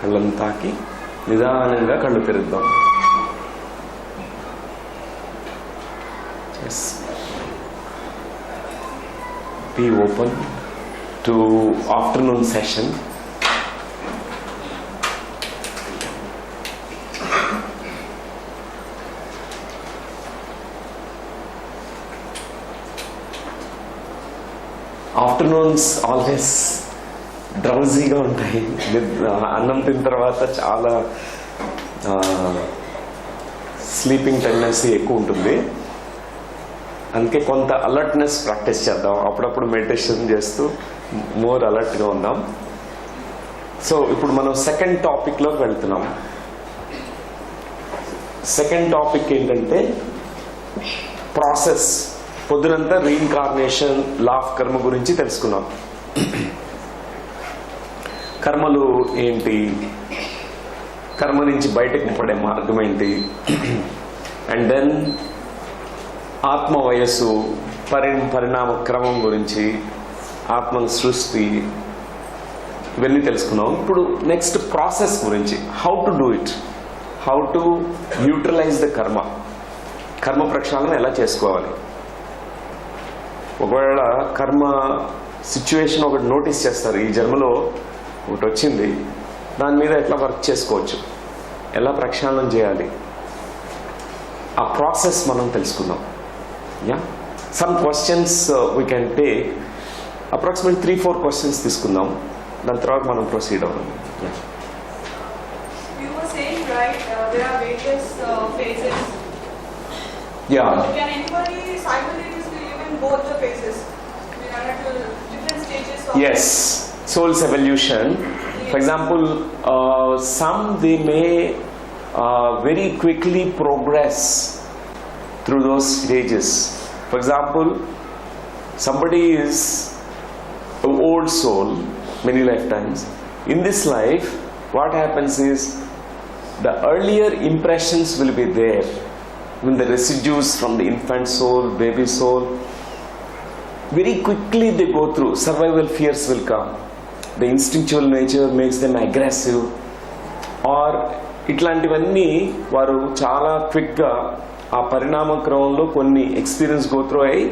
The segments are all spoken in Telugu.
కళ్ళను తాకి నిదానంగా కళ్ళు తెరుద్దాం. Be open to afternoon session. Afternoons always drowsy ఉంటాయి. అన్నం తిన్న తర్వాత చాలా స్లీపింగ్ టెండెన్సీ ఎక్కువ ఉంటుంది. అందుకే కొంత అలర్ట్నెస్ ప్రాక్టీస్ చేద్దాం. అప్పుడప్పుడు మెడిటేషన్ చేస్తూ మోర్ అలర్ట్గా ఉందాం. సో ఇప్పుడు మనం సెకండ్ టాపిక్లోకి వెళ్తున్నాం. సెకండ్ టాపిక్ ఏంటంటే ప్రాసెస్. పొద్దునంతా రీఇన్కార్నేషన్, లా ఆఫ్ కర్మ గురించి తెలుసుకున్నాం. కర్మలు ఏంటి, కర్మ నుంచి బయటకు పడే మార్గం ఏంటి, అండ్ దెన్ ఆత్మ వయస్సు, పరిణామ క్రమం గురించి, ఆత్మ సృష్టి, ఇవన్నీ తెలుసుకున్నాం. ఇప్పుడు నెక్స్ట్ ప్రాసెస్ గురించి, how to do it, how to neutralise the karma, కర్మ ప్రక్షాళన ఎలా చేసుకోవాలి. ఒకవేళ కర్మ సిచ్యువేషన్ ఒకటి నోటీస్ చేస్తారు, ఈ జన్మలో ఒకటి వచ్చింది, దాని మీద ఎట్లా వర్క్ చేసుకోవచ్చు, ఎలా ప్రక్షాళన చేయాలి, ఆ ప్రాసెస్ మనం తెలుసుకుందాం. Yeah, some questions we can take, approximately 3-4 questions తీసుకుందాం. దాని తర్వాత మనం ప్రొసీడ్ అవుదాం. You were saying, right, there are various phases. Yeah. So can anybody simultaneously live in both the phases? We are at different stages of Yes, soul's evolution. For example, some they may very quickly progress through those stages. For example, somebody is an old soul, many lifetimes. In this life, what happens is the earlier impressions will be there. When the residues from the infant soul, baby soul, very quickly they go through. Survival fears will come. The instinctual nature makes them aggressive. Or ఇట్లాంటివన్నీ వారు చాలా క్విక్గా ఆ పరిణామ క్రమంలో కొన్ని ఎక్స్పీరియన్స్ గోత్రూ అయ్యి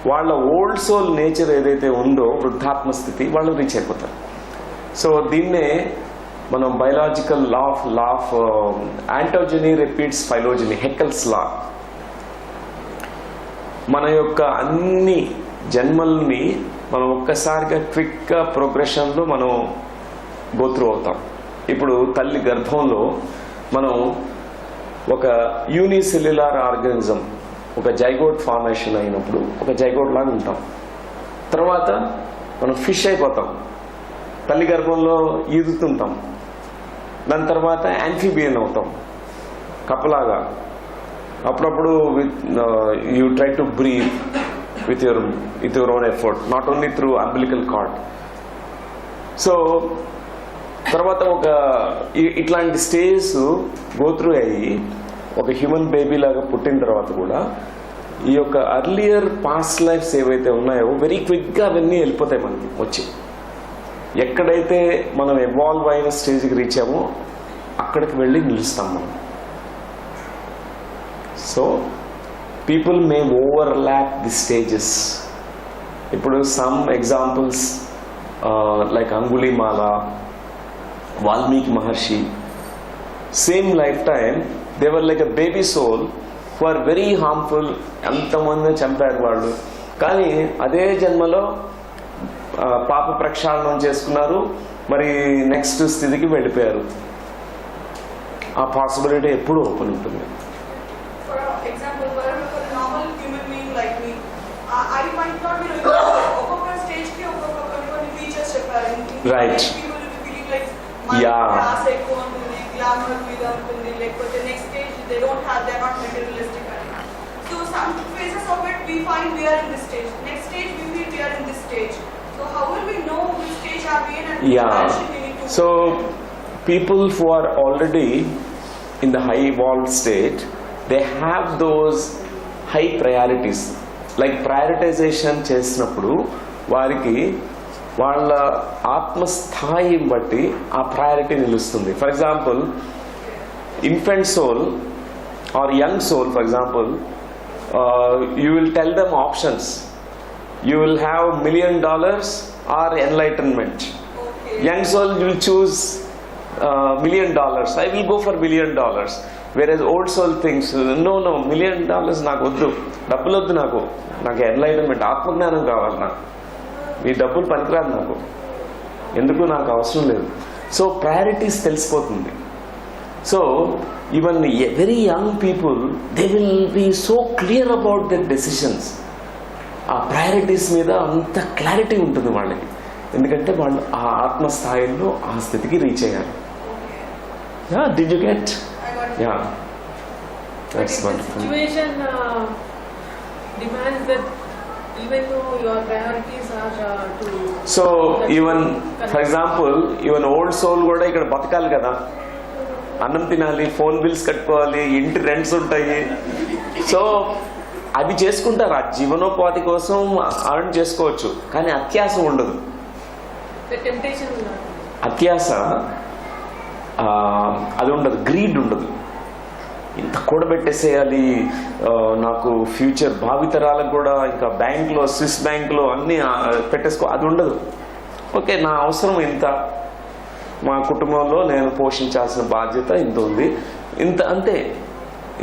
వాళ్ళ ఓల్డ్ సోల్ నేచర్ ఏదైతే ఉందో వృద్ధాత్మ స్థితి వాళ్ళు రీచ్ అయిపోతారు. సో దీన్నే మనం బయలాజికల్ లా ఆఫ్ యాంటోజనీ రిపీట్స్ ఫైలోజనీ, హెకెల్స్ లా. మన యొక్క అన్ని జన్మల్ని మనం ఒక్కసారిగా క్విక్గా ప్రోగ్రెషన్లో మనం గోత్రూ అవుతాం. ఇప్పుడు తల్లి గర్భంలో మనం ఒక యూనిసెల్యులార్ ఆర్గానిజం, ఒక జైగోట్ ఫార్మేషన్ అయినప్పుడు ఒక జైగోట్ లాగా ఉంటాం. తర్వాత మనం ఫిష్ అయిపోతాం, తల్లి గర్భంలో ఈదుతుంటాం. దాని తర్వాత యాంఫీబియన్ అవుతాం, కప్పలాగా. అప్పుడప్పుడు you try to breathe with your own effort, not only through umbilical card. So తర్వాత ఒక ఇట్లాంటి స్టేజ్ గోత్రూ అయ్యి ఒక హ్యూమన్ బేబీ లాగా పుట్టిన తర్వాత కూడా ఈ యొక్క అర్లియర్ పాస్ట్ లైఫ్స్ ఏవైతే ఉన్నాయో వెరీ క్విక్గా అవన్నీ వెళ్ళిపోతాయి మనకి వచ్చి. ఎక్కడైతే మనం ఎవాల్వ్ అయిన స్టేజ్కి రీచ్ అయ్యామో అక్కడికి వెళ్ళి నిలుస్తాం మనం. So people may overlap the stages. ఇప్పుడు some examples like Angulimala, Valmiki Maharshi, same life time they were like a baby soul who are very harmful. ఎంతమంది చంపారు వాళ్ళు, కానీ అదే జన్మలో పాప ప్రక్షాళనం చేసుకున్నారు, మరి నెక్స్ట్ స్థితికి వెళ్ళిపోయారు. ఆ పాసిబిలిటీ ఎప్పుడూ ఓపెన్ ఉంటుంది. Right. Yeah. So people who are already in the high evolved state, they have those high priorities. Like prioritization చేసినప్పుడు వారికి వాళ్ళ ఆత్మస్థాయిని బట్టి ఆ ప్రయారిటీ నిలుస్తుంది. For example infant soul or young soul, for example you will tell them options. You will have $1 million or enlightenment. Okay. Young soul will choose $1 million. I will go for $1 million. Whereas old soul thinks, no, $1 million నాకు వద్దు, డబ్బులు వద్దు, నాకు ఎన్లైటన్మెంట్, ఆత్మజ్ఞానం కావాలి, నాకు ఈ డబ్బులు పనికిరాదు, నాకు ఎందుకు, నాకు అవసరం లేదు. సో ప్రయారిటీస్ తెలిసిపోతుంది. So even very young people, they will be so clear about their decisions. ఆ ప్రయారిటీస్ మీద అంత క్లారిటీ ఉంటుంది వాళ్ళకి, ఎందుకంటే వాళ్ళు ఆ ఆత్మస్థాయిలో ఆ స్థితికి రీచ్ అయ్యారు. Did you get? Yeah, that's wonderful. Situation demands that even though your priorities are to, So even for example, even old soul కూడా ఇక్కడ బతకాలి కదా, అన్నం తినాలి, ఫోన్ బిల్స్ కట్టుకోవాలి, ఇంటి రెంట్స్ ఉంటాయి. సో అవి చేసుకుంటారు, ఆ జీవనోపాధి కోసం అర్న్ చేసుకోవచ్చు, కానీ అత్యాశ ఉండదు. the temptation will not. అత్యాశ అది ఉండదు, గ్రీడ్ ఉండదు. ఇంత కూడబెట్టేసేయాలి, నాకు ఫ్యూచర్ భావితరాలకు కూడా ఇంకా బ్యాంక్లో, స్విస్ బ్యాంక్లో అన్నీ పెట్టేసుకో, అది ఉండదు. ఓకే, నా అవసరం ఇంత, మా కుటుంబంలో నేను పోషించాల్సిన బాధ్యత ఇంత ఉంది, ఇంత అంతే,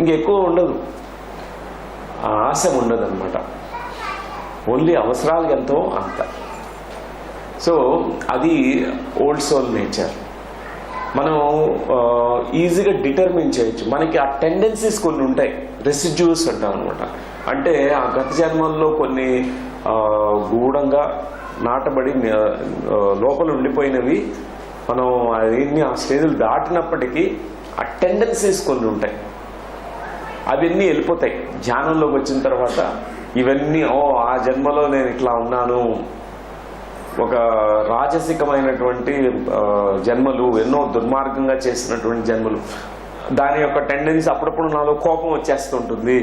ఇంకెక్కువ ఉండదు. ఆ ఆశ ఉండదు అనమాట, ఓన్లీ అవసరాలు ఎంతో అంత. సో అది ఓల్డ్ సోల్ నేచర్. మనం ఈజీగా డిటర్మిన్ చేయొచ్చు. మనకి ఆ టెండెన్సీస్ కొన్ని ఉంటాయి, రెసిడ్యూస్ అంటాం అనమాట. అంటే ఆ గత జన్మల్లో కొన్ని గూఢంగా నాటబడి లోపల ఉండిపోయినవి, మనం అదేంటి ఆ స్టేజ్లు దాటినప్పటికీ ఆ టెండెన్సీస్ కొన్ని ఉంటాయి, అవన్నీ వెళ్ళిపోతాయి. ధ్యానంలోకి వచ్చిన తర్వాత ఇవన్నీ, ఆ జన్మలో నేను ఇట్లా ఉన్నాను, ఒక రాజసికమైనటువంటి జన్మలు, ఎన్నో దుర్మార్గంగా చేసినటువంటి జన్మలు, దాని యొక్క టెండెన్సీ అప్పుడప్పుడు నాలో కోపం వచ్చేస్తుంటుంది,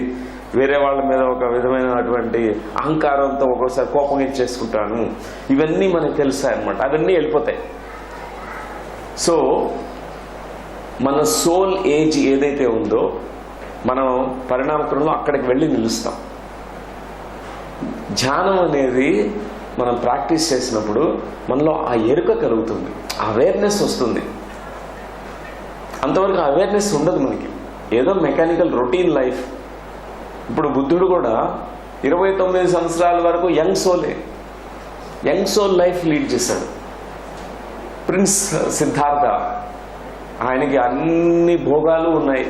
వేరే వాళ్ళ మీద ఒక విధమైనటువంటి అహంకారంతో ఒక్కోసారి కోపం ఇచ్చేసుకుంటాను, ఇవన్నీ మనకు తెలుస్తాయి అన్నమాట, అవన్నీ వెళ్ళిపోతాయి. సో మన సోల్ ఏజ్ ఏదైతే ఉందో మనం పరిణామక్రమంలో అక్కడికి వెళ్ళి నిలుస్తాం. ధ్యానం అనేది మనం ప్రాక్టీస్ చేసినప్పుడు మనలో ఆ ఎరుక కలుగుతుంది, అవేర్నెస్ వస్తుంది. అంతవరకు అవేర్నెస్ ఉండదు మనకి, ఏదో మెకానికల్ రొటీన్ లైఫ్. ఇప్పుడు బుద్ధుడు కూడా 29 సంవత్సరాల వరకు యంగ్ సోల్ లైఫ్ లీడ్ చేశాడు. ప్రిన్స్ సిద్ధార్థ, ఆయనకి అన్ని భోగాలు ఉన్నాయి,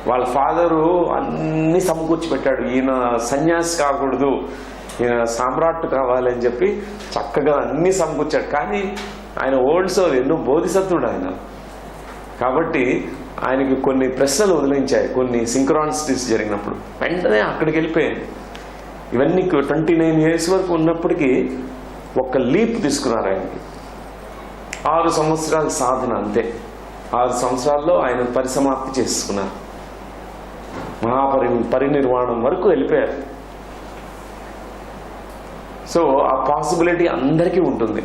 వాళ్ళ ఫాదరు అన్ని సమకూర్చి పెట్టాడు, ఈయన సన్యాసి కాకూడదు, ఈయన సామ్రాట్ కావాలని చెప్పి చక్కగా అన్ని సమకూర్చాడు. కానీ ఆయన ఓల్డ్ సోల్, ఎన్నో బోధిసత్వుడు ఆయన, కాబట్టి ఆయనకి కొన్ని ప్రశ్నలు వదిలించాయి, కొన్ని సింక్రానిసిటీస్ జరిగినప్పుడు వెంటనే అక్కడికి వెళ్ళిపోయాయి. ఇవన్నీ 29 years వరకు ఉన్నప్పటికీ ఒక్క లీప్ తీసుకున్నారు ఆయనకి. 6 సంవత్సరాల సాధన అంతే, 6 సంవత్సరాల్లో ఆయన పరిసమాప్తి చేసుకున్నారు, పరినిర్వాణం వరకు వెళ్ళిపోయారు. సో ఆ పాసిబిలిటీ అందరికీ ఉంటుంది.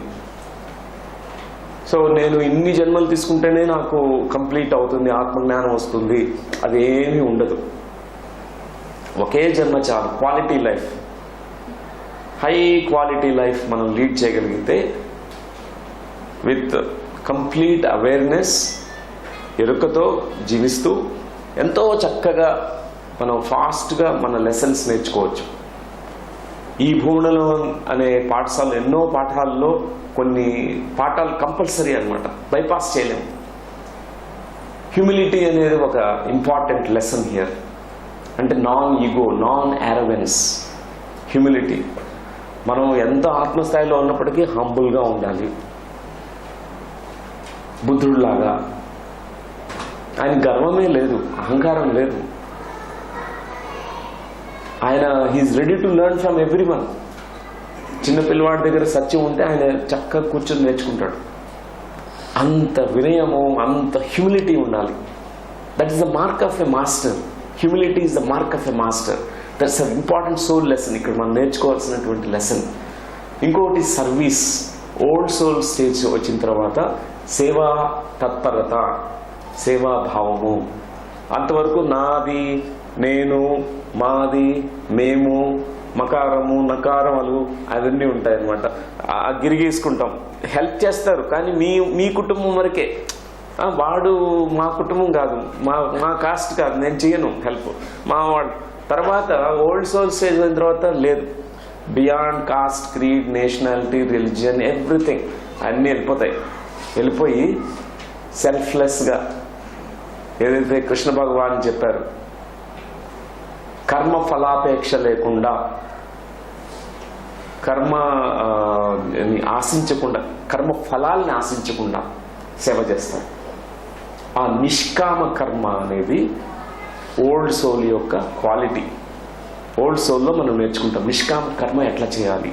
సో నేను ఇన్ని జన్మలు తీసుకుంటేనే నాకు కంప్లీట్ అవుతుంది, ఆత్మజ్ఞానం వస్తుంది, అదేమీ ఉండదు. ఒకే జన్మ చాలు, quality life, high quality life మనం లీడ్ చేయగలిగితే విత్ కంప్లీట్ అవేర్నెస్, ఎరుకతో జీవిస్తూ ఎంతో చక్కగా మనం ఫాస్ట్గా మన లెసన్స్ నేర్చుకోవచ్చు. ఈ భూమిలో అనే పాఠశాల ఎన్నో పాఠాల్లో కొన్ని పాఠాలు కంపల్సరీ అన్నమాట, బైపాస్ చేయలేము. హ్యూమిలిటీ అనేది ఒక ఇంపార్టెంట్ లెసన్ హియర్. అంటే non ego, non arrogance, humility. మనం ఎంత ఆత్మస్థాయిలో ఉన్నప్పటికీ హంబుల్గా ఉండాలి. బుద్ధుడిలాగా ఆయన గర్వమే లేదు, అహంకారం లేదు. ఆయన he's ready to learn from everyone. చిన్న పిల్లవాడి దగ్గర సత్యం ఉంటే ఆయన చక్కగా కూర్చొని నేర్చుకుంటాడు. అంత వినయము, అంత హ్యూమిలిటీ ఉండాలి. That is the mark of a master. Humility is the mark of a master. That's a important soul lesson. ఇక్కడ మనం నేర్చుకోవాల్సినటువంటి లెసన్. ఇంకొకటి సర్వీస్. ఓల్డ్ సోల్ స్టేజ్ వచ్చిన తర్వాత సేవా తత్పరత, సేవాభావము. అంతవరకు నాది, నేను, మాది, మేము, మకారము, నకారములు అవన్నీ ఉంటాయి అన్నమాట. గిరిగీసుకుంటాం. హెల్ప్ చేస్తారు కానీ మీ కుటుంబం వరకే. వాడు మా కుటుంబం కాదు, మా కాస్ట్ కాదు, నేను చేయను హెల్ప్, మా వాడు. తర్వాత ఓల్డ్ సోల్ స్టేజ్ అయిన తర్వాత లేదు, beyond cost, creed, nationality, religion, everything అన్నీ వెళ్ళిపోయి సెల్ఫ్లెస్గా ఏదైతే కృష్ణ భగవాన్ చెప్పారు, కర్మ ఫలాపేక్ష లేకుండా, కర్మ ఫలాల్ని ఆశించకుండా సేవ చేస్తారు. ఆ నిష్కామ కర్మ అనేది ఓల్డ్ సోల్ యొక్క క్వాలిటీ. ఓల్డ్ సోల్లో మనం నేర్చుకుంటాం నిష్కామ కర్మ ఎట్లా చేయాలి.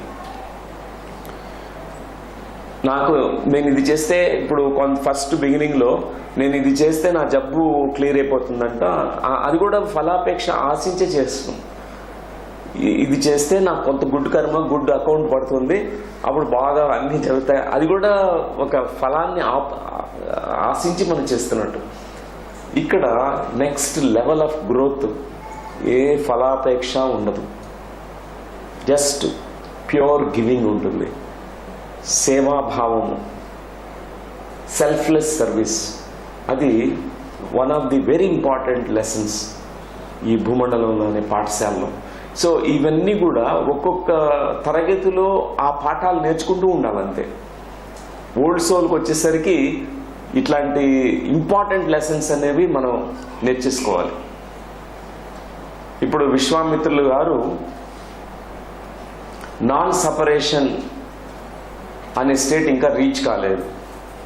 నేను ఇది చేస్తే, ఇప్పుడు ఫస్ట్ బిగినింగ్లో నేను ఇది చేస్తే నా జబ్బు క్లియర్ అయిపోతుందంట, అది కూడా ఫలాపేక్ష ఆశించే చేస్తున్నాం. ఇది చేస్తే నాకు కొంత గుడ్ కర్మ, గుడ్ అకౌంట్ పడుతుంది, అప్పుడు బాగా అన్నీ జరుగుతాయి, అది కూడా ఒక ఫలాన్ని ఆశించి మనం చేస్తున్నట్టు. ఇక్కడ నెక్స్ట్ లెవెల్ ఆఫ్ గ్రోత్ ఏ ఫలాపేక్ష ఉండదు, జస్ట్ ప్యూర్ గివింగ్ ఉంటుంది, సేవాభావము, సెల్ఫ్లెస్ సర్వీస్. అది one of the very important lessons ఈ భూమండలంలోని పాఠశాలలో. సో ఇవన్నీ కూడా ఒక్కొక్క తరగతిలో ఆ పాఠాలు నేర్చుకుంటూ ఉండాలంతే. ఓల్డ్ సోల్కి వచ్చేసరికి ఇట్లాంటి ఇంపార్టెంట్ లెసన్స్ అనేవి మనం నేర్చేసుకోవాలి. ఇప్పుడు విశ్వామిత్రులు గారు నాన్ సపరేషన్ అనే స్టేట్ ఇంకా రీచ్ కాలేదు,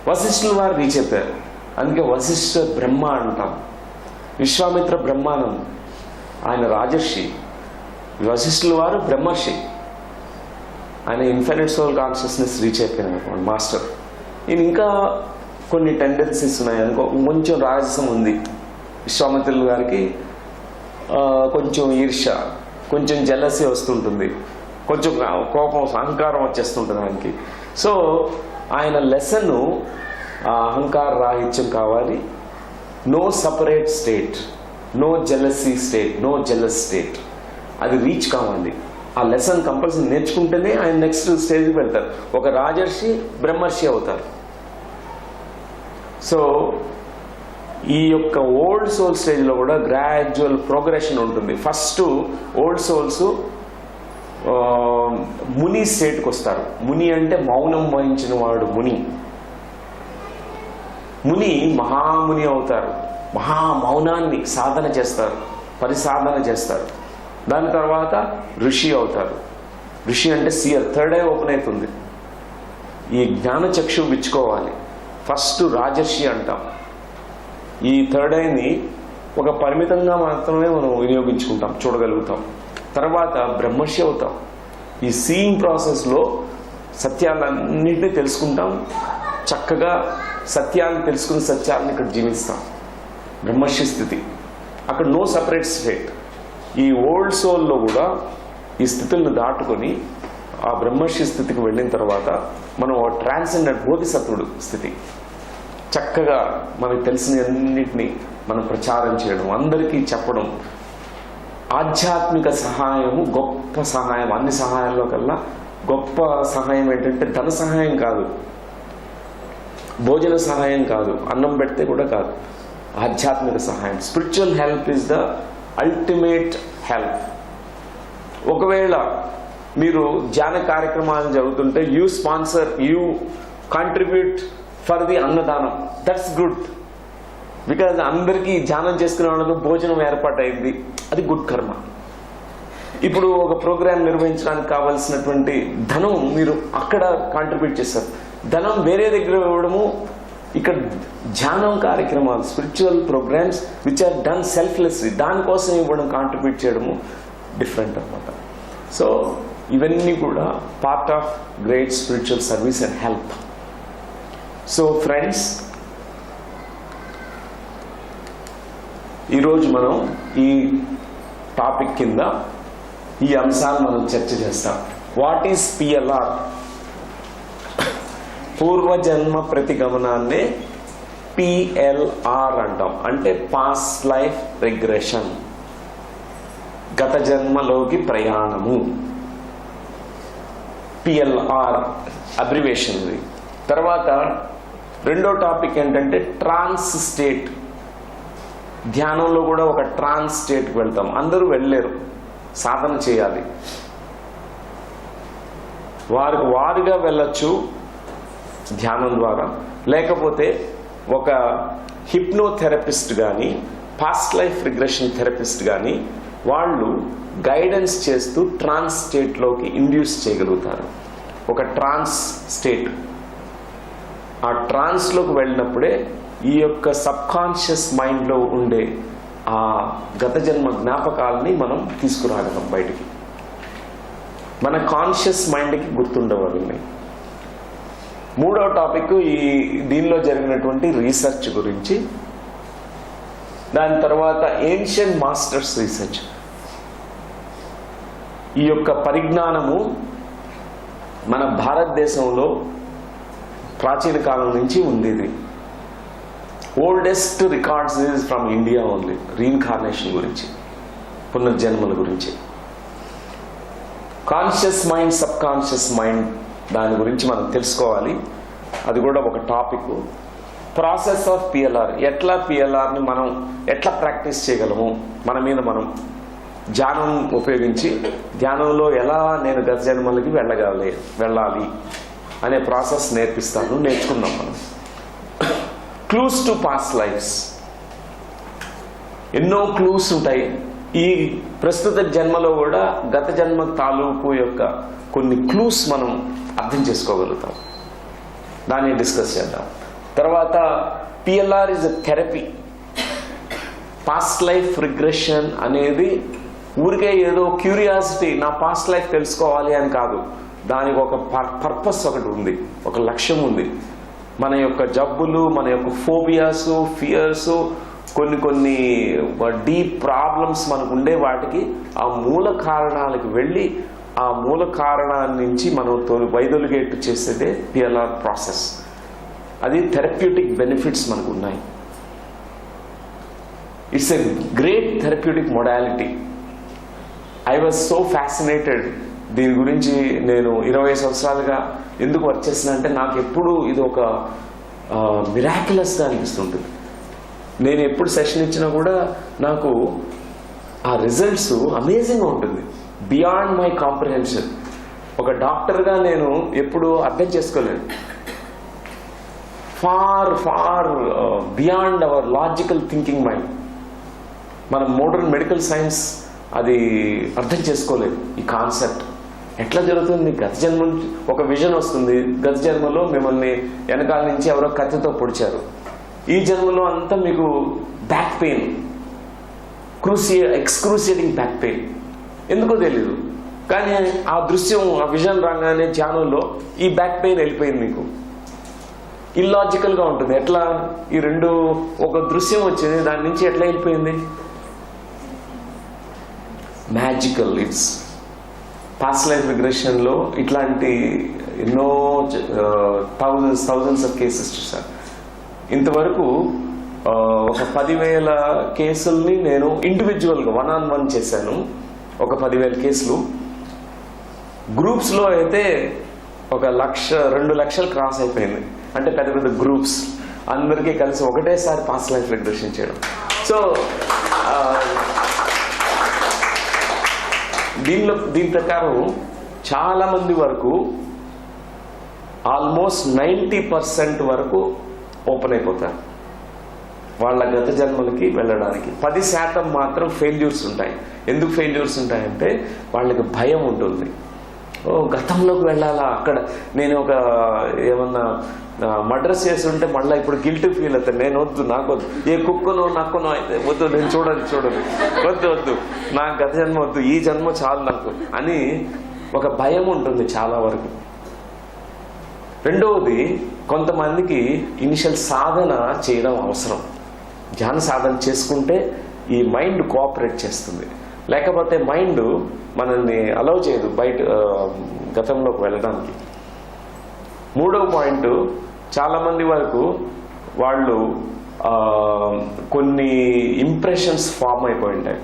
వశిష్ఠుల వారు రీచ్ అయిపోయారు. అందుకే వశిష్ఠ బ్రహ్మ అంటాం. విశ్వామిత్ర బ్రహ్మానంద్ ఆయన రాజర్షి, వశిష్ఠుల వారు బ్రహ్మర్షి. ఆయన ఇన్ఫినిట్ సోల్ కాన్షియస్నెస్ రీచ్ అయిపోయినారు మాస్టర్. ఈయన ఇంకా కొన్ని టెండెన్సీస్ ఉన్నాయి, అనుకో కొంచెం రాజసం ఉంది విశ్వామిత్రుల గారికి, కొంచెం ఈర్ష్య, కొంచెం జెలసీ వస్తుంటుంది, కొంచెం కోపం, అహంకారం వచ్చేస్తుంటుంది ఆయనకి. సో ఆయన లెసన్ అహంకార రాహిత్యం కావాలి, no separate state, no jealousy state, no jealous state, అది రీచ్ కావాలి. ఆ లెసన్ కంపల్సరీ నేర్చుకుంటేనే ఆయన నెక్స్ట్ స్టేజ్కి వెళ్తారు. ఒక రాజర్షి బ్రహ్మర్షి అవుతారు. సో ఈ యొక్క ఓల్డ్ సోల్ స్టేజ్లో కూడా గ్రాడ్యువల్ ప్రోగ్రెషన్ ఉంటుంది. ఫస్ట్ ఓల్డ్ సోల్స్ ముని స్టేట్కి వస్తారు. ముని అంటే మౌనం వహించిన వాడు ముని. ముని మహాముని అవుతారు, మహామౌనాన్ని సాధన చేస్తారు, పరిసాధన చేస్తారు. దాని తర్వాత ఋషి అవుతారు. ఋషి అంటే సియర్, థర్డ్ ఐ ఓపెన్ అవుతుంది, ఈ జ్ఞానచక్షు విచ్చుకోవాలి. ఫస్ట్ రాజర్షి అంటాం. ఈ థర్డ్ ఐని ఒక పరిమితంగా మాత్రమే మనం వినియోగించుకుంటాం, చూడగలుగుతాం. తర్వాత బ్రహ్మర్షి అవుతాం. ఈ సీయింగ్ ప్రాసెస్లో సత్యాలన్నింటినీ తెలుసుకుంటాం, చక్కగా సత్యాన్ని తెలుసుకుని సత్యాలను ఇక్కడ జీవిస్తాం. బ్రహ్మర్షి స్థితి, అక్కడ నో సపరేట్ స్టేట్. ఈ ఓల్డ్ సోల్లో కూడా ఈ స్థితులను దాటుకొని ఆ బ్రహ్మర్షి స్థితికి వెళ్ళిన తర్వాత మనం ట్రాన్సెండెంట్ బోధిసత్వుడు స్థితి, చక్కగా మనకు తెలిసిన అన్నింటినీ మనం ప్రచారం చేయడం, అందరికీ చెప్పడం. ఆధ్యాత్మిక సహాయము గొప్ప సహాయం. అన్ని సహాయాల్లో కల్లా గొప్ప సహాయం ఏంటంటే ధన సహాయం కాదు, భోజన సహాయం కాదు, అన్నం పెడితే కూడా కాదు, ఆధ్యాత్మిక సహాయం. Spiritual help is the ultimate help. ఒకవేళ మీరు ధ్యాన కార్యక్రమాలను జరుగుతుంటే యూ కాంట్రిబ్యూట్ ఫర్ ది అన్నదానం, దట్స్ గుడ్. బికాజ్ అందరికీ ధ్యానం చేసుకునే వాళ్ళకు భోజనం ఏర్పాటైంది, అది గుడ్ కర్మ. ఇప్పుడు ఒక ప్రోగ్రాం నిర్వహించడానికి కావాల్సినటువంటి ధనం మీరు అక్కడ కాంట్రిబ్యూట్ చేస్తారు. ధనం వేరే దగ్గర ఇవ్వడము, ఇక్కడ ధ్యానం కార్యక్రమాలు, spiritual programmes which are done selflessly, దానికోసం ఇవ్వడం, కాంట్రిబ్యూట్ చేయడము డిఫరెంట్ అన్నమాట. సో ఇవన్నీ కూడా part of great spiritual service and help. So friends, ఈరోజు మనం ఈ టాపిక్ కింద ఈ అంశాలు మనం చర్చ చేస్తాం. What is PLR? పూర్వజన్మ ప్రతిగమనాన్నే పిఎల్ఆర్ అంటాం. అంటే పాస్ట్ లైఫ్ రిగ్రెషన్, గత జన్మలోకి ప్రయాణము. పిఎల్ఆర్ అబ్రివేషన్ ఇది. తర్వాత రెండో టాపిక్ ఏంటంటే ట్రాన్స్ స్టేట్. ధ్యానంలో కూడా ఒక ట్రాన్స్ స్టేట్కి వెళ్తాం. అందరూ వెళ్ళలేరు, సాధన చేయాలి. వారుగా వెళ్ళొచ్చు ధ్యానం ద్వారా, లేకపోతే ఒక హిప్నోథెరపిస్ట్ కానీ పాస్ట్ లైఫ్ రిగ్రెషన్ థెరపిస్ట్ కానీ వాళ్ళు గైడెన్స్ చేస్తూ ట్రాన్స్ స్టేట్లోకి ఇండ్యూస్ చేయగలుగుతారు. ఒక ట్రాన్స్ స్టేట్, ఆ ట్రాన్స్లోకి వెళ్ళినప్పుడే ఈ యొక్క సబ్ కాన్షియస్ మైండ్లో ఉండే ఆ గత జన్మ జ్ఞాపకాలని మనం తీసుకురాగలం బయటికి. మన కాన్షియస్ మైండ్కి గుర్తుండవన్నీ. మూడవ టాపిక్ దీనిలో జరిగినటువంటి రీసెర్చ్ గురించి. దాని తర్వాత ఏన్షియంట్ మాస్టర్స్ రీసెర్చ్. ఈ యొక్క పరిజ్ఞానము మన భారతదేశంలో ప్రాచీన కాలం నుంచి ఉంది. ఇది oldest records is from India only. Reincarnation గురించి, పునర్జన్మల గురించి. Conscious mind, sub conscious mind, దాని గురించి మనం తెలుసుకోవాలి. అది కూడా ఒక టాపిక్. ప్రాసెస్ ఆఫ్ పిఎల్ఆర్, ఎట్లా పిఎల్ఆర్ని మనం ఎట్లా ప్రాక్టీస్ చేయగలము, మన మీద మనం ధ్యానం ఉపయోగించి ధ్యానంలో ఎలా నేను గత జన్మలకి వెళ్ళాలి అనే ప్రాసెస్ నేర్చుకుందాం మనం. క్లూస్ టు పాస్ట్ లైఫ్స్, ఎన్నో క్లూస్ ఉంటాయి. ఈ ప్రస్తుత జన్మలో కూడా గత జన్మ తాలూకు యొక్క కొన్ని క్లూస్ మనం అర్థం చేసుకోగలుగుతాం. దాన్ని డిస్కస్ చేద్దాం. తర్వాత PLR is a therapy. Past life regression అనేది ఊరికే ఏదో క్యూరియాసిటీ, నా పాస్ట్ లైఫ్ తెలుసుకోవాలి అని కాదు. దానికి ఒక పర్పస్ ఒకటి ఉంది, ఒక లక్ష్యం ఉంది. మన యొక్క జబ్బులు, మన యొక్క ఫోబియాస్, ఫియర్స్, కొన్ని డీప్ ప్రాబ్లమ్స్ మనకు ఉండే వాటికి ఆ మూల కారణాలకు వెళ్ళి ఆ మూల కారణాన్ని నుంచి మనం వైదొలిగేట్టు చేసేదే పిఎల్ఆర్ ప్రాసెస్. అది థెరప్యూటిక్ బెనిఫిట్స్ మనకు ఉన్నాయి. It's a great therapeutic modality. I was so fascinated. దీని గురించి నేను 20 సంవత్సరాలుగా ఎందుకు వర్క్ చేస్తున్నా అంటే నాకు ఎప్పుడు ఇది ఒక మిరాక్యులస్గా అనిపిస్తుంటుంది. నేను ఎప్పుడు సెషన్ ఇచ్చినా కూడా నాకు ఆ రిజల్ట్స్ అమేజింగ్గా ఉంటుంది, బియాండ్ మై కాంప్రిహెన్షన్. ఒక డాక్టర్గా నేను ఎప్పుడు అర్థం చేసుకోలేను. Far beyond our logical thinking mind. మన మోడర్న్ మెడికల్ సైన్స్ అది అర్థం చేసుకోలేదు. ఈ కాన్సెప్ట్ ఎట్లా జరుగుతుంది? గత జన్మ ఒక విజన్ వస్తుంది, గత జన్మలో మిమ్మల్ని వెనకాల నుంచి ఎవరో కత్తితో పొడిచారు, ఈ జన్మలో అంతా మీకు బ్యాక్ పెయిన్, ఎక్స్క్రూసియేటింగ్ బ్యాక్ పెయిన్. ఎందుకో తెలీదు, కానీ ఆ దృశ్యం, ఆ విజన్ రాగానే ధ్యానంలో ఈ బ్యాక్ పెయిన్ వెళ్ళిపోయింది. మీకు ఇల్లాజికల్గా ఉంటుంది. ఎట్లా ఈ రెండు, ఒక దృశ్యం వచ్చింది, దాని నుంచి ఎట్లా వెళ్ళిపోయింది? మ్యాజికల్. ఇట్స్ పాస్ట్ లైఫ్ రిగ్రెషన్లో ఇట్లాంటి ఎన్నో థౌజండ్స్ ఆఫ్ కేసెస్ చూసాను. ఇంతవరకు ఒక 10,000 కేసుల్ని నేను ఇండివిజువల్గా 1-on-1 చేశాను. ఒక 10,000 కేసులు. గ్రూప్స్లో అయితే 1,00,000, 2 లక్షలు క్రాస్ అయిపోయింది. అంటే పెద్ద పెద్ద గ్రూప్స్ అందరికీ కలిసి ఒకటేసారి పాస్ట్ లైఫ్ రిగ్రెషన్ చేయడం. సో దీని ప్రకారం చాలా మంది వరకు ఆల్మోస్ట్ 90% వరకు ఓపెన్ అయిపోతారు వాళ్ళ గత జన్మలకి వెళ్ళడానికి. 10% మాత్రం ఫెయిల్యూర్స్ ఉంటాయి. ఎందుకు ఫెయిల్యూర్స్ ఉంటాయంటే వాళ్ళకి భయం ఉంటుంది. గతంలోకి వెళ్ళాలా, అక్కడ నేను ఒక ఏమన్నా మర్డర్స్ చేసి ఉంటే మళ్ళీ ఇప్పుడు గిల్టీ ఫీల్ అవుతాను. నేను వద్దు, నాకు వద్దు, ఏ కుక్కనో నక్కనో అయితే వద్దు, నేను చూడదు వద్దు, నాకు గత జన్మ వద్దు, ఈ జన్మ చాలు నాకు అని ఒక భయం ఉంటుంది చాలా వరకు. రెండవది, కొంతమందికి ఇనిషియల్ సాధన చేయడం అవసరం. ధ్యాన సాధన చేసుకుంటే ఈ మైండ్ కోఆపరేట్ చేస్తుంది. లేకపోతే మైండ్ మనల్ని అలౌ చేయదు బయట గతంలోకి వెళ్ళడానికి. మూడవ పాయింట్, చాలా మంది వరకు వాళ్ళు కొన్ని ఇంప్రెషన్స్ ఫామ్ అయిపోయి ఉంటాయి.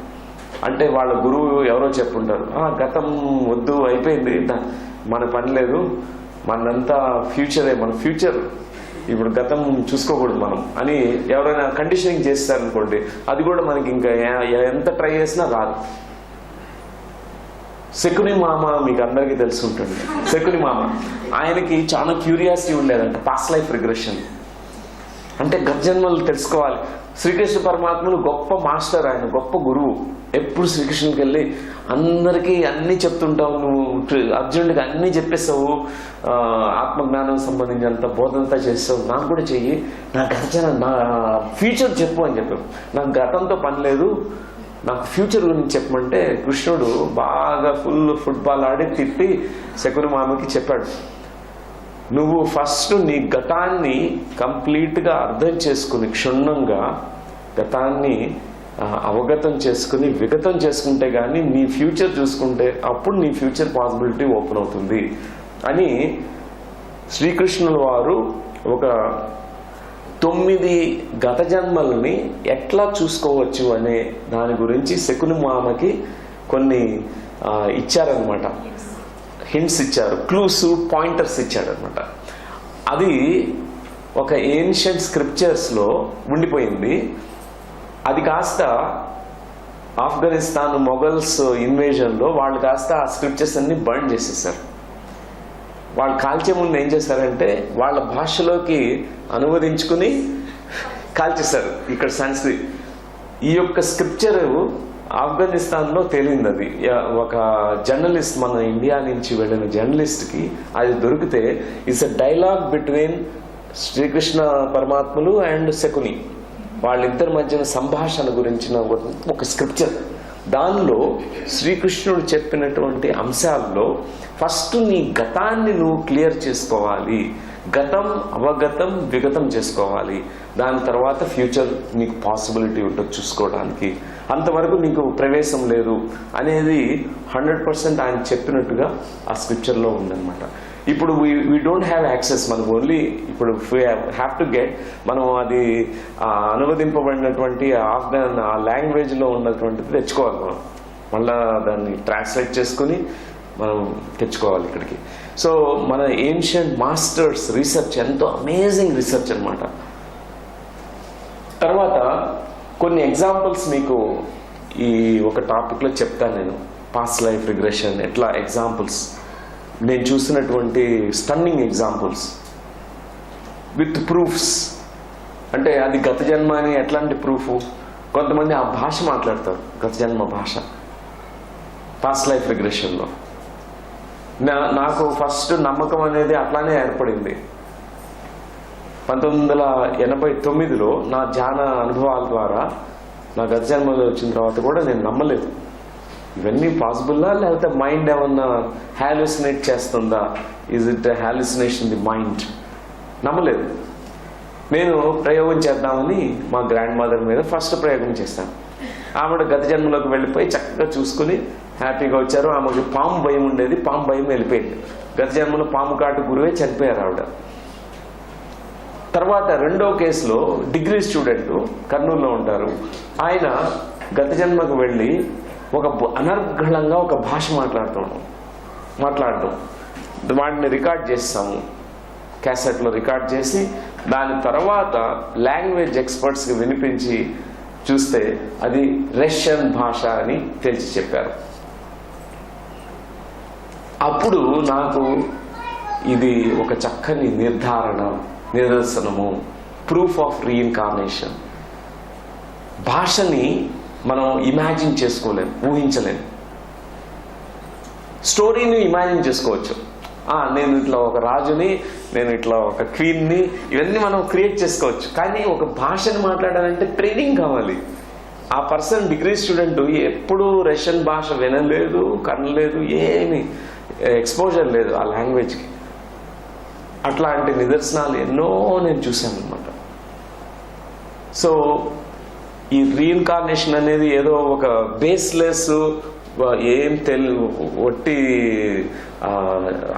అంటే వాళ్ళ గురువు ఎవరో చెప్పుంటారు, గతం వద్దు, అయిపోయింది, మన పని లేదు, మనంతా ఫ్యూచరే, మన ఫ్యూచర్, ఇప్పుడు గతం చూసుకోకూడదు మనం అని ఎవరైనా కండిషనింగ్ చేస్తారనుకోండి, అది కూడా మనకి ఇంకా ఎంత ట్రై చేసినా రాదు. శకుని మామ మీకు అందరికీ తెలిసి ఉంటుంది. శకుని మామ ఆయనకి చాలా క్యూరియాసిటీ ఉండేదంట, పాస్ట్ లైఫ్ రిగ్రెషన్ అంటే గత జన్మలు తెలుసుకోవాలి. శ్రీకృష్ణ పరమాత్మను గొప్ప మాస్టర్, ఆయన గొప్ప గురువు. ఎప్పుడు శ్రీకృష్ణుడికి వెళ్ళి అందరికీ అన్నీ చెప్తుంటావు, నువ్వు అర్జునుడికి అన్నీ చెప్పేస్తావు, ఆత్మజ్ఞానం సంబంధించినంత బోధంతా చేస్తావు, నాకు కూడా చెయ్యి, నా నా ఫ్యూచర్ చెప్పు అని చెప్పావు. నాకు గతంతో పని లేదు, నాకు ఫ్యూచర్ గురించి చెప్పమంటే కృష్ణుడు బాగా ఫుల్ ఫుట్బాల్ ఆడి తిట్టి శకుని మామకి చెప్పాడు, నువ్వు ఫస్ట్ నీ గతాన్ని కంప్లీట్గా అర్థం చేసుకుని, క్షుణ్ణంగా గతాన్ని అవగతం చేసుకుని విగతం చేసుకుంటే కానీ నీ ఫ్యూచర్ చూసుకుంటే అప్పుడు నీ ఫ్యూచర్ పాసిబిలిటీ ఓపెన్ అవుతుంది అని శ్రీకృష్ణుల వారు ఒక 9 గత జన్మల్ని ఎట్లా చూసుకోవచ్చు అనే దాని గురించి శకుని మామకి కొన్ని ఇచ్చారనమాట, హింట్స్ ఇచ్చారు, క్లూస్, పాయింటర్స్ ఇచ్చారనమాట. అది ఒక ఏన్షియంట్ స్క్రిప్చర్స్లో ఉండిపోయింది. అది కాస్త ఆఫ్ఘనిస్తాన్ మొఘల్స్ ఇన్వేజన్లో వాళ్ళు కాస్త ఆ స్క్రిప్చర్స్ అన్ని బర్న్ చేసేసారు. వాళ్ళు కాల్చే ముందు ఏం చేశారంటే వాళ్ళ భాషలోకి అనువదించుకుని కాల్చేశారు. ఇక్కడ సంస్కృతి ఈ యొక్క స్క్రిప్చర్ ఆఫ్ఘనిస్తాన్లో తేలింది. అది ఒక జర్నలిస్ట్, మన ఇండియా నుంచి వెళ్ళిన జర్నలిస్ట్కి అది దొరికితే it's a dialogue between Srikrishna పరమాత్ములు అండ్ శకుని, వాళ్ళిద్దరి మధ్యన సంభాషణ గురించిన ఒక స్క్రిప్చర్. దానిలో శ్రీకృష్ణుడు చెప్పినటువంటి అంశాల్లో ఫస్ట్ నీ గతాన్ని నువ్వు క్లియర్ చేసుకోవాలి, గతం అవగతం విగతం చేసుకోవాలి, దాని తర్వాత ఫ్యూచర్ నీకు పాసిబిలిటీ ఉంటుంది చూసుకోవడానికి, అంతవరకు నీకు ప్రవేశం లేదు అనేది 100% ఆయన చెప్పినట్టుగా ఆ స్క్రిప్చర్లో ఉందన్నమాట. ఇప్పుడు వీ డోంట్ హ్యావ్ యాక్సెస్, మనకు ఓన్లీ ఇప్పుడు హ్యావ్ టు గెట్, మనం అది అనువదింపబడినటువంటి ఆఫ్ఘన్ ఆ లాంగ్వేజ్లో ఉన్నటువంటిది తెచ్చుకోవాలి, మనం మళ్ళా దాన్ని ట్రాన్స్లేట్ చేసుకుని మనం తెచ్చుకోవాలి ఇక్కడికి. సో మన ఏన్షియంట్ మాస్టర్స్ రీసెర్చ్ ఎంతో అమేజింగ్ రీసెర్చ్ అనమాట. తర్వాత కొన్ని ఎగ్జాంపుల్స్ మీకు ఈ ఒక టాపిక్లో చెప్తాను నేను, పాస్ట్ లైఫ్ రిగ్రెషన్ ఎట్లా ఎగ్జాంపుల్స్, నేను చూసినటువంటి స్టన్నింగ్ ఎగ్జాంపుల్స్ విత్ ప్రూఫ్స్. అంటే అది గత జన్మ అని ఎట్లాంటి ప్రూఫ్, కొంతమంది ఆ భాష మాట్లాడతారు, గత జన్మ భాష పాస్ట్ లైఫ్ రిగ్రెషన్లో. నాకు ఫస్ట్ నమ్మకం అనేది అట్లానే ఏర్పడింది. 1989లో నా ధ్యాన అనుభవాల ద్వారా నా గత జన్మలో వచ్చిన తర్వాత కూడా నేను నమ్మలేదు, ఇవన్నీ పాసిబుల్లా లేకపోతే మైండ్ ఏమన్నా హాలుసినేట్ చేస్తుందా, is it hallucination the mind, నమ్మలేదు. నేను ప్రయోగం చేద్దామని మా గ్రాండ్ మదర్ మీద ఫస్ట్ ప్రయోగం చేశాను. ఆవిడ గత జన్మలోకి వెళ్ళిపోయి చక్కగా చూసుకుని హ్యాపీగా వచ్చారు. ఆమెకి పాము భయం ఉండేది, పాము భయం వెళ్ళిపోయింది. గత జన్మలో పాము కాటు గురువే చనిపోయారు ఆవిడ. తర్వాత రెండో కేసులో డిగ్రీ స్టూడెంట్ కర్నూలులో ఉంటారు, ఆయన గత జన్మకు వెళ్ళి ఒక అనర్గళంగా ఒక భాష మాట్లాడటం వాటిని రికార్డ్ చేస్తాము, క్యాసెట్లో రికార్డ్ చేసి దాని తర్వాత లాంగ్వేజ్ ఎక్స్పర్ట్స్కి వినిపించి చూస్తే అది రష్యన్ భాష అని తెలిసి చెప్పారు. అప్పుడు నాకు ఇది ఒక చక్కని నిదర్శనము, ప్రూఫ్ ఆఫ్ రీఇన్కార్నేషన్. భాషని మనం ఇమాజిన్ చేసుకోలేం, ఊహించలేం. స్టోరీని ఇమాజిన్ చేసుకోవచ్చు, నేను ఇట్లా ఒక రాజుని, నేను ఇట్లా ఒక క్వీన్ని, ఇవన్నీ మనం క్రియేట్ చేసుకోవచ్చు. కానీ ఒక భాషని మాట్లాడాలంటే ట్రైనింగ్ కావాలి. ఆ పర్సన్ డిగ్రీ స్టూడెంట్ ఎప్పుడు రష్యన్ భాష వినలేదు, కనలేదు, ఏమి ఎక్స్పోజర్ లేదు ఆ లాంగ్వేజ్కి. అట్లాంటి నిదర్శనాలు ఎన్నో నేను చూశాను అనమాట. సో ఈ రీఇన్కార్నేషన్ అనేది ఏదో ఒక బేస్లెస్ ఏం ఒట్టి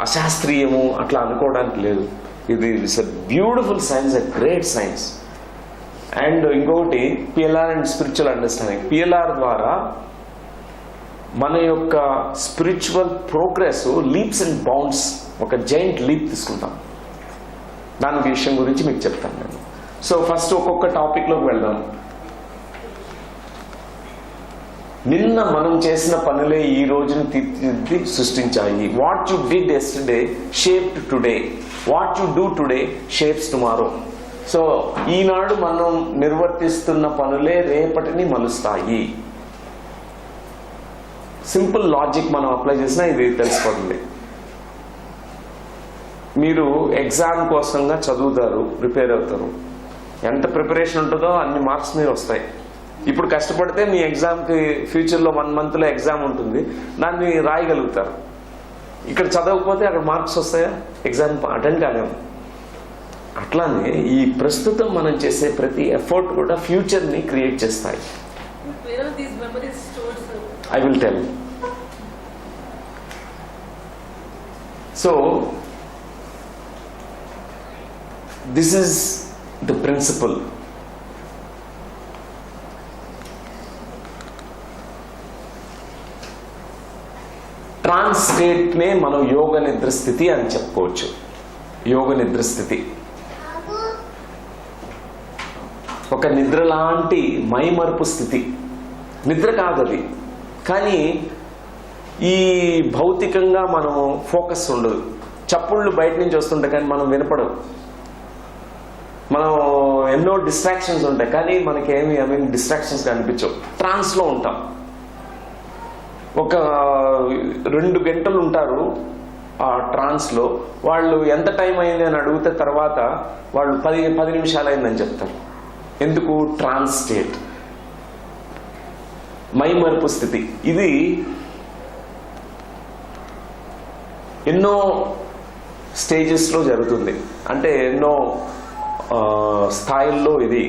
అశాస్త్రీయము అట్లా అనుకోవడానికి లేదు. ఇది it's a beautiful science, a great science. And ఇంకొకటి PLR and spiritual understanding. PLR ద్వారా మన యొక్క spiritual progress leaps and bounds, ఒక జైంట్ లీప్ తీసుకుంటాం. దాని విషయం గురించి మీకు చెప్తాను నేను. సో ఫస్ట్ ఒక్కొక్క టాపిక్లోకి వెళ్దాం. నిన్న మనం చేసిన పనులే ఈ రోజును తీర్చిదిద్ది సృష్టించాయి. What you did yesterday shaped today, what you do today shapes tomorrow. So ఈనాడు మనం నిర్వర్తిస్తున్న పనులే రేపటిని మలుస్తాయి. సింపుల్ లాజిక్ మనం అప్లై చేసినా ఇది తెలిసిపోతుంది. మీరు ఎగ్జామ్ కోసంగా చదువుతారు, ప్రిపేర్ అవుతారు. ఎంత ప్రిపరేషన్ ఉంటుందో అన్ని మార్క్స్ మీరు వస్తాయి. ఇప్పుడు కష్టపడితే మీ ఎగ్జామ్కి ఫ్యూచర్లో 1 monthలో ఎగ్జామ్ ఉంటుంది, దాన్ని రాయగలుగుతారు. ఇక్కడ చదవకపోతే అక్కడ మార్క్స్ వస్తాయా? ఎగ్జామ్ అటెండ్ కాలేము. అట్లానే ఈ ప్రస్తుతం మనం చేసే ప్రతి ఎఫర్ట్ కూడా ఫ్యూచర్ని క్రియేట్ చేస్తాయి. I will tell you. So, this is the principle. Trance state నే మనం యోగ నిద్ర స్థితి అని చెప్పుకోవచ్చు. యోగ నిద్ర స్థితి ఒక నిద్ర లాంటి మైమరుపు స్థితి. నిద్ర కాదది, కానీ ఈ భౌతికంగా మనం ఫోకస్ ఉండదు. చప్పుళ్ళు బయట నుంచి వస్తుంటాయి కానీ మనం వినపడవు. మనం ఎన్నో డిస్ట్రాక్షన్స్ ఉంటాయి కానీ మనకేమి డిస్ట్రాక్షన్స్ కనిపించవు. ట్రాన్స్లో ఉంటాం. ఒక 2 గంటలు ఉంటారు ఆ ట్రాన్స్లో. వాళ్ళు ఎంత టైం అయింది అని అడిగితే తర్వాత వాళ్ళు 10 నిమిషాలు అయిందని చెప్తారు. ఎందుకు? ట్రాన్స్ స్టేట్, మైమరుపు స్థితి. ఇది ఎన్నో స్టేజెస్లో జరుగుతుంది. అంటే ఎన్నో స్థాయిల్లో ఇది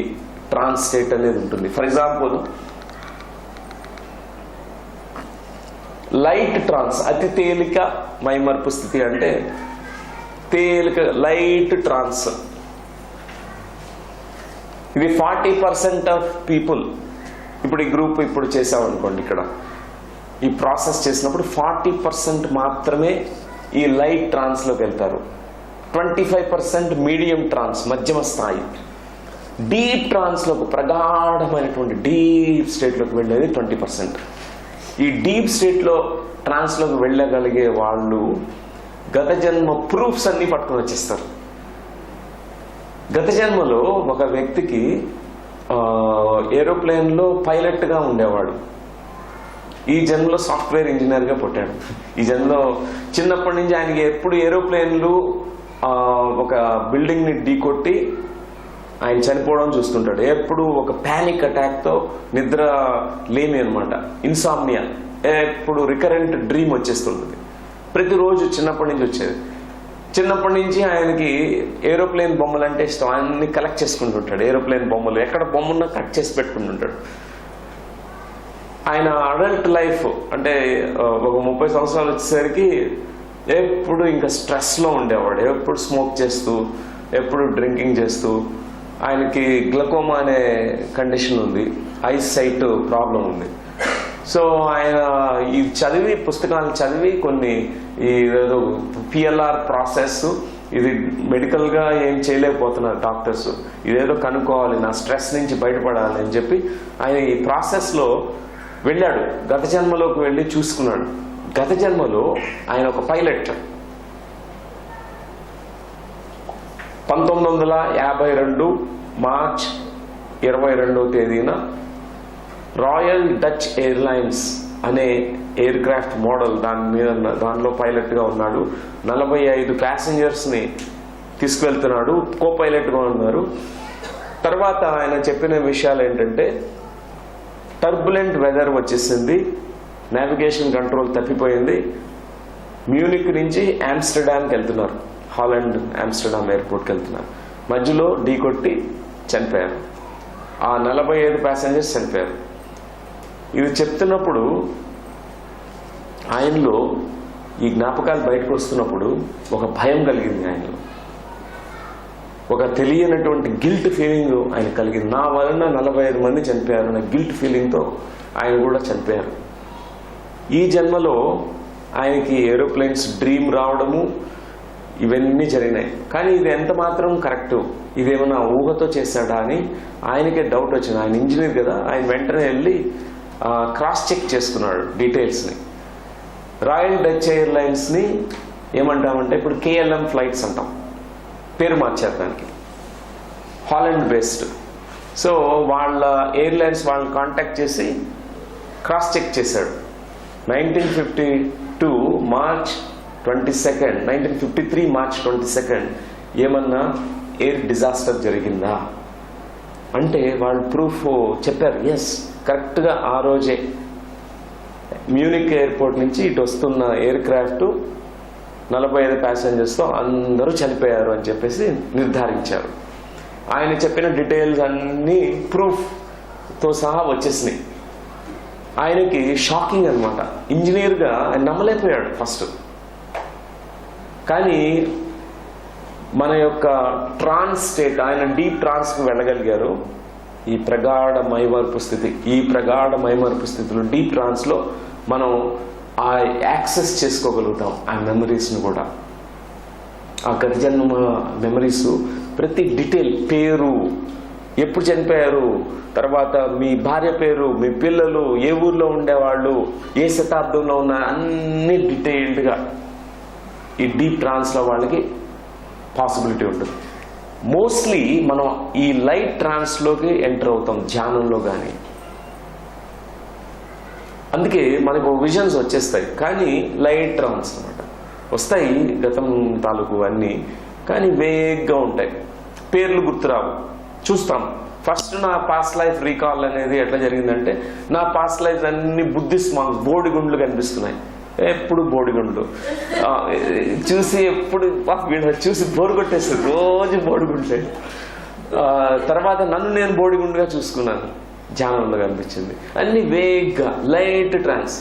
ట్రాన్స్ స్టేట్ అనేది ఉంటుంది. ఫర్ ఎగ్జాంపుల్, లైట్ ట్రాన్స్, అతి తేలిక మైమరుపు స్థితి. అంటే తేలిక లైట్ ట్రాన్స్. ఇది 40% ఆఫ్ పీపుల్. ఇప్పుడు ఈ గ్రూప్ ఇప్పుడు చేసామనుకోండి, ఇక్కడ ఈ ప్రాసెస్ చేసినప్పుడు 40% మాత్రమే ఈ లైట్ ట్రాన్స్లోకి వెళ్తారు. 25% మీడియం ట్రాన్స్, మధ్యమ స్థాయి. డీప్ ట్రాన్స్లోకి, ప్రగాఢమైనటువంటి డీప్ స్టేట్లోకి వెళ్ళేది 20%. ఈ డీప్ స్టేట్లో ట్రాన్స్లోకి వెళ్ళగలిగే వాళ్ళు గత జన్మ ప్రూఫ్స్ అన్నీ పట్టుకొని వచ్చేస్తారు. గత జన్మలో ఒక వ్యక్తికి ఏరోప్లేన్లో పైలట్గా ఉండేవాడు. ఈ జన్మలో సాఫ్ట్వేర్ ఇంజనీర్గా పుట్టాడు. ఈ జన్మలో చిన్నప్పటి నుంచి ఆయనకి ఎప్పుడు ఏరోప్లేన్లు ఒక బిల్డింగ్ని ఢీకొట్టి ఆయన చనిపోవడం చూస్తుంటాడు. ఎప్పుడు ఒక ప్యానిక్ అటాక్తో నిద్ర లేమి అనమాట, ఇన్సామ్నియా. ఎప్పుడు రికరెంట్ డ్రీమ్ వచ్చేస్తుంటుంది. ప్రతిరోజు చిన్నప్పటి నుంచి వచ్చేది. చిన్నప్పటి నుంచి ఆయనకి ఏరోప్లేన్ బొమ్మలు అంటే ఇష్టం. ఆయన్ని కలెక్ట్ చేసుకుంటుంటాడు. ఏరోప్లేన్ బొమ్మలు ఎక్కడ బొమ్మన్నా కట్ చేసి పెట్టుకుంటుంటాడు. ఆయన అడల్ట్ లైఫ్ అంటే ఒక 30 సంవత్సరాలు వచ్చేసరికి ఎప్పుడు ఇంకా స్ట్రెస్లో ఉండేవాడు. ఎప్పుడు స్మోక్ చేస్తూ, ఎప్పుడు డ్రింకింగ్ చేస్తూ. ఆయనకి గ్లకోమా అనే కండిషన్ ఉంది, ఐస్ సైట్ ప్రాబ్లం ఉంది. సో ఆయన ఈ చదివి, పుస్తకాలు చదివి కొన్ని ఏదో పిఎల్ఆర్ ప్రాసెస్, ఇది మెడికల్గా ఏం చేయలేకపోతున్నారు డాక్టర్స్, ఇదేదో కనుక్కోవాలి, నా స్ట్రెస్ నుంచి బయటపడాలి అని చెప్పి ఆయన ఈ ప్రాసెస్లో వెళ్ళాడు. గత జన్మలోకి వెళ్ళి చూసుకున్నాడు. గత జన్మలో ఆయన ఒక పైలట్. 1952 మార్చ్ 22వ తేదీన రాయల్ డచ్ ఎయిర్లైన్స్ అనే ఎయిర్ క్రాఫ్ట్ మోడల్ దానిలో పైలట్గా ఉన్నాడు. 45 ప్యాసింజర్స్ని తీసుకువెళ్తున్నాడు. కో పైలట్గా ఉన్నారు. తర్వాత ఆయన చెప్పిన విషయాలు ఏంటంటే, టర్బులెంట్ వెదర్ వచ్చేసింది, నావిగేషన్ కంట్రోల్ తప్పిపోయింది. మ్యూనిక్ నుంచి ఆమ్స్టర్డామ్కి వెళ్తున్నారు, హాలండ్ ఆమ్స్టర్డామ్ ఎయిర్పోర్ట్కి వెళ్తున్నారు. మధ్యలో ఢీకొట్టి చనిపోయారు. ఆ 45 ప్యాసింజర్స్ చనిపోయారు. ఇది చెప్తున్నప్పుడు ఆయనలో ఈ జ్ఞాపకాలు బయటకు వస్తున్నప్పుడు ఒక భయం కలిగింది ఆయనలో, ఒక తెలియనటువంటి గిల్ట్ ఫీలింగ్ ఆయన కలిగింది. నా వలన 45 మంది చనిపోయారు అనే గిల్ట్ ఫీలింగ్తో ఆయన కూడా చనిపోయారు. ఈ జన్మలో ఆయనకి ఏరోప్లేన్స్ డ్రీమ్ రావడము ఇవన్నీ జరిగినాయి. కానీ ఇది ఎంత మాత్రం కరెక్టు, ఇదేమన్నా ఊహతో చేశాడా అని ఆయనకే డౌట్ వచ్చింది. ఆయన ఇంజనీర్ కదా, ఆయన వెంటనే వెళ్ళి క్రాస్ చెక్ చేసుకున్నాడు డీటెయిల్స్ని. రాయల్ డచ్ ఎయిర్లైన్స్ని ఏమంటామంటే ఇప్పుడు KLM ఫ్లైట్స్ అంటాం, పేరు మార్చారు దానికి, హాలండ్ బేస్డ్. సో వాళ్ళ ఎయిర్లైన్స్ వాళ్ళని కాంటాక్ట్ చేసి క్రాస్ చెక్ చేశాడు. 1952 మార్చ్ 22nd, 1953 మార్చ్ 22nd ఏమన్నా ఎయిర్ డిజాస్టర్ జరిగిందా అంటే వాళ్ళు ప్రూఫ్ చెప్పారు. ఎస్, కరెక్ట్గా ఆ రోజే మ్యూనిక్ ఎయిర్పోర్ట్ నుంచి ఇటు వస్తున్న ఎయిర్ క్రాఫ్ట్ 45 ప్యాసింజర్స్తో అందరూ చనిపోయారు అని చెప్పేసి నిర్ధారించారు. ఆయన చెప్పిన డీటెయిల్స్ అన్నీ ప్రూఫ్తో సహా వచ్చేసినాయి. ఆయనకి షాకింగ్ అనమాట. ఇంజనీర్గా ఆయన నమ్మలేకపోయాడు ఫస్ట్. కానీ మన యొక్క ట్రాన్స్ స్టేట్, ఆయన డీప్ ట్రాన్స్కి వెళ్ళగలిగారు. ఈ ప్రగాఢ మైమర్పు స్థితి, ఈ ప్రగాఢ మైమర్పు స్థితిలో డీప్ ట్రాన్స్లో మనం ఆ యాక్సెస్ చేసుకోగలుగుతాం ఆ మెమరీస్ని కూడా. ఆ గత జన్మ మెమరీస్ ప్రతి డీటెయిల్, పేరు, ఎప్పుడు చనిపోయారు, తర్వాత మీ భార్య పేరు, మీ పిల్లలు ఏ ఊర్లో ఉండేవాళ్ళు, ఏ శతాబ్దంలో ఉన్న అన్ని డీటెయిల్డ్గా ఈ డీప్ ట్రాన్స్లో వాళ్ళకి పాసిబిలిటీ ఉంటుంది. మోస్ట్లీ మనం ఈ లైట్ ట్రాన్స్లోకి ఎంటర్ అవుతాం ధ్యానంలో కానీ. అందుకే మనకు విజన్స్ వచ్చేస్తాయి, కానీ లైట్ ట్రాన్స్ అనమాట వస్తాయి, గతం తాలూకు అన్నీ, కానీ వేగ్గా ఉంటాయి, పేర్లు గుర్తురావు. చూస్తాం ఫస్ట్ నా పాస్ట్ లైఫ్ రీకాల్ అనేది ఎట్లా జరిగిందంటే, నా పాస్ట్ లైఫ్ అన్ని బుద్ధిస్ట్ మాంక్స్ బోడిగుండ్లు కనిపిస్తున్నాయి. ఎప్పుడు బోడిగుండ్లు చూసి, ఎప్పుడు వీళ్ళు చూసి బోరు కొట్టేస్తారు, రోజు బోడిగుండ్లే. తర్వాత నన్ను నేను బోడిగుండుగా చూసుకున్నాను, ధ్యానంలో కనిపించింది. అన్ని వేగ్గా లైట్ ట్రాన్స్.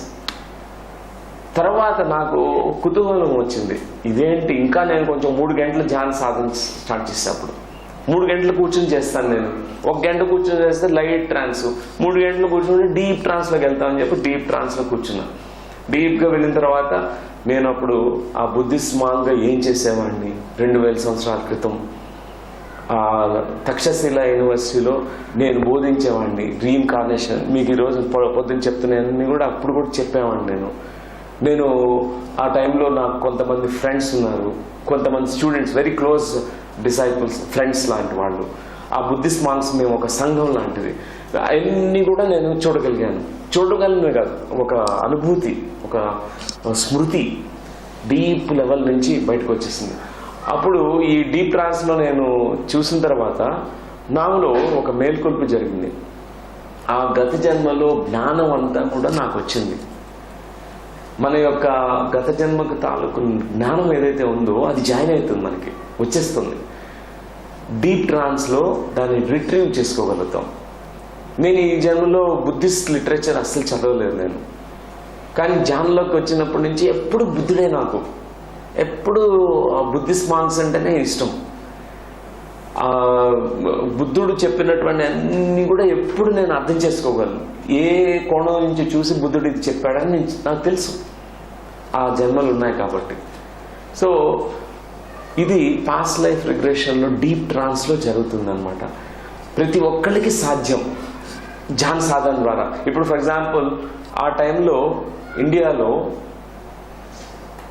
తర్వాత నాకు కుతూహలం వచ్చింది, ఇదేంటి ఇంకా నేను కొంచెం 3 గంటలు ధ్యాన సాధన స్టార్ట్ చేసేటప్పుడు 3 గంటలు కూర్చొని చేస్తాను నేను. 1 గంట కూర్చొని చేస్తే లైట్ ట్రాన్స్, 3 గంటలు కూర్చొని డీప్ ట్రాన్స్లోకి వెళ్తామని చెప్పి డీప్ ట్రాన్స్లో కూర్చున్నా. డీప్గా వెళ్ళిన తర్వాత నేను అప్పుడు ఆ బుద్ధిస్ట్ మాంగ్గా ఏం చేసేవాడిని 2000 సంవత్సరాల క్రితం తక్షశిల యూనివర్సిటీలో నేను బోధించేవాడిని రీఇన్కార్నేషన్. మీకు ఈరోజు పొద్దున్న చెప్తున్నాను కూడా, అప్పుడు కూడా చెప్పేవాడిని. నేను ఆ టైంలో నాకు కొంతమంది ఫ్రెండ్స్ ఉన్నారు, కొంతమంది students, very close disciples, friends లాంటి వాళ్ళు. ఆ బుద్ధిస్ట్ మాంగ్స్ మేము ఒక సంఘం లాంటిది. అవన్నీ కూడా నేను చూడగలిగినవి కాదు, ఒక అనుభూతి, ఒక స్మృతి డీప్ లెవెల్ నుంచి బయటకు వచ్చేసింది. అప్పుడు ఈ డీప్ ట్రాన్స్లో నేను చూసిన తర్వాత నాలో ఒక మేల్కొల్పు జరిగింది. ఆ గత జన్మలో జ్ఞానం అంతా కూడా నాకు వచ్చింది. మన యొక్క గత జన్మకు తాలూకు జ్ఞానం ఏదైతే ఉందో అది జాయిన్ అవుతుంది, మనకి వచ్చేస్తుంది. డీప్ ట్రాన్స్లో దాన్ని రిట్రీవ్ చేసుకోగలుగుతాం. నేను ఈ జన్మలో బుద్ధిస్ట్ లిటరేచర్ అస్సలు చదవలేదు నేను, కానీ ధ్యానంలోకి వచ్చినప్పటి నుంచి ఎప్పుడు బుద్ధుడే నాకు, ఎప్పుడు బుద్ధిస్ట్ మాంగ్స్ అంటేనే ఇష్టం. బుద్ధుడు చెప్పినటువంటి అన్ని కూడా ఎప్పుడు నేను అర్థం చేసుకోగలను. ఏ కోణం నుంచి చూసి బుద్ధుడు ఇది చెప్పాడని నాకు తెలుసు, ఆ జన్మలు ఉన్నాయి కాబట్టి. సో ఇది పాస్ట్ లైఫ్ రిగ్రెషన్లో డీప్ ట్రాన్స్లో జరుగుతుందన్నమాట. ప్రతి ఒక్కరికి సాధ్యం ధ్యాన సాధన ద్వారా. ఇప్పుడు ఫర్ ఎగ్జాంపుల్ ఆ టైంలో ఇండియాలో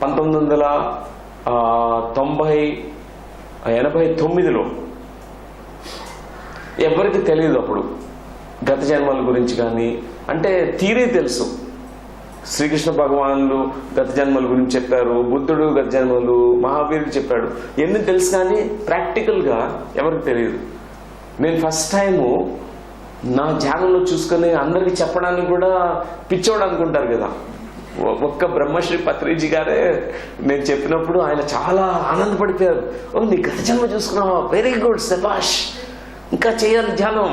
1989లో ఎవరికి తెలియదు అప్పుడు గత జన్మల గురించి. కానీ అంటే థియరీ తెలుసు, శ్రీకృష్ణ భగవానులు గత జన్మల గురించి చెప్పారు, బుద్ధుడు గత జన్మలు, మహావీరుడు చెప్పాడు, ఎన్ని తెలుసు, కానీ ప్రాక్టికల్గా ఎవరికి తెలియదు. నేను ఫస్ట్ టైము నా ధ్యానంలో చూసుకుని అందరికి చెప్పడానికి కూడా పిచ్చోడు అనుకుంటారు కదా. ఒక్క బ్రహ్మశ్రీ పత్రిజీ గారే నేను చెప్పినప్పుడు ఆయన చాలా ఆనందపడిపోయారు. ఓ, నీ గత జన్మ చూసుకున్నావా, వెరీ గుడ్, శభాష్, ఇంకా చేయాలి ధ్యానం,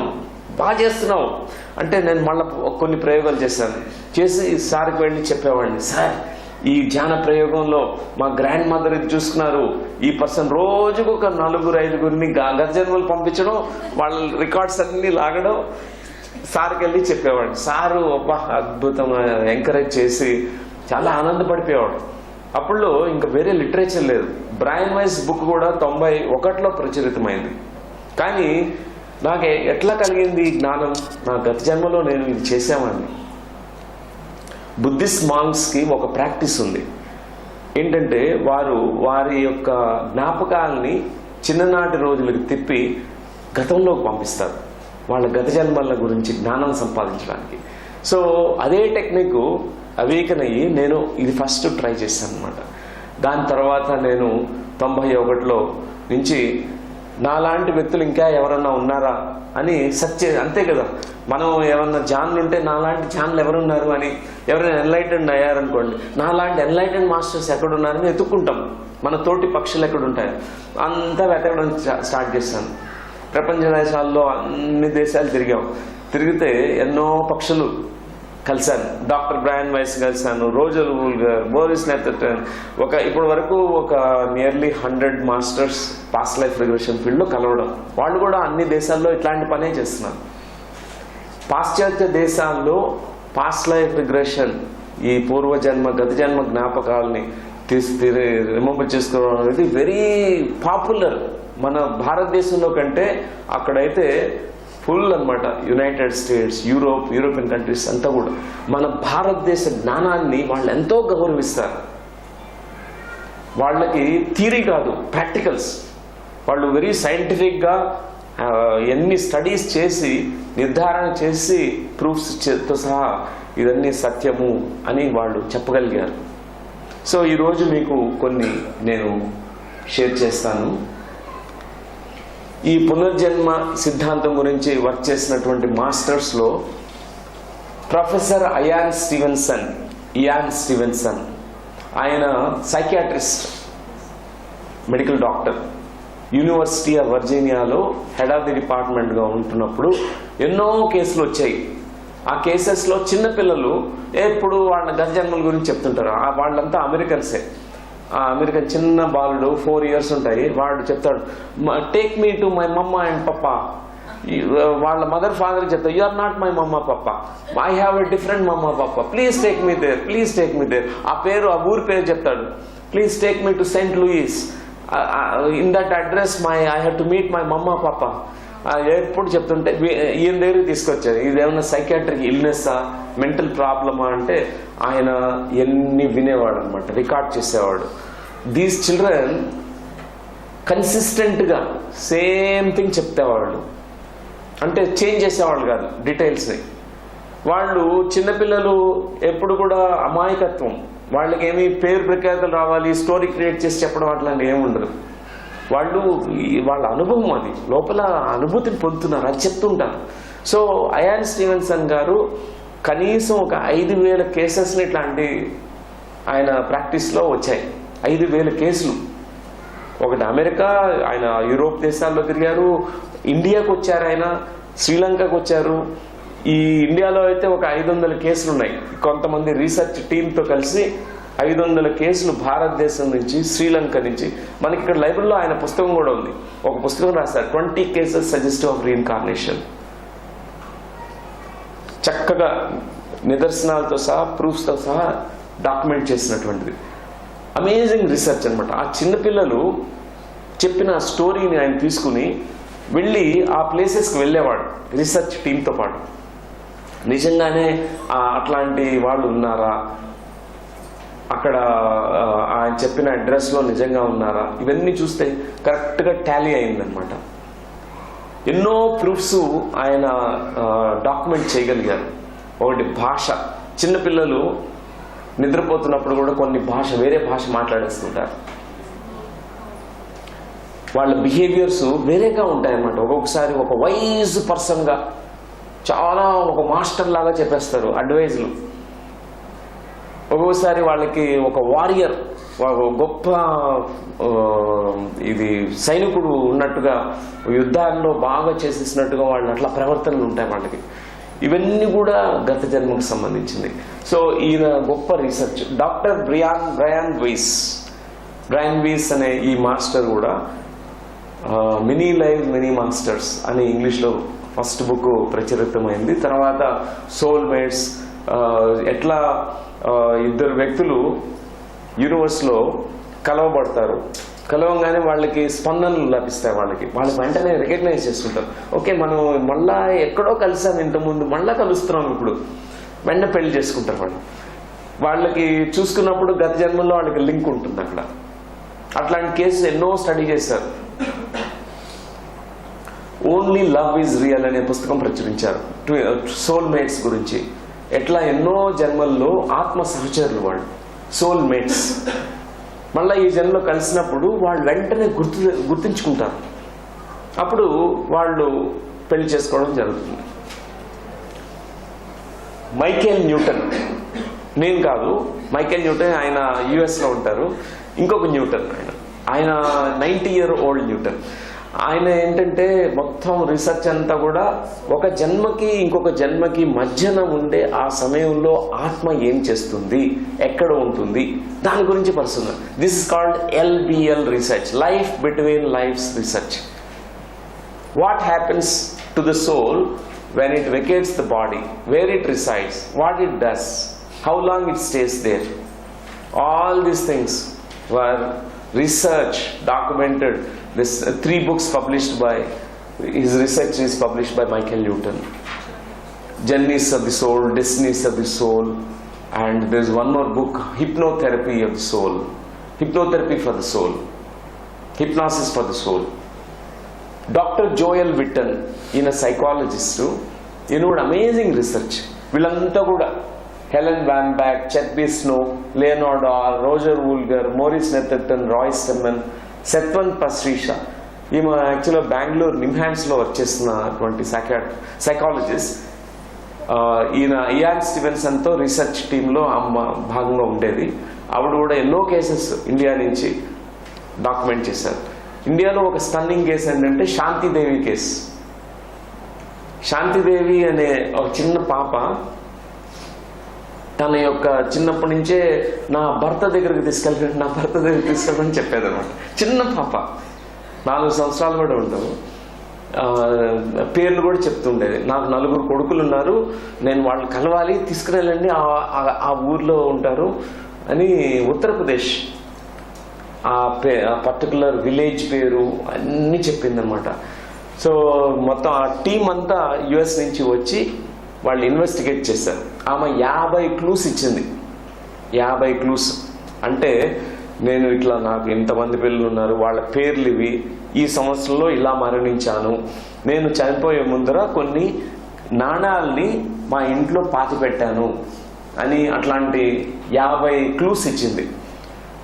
బాగా చేస్తున్నావు అంటే నేను మళ్ళీ కొన్ని ప్రయోగాలు చేసి సార్కి వెళ్ళి చెప్పేవాడిని, సార్ ఈ ధ్యాన ప్రయోగంలో మా గ్రాండ్ మదర్ ఇది చూసుకున్నారు, ఈ పర్సన్ రోజుకు ఒక 4-5 గత జన్మలు పంపించడం, వాళ్ళ రికార్డ్స్ అన్ని లాగడం, సార్కి వెళ్ళి చెప్పేవాడు. సారు అబ్బా అద్భుతం ఎంకరేజ్ చేసి చాలా ఆనందపడిపోయేవాడు. అప్పుడు ఇంకా వేరే లిటరేచర్ లేదు. బ్రయన్ వైస్ బుక్ కూడా 91లో ప్రచురితమైంది. కానీ నాకు ఎట్లా కలిగింది జ్ఞానం, నా గత జన్మలో నేను ఇది చేసామని. బుద్ధిస్ట్ మాంగ్స్కి ఒక ప్రాక్టీస్ ఉంది. ఏంటంటే వారి యొక్క జ్ఞాపకాలని చిన్ననాటి రోజులకు తిప్పి గతంలోకి పంపిస్తారు, వాళ్ళ గత జన్మల గురించి జ్ఞానం సంపాదించడానికి. సో అదే టెక్నిక్ అవేకన్ అయ్యి నేను ఇది ఫస్ట్ ట్రై చేశాను అనమాట. దాని తర్వాత నేను 91లో నుంచి నాలాంటి వ్యక్తులు ఇంకా ఎవరన్నా ఉన్నారా అని సెర్చ్ అంతే కదా, మనం ఏమన్నా ఛానల్ ఉంటే నాలాంటి ఛానల్ ఎవరున్నారు అని, ఎవరైనా ఎన్లైటెండ్ అయ్యారనుకోండి, నాలాంటి ఎన్లైటెండ్ మాస్టర్స్ ఎక్కడున్నారని ఎత్తుక్కుంటాం, మన తోటి పక్షులు ఎక్కడుంటాయి అంతా వెతకడం స్టార్ట్ చేశాను. ప్రపంచ దేశాల్లో అన్ని దేశాలు తిరిగితే ఎన్నో పక్షులు కలిశాను. డాక్టర్ బ్రయన్ వైస్ కలిశాను, రోజర్ వూల్గర్, బోరిస్ నెథర్టన్, ఇప్పటి వరకు ఒక nearly 100 masters past life regression ఫీల్డ్లో కలవడం. వాళ్ళు కూడా అన్ని దేశాల్లో ఇట్లాంటి పనే చేస్తున్నారు. పాశ్చాత్య దేశాల్లో పాస్ట్ లైఫ్ రిగ్రెషన్, ఈ పూర్వజన్మ గత జన్మ జ్ఞాపకాలని రిమూవ్ చేసుకోవడం అనేది వెరీ పాపులర్. మన భారతదేశంలో కంటే అక్కడైతే ఫుల్ అన్నమాట. యునైటెడ్ స్టేట్స్, యూరోపియన్ కంట్రీస్ అంతా కూడా మన భారతదేశ జ్ఞానాన్ని వాళ్ళు ఎంతో గౌరవిస్తారు. వాళ్ళకి థియరీ కాదు, ప్రాక్టికల్స్. వాళ్ళు వెరీ సైంటిఫిక్గా ఎన్ని స్టడీస్ చేసి నిర్ధారణ చేసి ప్రూఫ్స్తో సహా ఇదన్నీ సత్యము అని వాళ్ళు చెప్పగలిగారు. సో ఈరోజు మీకు కొన్ని నేను షేర్ చేస్తాను. ఈ పునర్జన్మ సిద్ధాంతం గురించి వర్క్ చేసినటువంటి మాస్టర్స్లో ప్రొఫెసర్ ఇయాన్ స్టీవెన్సన్, ఆయన psychiatrist, medical doctor, university of వర్జీనియాలో హెడ్ ఆఫ్ ది డిపార్ట్మెంట్గా ఉంటున్నప్పుడు ఎన్నో కేసులు వచ్చాయి. ఆ కేసెస్లో చిన్నపిల్లలు ఎప్పుడు వాళ్ళ గత జన్మల గురించి చెప్తుంటారు. వాళ్ళంతా అమెరికన్సే. ఆ అమెరికన్ చిన్న బాలుడు 4 years ఉంటాయి, వాడు చెప్తాడు, take me to my mamma and papa. వాళ్ళ మదర్ ఫాదర్ చెప్తారు, you are not my mamma papa, I have a different mamma papa, please take me there, please take me there. ఆ ఊరి పేరు చెప్తాడు, please take me to Saint Louis, in that address I have to meet my mamma papa. ఎప్పుడు చెప్తుంటే ఈయన దగ్గరికి తీసుకొచ్చారు. ఇదేమన్నా సైకాట్రిక్ ఇల్నెస్సా, మెంటల్ ప్రాబ్లమా అంటే ఆయన ఎన్ని వినేవాడు అనమాట, రికార్డ్ చేసేవాడు. దీస్ చిల్డ్రన్ కన్సిస్టెంట్గా సేమ్ థింగ్ చెప్తేవాళ్ళు, అంటే చేంజ్ చేసేవాళ్ళు కాదు డీటెయిల్స్ని. వాళ్ళు చిన్నపిల్లలు ఎప్పుడు కూడా అమాయకత్వం, వాళ్ళకి ఏమి పేరు ప్రఖ్యాతలు రావాలి, స్టోరీ క్రియేట్ చేసి చెప్పడం అట్లాంటి ఏముండదు. వాళ్ళ అనుభవం, అది లోపల అనుభూతిని పొందుతున్నారు, అది చెప్తుంటారు. సో ఇయాన్ స్టీవెన్సన్ గారు కనీసం ఒక 5,000 కేసెస్ని ఇట్లాంటి ఆయన ప్రాక్టీస్లో వచ్చాయి. 5,000 కేసులు. ఒకటి అమెరికా, ఆయన యూరోప్ దేశాల్లో తిరిగారు, ఇండియాకు వచ్చారు, ఆయన శ్రీలంకకు వచ్చారు. ఈ ఇండియాలో అయితే ఒక 500 కేసులు ఉన్నాయి. కొంతమంది రీసెర్చ్ టీంతో కలిసి 500 కేసులు భారతదేశం నుంచి, శ్రీలంక నుంచి. మనకి ఇక్కడ లైబ్రరీలో ఆయన పుస్తకం కూడా ఉంది. ఒక పుస్తకం రాశారు, 20 cases suggestive of reincarnation. చక్కగా నిదర్శనాలతో సహా, ప్రూఫ్స్తో సహా డాక్యుమెంట్ చేసినటువంటిది. అమేజింగ్ రీసెర్చ్ అనమాట. ఆ చిన్నపిల్లలు చెప్పిన స్టోరీని ఆయన తీసుకుని వెళ్ళి ఆ ప్లేసెస్కి వెళ్ళేవాడు రీసెర్చ్ టీంతో పాటు. నిజంగానే అట్లాంటి వాళ్ళు ఉన్నారా, అక్కడ ఆయన చెప్పిన అడ్రస్లో నిజంగా ఉన్నారా, ఇవన్నీ చూస్తే కరెక్ట్గా టాలీ అయిందనమాట. ఎన్నో ప్రూఫ్స్ ఆయన డాక్యుమెంట్ చేయగలిగారు. ఒకటి భాష, చిన్నపిల్లలు నిద్రపోతున్నప్పుడు కూడా వేరే భాష మాట్లాడేస్తుంటారు. వాళ్ళ బిహేవియర్స్ వేరేగా ఉంటాయన్నమాట. ఒక్కొక్కసారి ఒక వైజ్ పర్సన్గా చాలా ఒక మాస్టర్ లాగా చెప్పేస్తారు అడ్వైజ్లు. ఒక్కొక్కసారి వాళ్ళకి ఒక వారియర్ గొప్ప ఇది సైనికుడు ఉన్నట్టుగా యుద్ధాల్లో బాగా చేసేసినట్టుగా వాళ్ళు అట్లా ప్రవర్తనలు ఉంటాయి వాళ్ళకి. ఇవన్నీ కూడా గత జన్మకు సంబంధించింది. సో ఈయన గొప్ప రీసెర్చ్. డాక్టర్ బ్రయాన్ వీస్ అనే ఈ మాస్టర్ కూడా మినీ లైవ్ మినీ మాస్టర్స్ అని ఇంగ్లీష్లో ఫస్ట్ బుక్ ప్రచురితమైంది. తర్వాత సోల్మేట్స్, ఎట్లా ఇద్దరు వ్యక్తులు యూనివర్స్లో కలవబడతారు, కలవంగానే వాళ్ళకి స్పందనలు లభిస్తాయి, వాళ్ళు వెంటనే రికగ్నైజ్ చేసుకుంటారు. ఓకే, మనం మళ్ళా ఎక్కడో కలిసాం ఇంతకుముందు, మళ్ళా కలుస్తున్నాం ఇప్పుడు, వెంటనే పెళ్లి చేసుకుంటారు. వాళ్ళకి చూసుకున్నప్పుడు గత జన్మలో వాళ్ళకి లింక్ ఉంటుంది అక్కడ. అట్లాంటి కేసులు ఎన్నో స్టడీ చేశారు. ఓన్లీ లవ్ ఈజ్ రియల్ అనే పుస్తకం ప్రచురించారు సోల్మేట్స్ గురించి. ఎట్లా ఎన్నో జన్మల్లో ఆత్మ సహచరులు వాళ్ళు, సోల్మేట్స్. మళ్ళీ ఈ జన్మలో కలిసినప్పుడు వాళ్ళు వెంటనే గుర్తుంచుకుంటారు. అప్పుడు వాళ్ళు పెళ్లి చేసుకోవడం జరుగుతుంది. మైకేల్ న్యూటన్, నేను కాదు, మైకేల్ న్యూటన్, ఆయన యుఎస్లో ఉంటారు. ఇంకొక న్యూటన్, ఆయన 90-year-old న్యూటన్. ఆయన ఏంటంటే మొత్తం రీసెర్చ్ అంతా కూడా ఒక జన్మకి ఇంకొక జన్మకి మధ్యన ఉండే ఆ సమయంలో ఆత్మ ఏం చేస్తుంది, ఎక్కడ ఉంటుంది, దాని గురించి పరిశోధన. This is called LBL research, life between lives research. What happens to the soul when it vacates the body, where it resides, what it does, how long it stays there. All these things were research documented. This 3 books published by, his research is published by Michael Newton. Journeys of the Soul, Destinies of the Soul, and there's one more book, Hypnotherapy of the Soul, Hypnotherapy for the Soul, Hypnosis for the Soul. Doctor Joel Vuitton, ఈయన సైకాలజిస్టు, ఈయన కూడా అమేజింగ్ రీసెర్చ్. వీళ్ళంతా కూడా హెలెన్ వాన్ బ్యాక్, చెట్ బిస్నో, లియోనార్డో, రోజర్ వూల్గర్, మోరిస్ నెథర్టన్, రాయ్ స్టెమ్మన్, సెత్వన్ పస్ట్రీషా. ఈమె యాక్చువల్గా బెంగళూరు నిమ్హాన్స్లో వర్క్ చేస్తున్నటువంటి సైకాలజిస్ట్. ఈయన ఇయాన్ స్టీవెన్సన్తో రీసెర్చ్ టీంలో భాగంగా ఉండేది. ఆవిడ కూడా ఎన్నో కేసెస్ ఇండియా నుంచి డాక్యుమెంట్ చేశారు. ఇండియాలో ఒక స్టన్నింగ్ కేసు ఏంటంటే శాంతిదేవి కేసు. శాంతిదేవి అనే ఒక చిన్న పాప తన యొక్క చిన్నప్పటి నుంచే నా భర్త దగ్గరికి తీసుకెళ్ళమని చెప్పేదన్నమాట. చిన్న పాప, 4 సంవత్సరాలు కూడా ఉండవు. పేర్లు కూడా చెప్తుండేది. నాకు 4 కొడుకులు ఉన్నారు, నేను వాళ్ళు కలవాలి, తీసుకురెళ్ళండి, ఆ ఊర్లో ఉంటారు అని. ఉత్తరప్రదేశ్ ఆ పర్టికులర్ విలేజ్ పేరు అన్నీ చెప్పిందనమాట. సో మొత్తం ఆ టీం అంతా యుఎస్ నుంచి వచ్చి వాళ్ళు ఇన్వెస్టిగేట్ చేశారు. ఆమె 50 క్లూస్ ఇచ్చింది. 50 క్లూస్ అంటే, నేను ఇట్లా, నాకు ఇంతమంది పిల్లలు ఉన్నారు, వాళ్ళ పేర్లు ఇవి, ఈ సంవత్సరంలో ఇలా మరణించాను, నేను చనిపోయే ముందర కొన్ని నాణాలని మా ఇంట్లో పాతిపెట్టాను అని, అట్లాంటి 50 క్లూస్ ఇచ్చింది.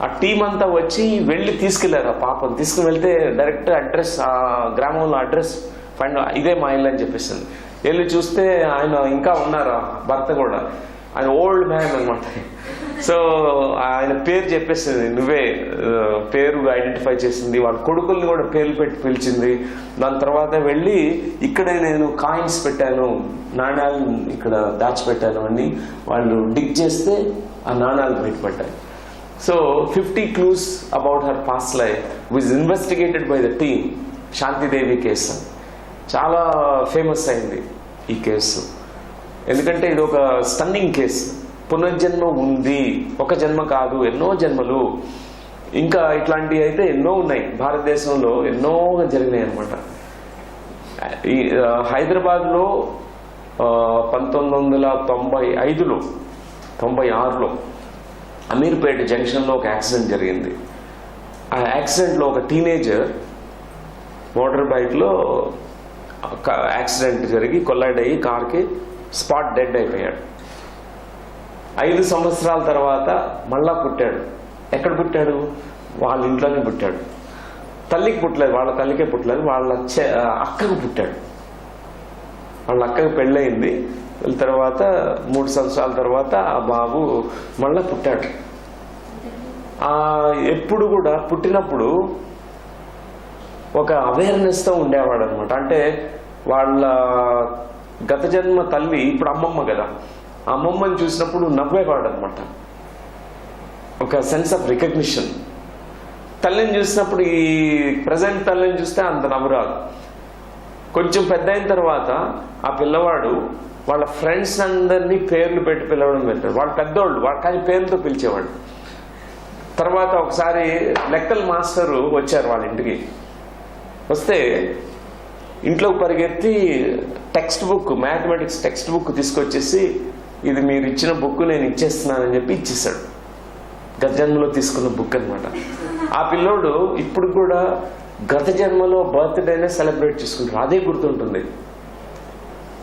ఆ టీం అంతా వచ్చి వెళ్ళి తీసుకెళ్లారు. ఆ పాపను తీసుకుని వెళ్తే డైరెక్ట్ అడ్రస్, ఆ గ్రామంలో అడ్రస్ ఫైండ్, ఇదే మా ఇల్లు అని చెప్పేసింది. వెళ్ళి చూస్తే ఆయన ఇంకా ఉన్నారు, భర్త కూడా. ఆయన ఓల్డ్ మ్యాన్ అనమాట. సో ఆయన పేరు చెప్పేసింది, నువ్వే పేరు ఐడెంటిఫై చేసింది. వాళ్ళ కొడుకుల్ని కూడా పేర్లు పెట్టి పిలిచింది. దాని తర్వాత వెళ్ళి, ఇక్కడే నేను కాయిన్స్ పెట్టాను, నాణ్యాలు ఇక్కడ దాచిపెట్టాను అని వాళ్ళు డిగ్ చేస్తే ఆ నాణ్యాలు బయటపడ్డాయి. So 50 clues about her past life was investigated by the team. Shanti Devi case చాలా ఫేమస్ అయింది ఈ కేసు. ఎందుకంటే ఇది ఒక స్టన్నింగ్ కేసు. పునర్జన్మ ఉంది, ఒక జన్మ కాదు, ఎన్నో జన్మలు. ఇంకా ఇట్లాంటివి అయితే ఎన్నో ఉన్నాయి భారతదేశంలో, ఎన్నో జరిగినాయి అన్నమాట. ఈ హైదరాబాద్లో 1995లో 96లో అమీర్పేట జంక్షన్లో ఒక యాక్సిడెంట్ జరిగింది. ఆ యాక్సిడెంట్లో ఒక టీనేజర్ మోటార్ బైక్లో యాక్సిడెంట్ జరిగి కొల్లైడ్ అయ్యి కార్కి స్పాట్ డెడ్ అయిపోయాడు. 5 సంవత్సరాల తర్వాత మళ్ళా పుట్టాడు. ఎక్కడ పుట్టాడు? వాళ్ళ ఇంట్లోనే పుట్టాడు. తల్లికి పుట్టలేదు, వాళ్ళ తల్లికే పుట్టలేదు, వాళ్ళ అక్కకు పుట్టాడు. వాళ్ళ అక్కకు పెళ్ళయింది. తర్వాత 3 సంవత్సరాల తర్వాత ఆ బాబు మళ్ళా పుట్టాడు. ఎప్పుడు కూడా పుట్టినప్పుడు ఒక అవేర్నెస్తో ఉండేవాడు అనమాట. అంటే వాళ్ళ గత జన్మ తల్లి ఇప్పుడు అమ్మమ్మ కదా, అమ్మమ్మని చూసినప్పుడు నవ్వేవాడు అనమాట. ఒక సెన్స్ ఆఫ్ రికగ్నిషన్. తల్లిని చూసినప్పుడు ఈ ప్రజెంట్ తల్లిని చూస్తే అంత నవ్వు రాదు. కొంచెం పెద్ద అయిన తర్వాత ఆ పిల్లవాడు వాళ్ళ ఫ్రెండ్స్ అందరినీ పేర్లు పెట్టి పిలవడం పెట్టాడు. వాళ్ళు పెద్దోళ్ళు, వాళ్ళు కానీ పేర్లతో పిలిచేవాడు. తర్వాత ఒకసారి లెక్కల మాస్టరు వచ్చారు వాళ్ళ ఇంటికి. వస్తే ఇంట్లోకి పరిగెత్తి text book, mathematics text book తీసుకొచ్చేసి, ఇది మీరు ఇచ్చిన బుక్ నేను ఇచ్చేస్తున్నానని చెప్పి ఇచ్చేసాడు. గత జన్మలో తీసుకున్న బుక్ అనమాట. ఆ పిల్లోడు ఇప్పుడు కూడా గత జన్మలో బర్త్డేనే సెలబ్రేట్ చేసుకుంటారు, అదే గుర్తుంటుంది.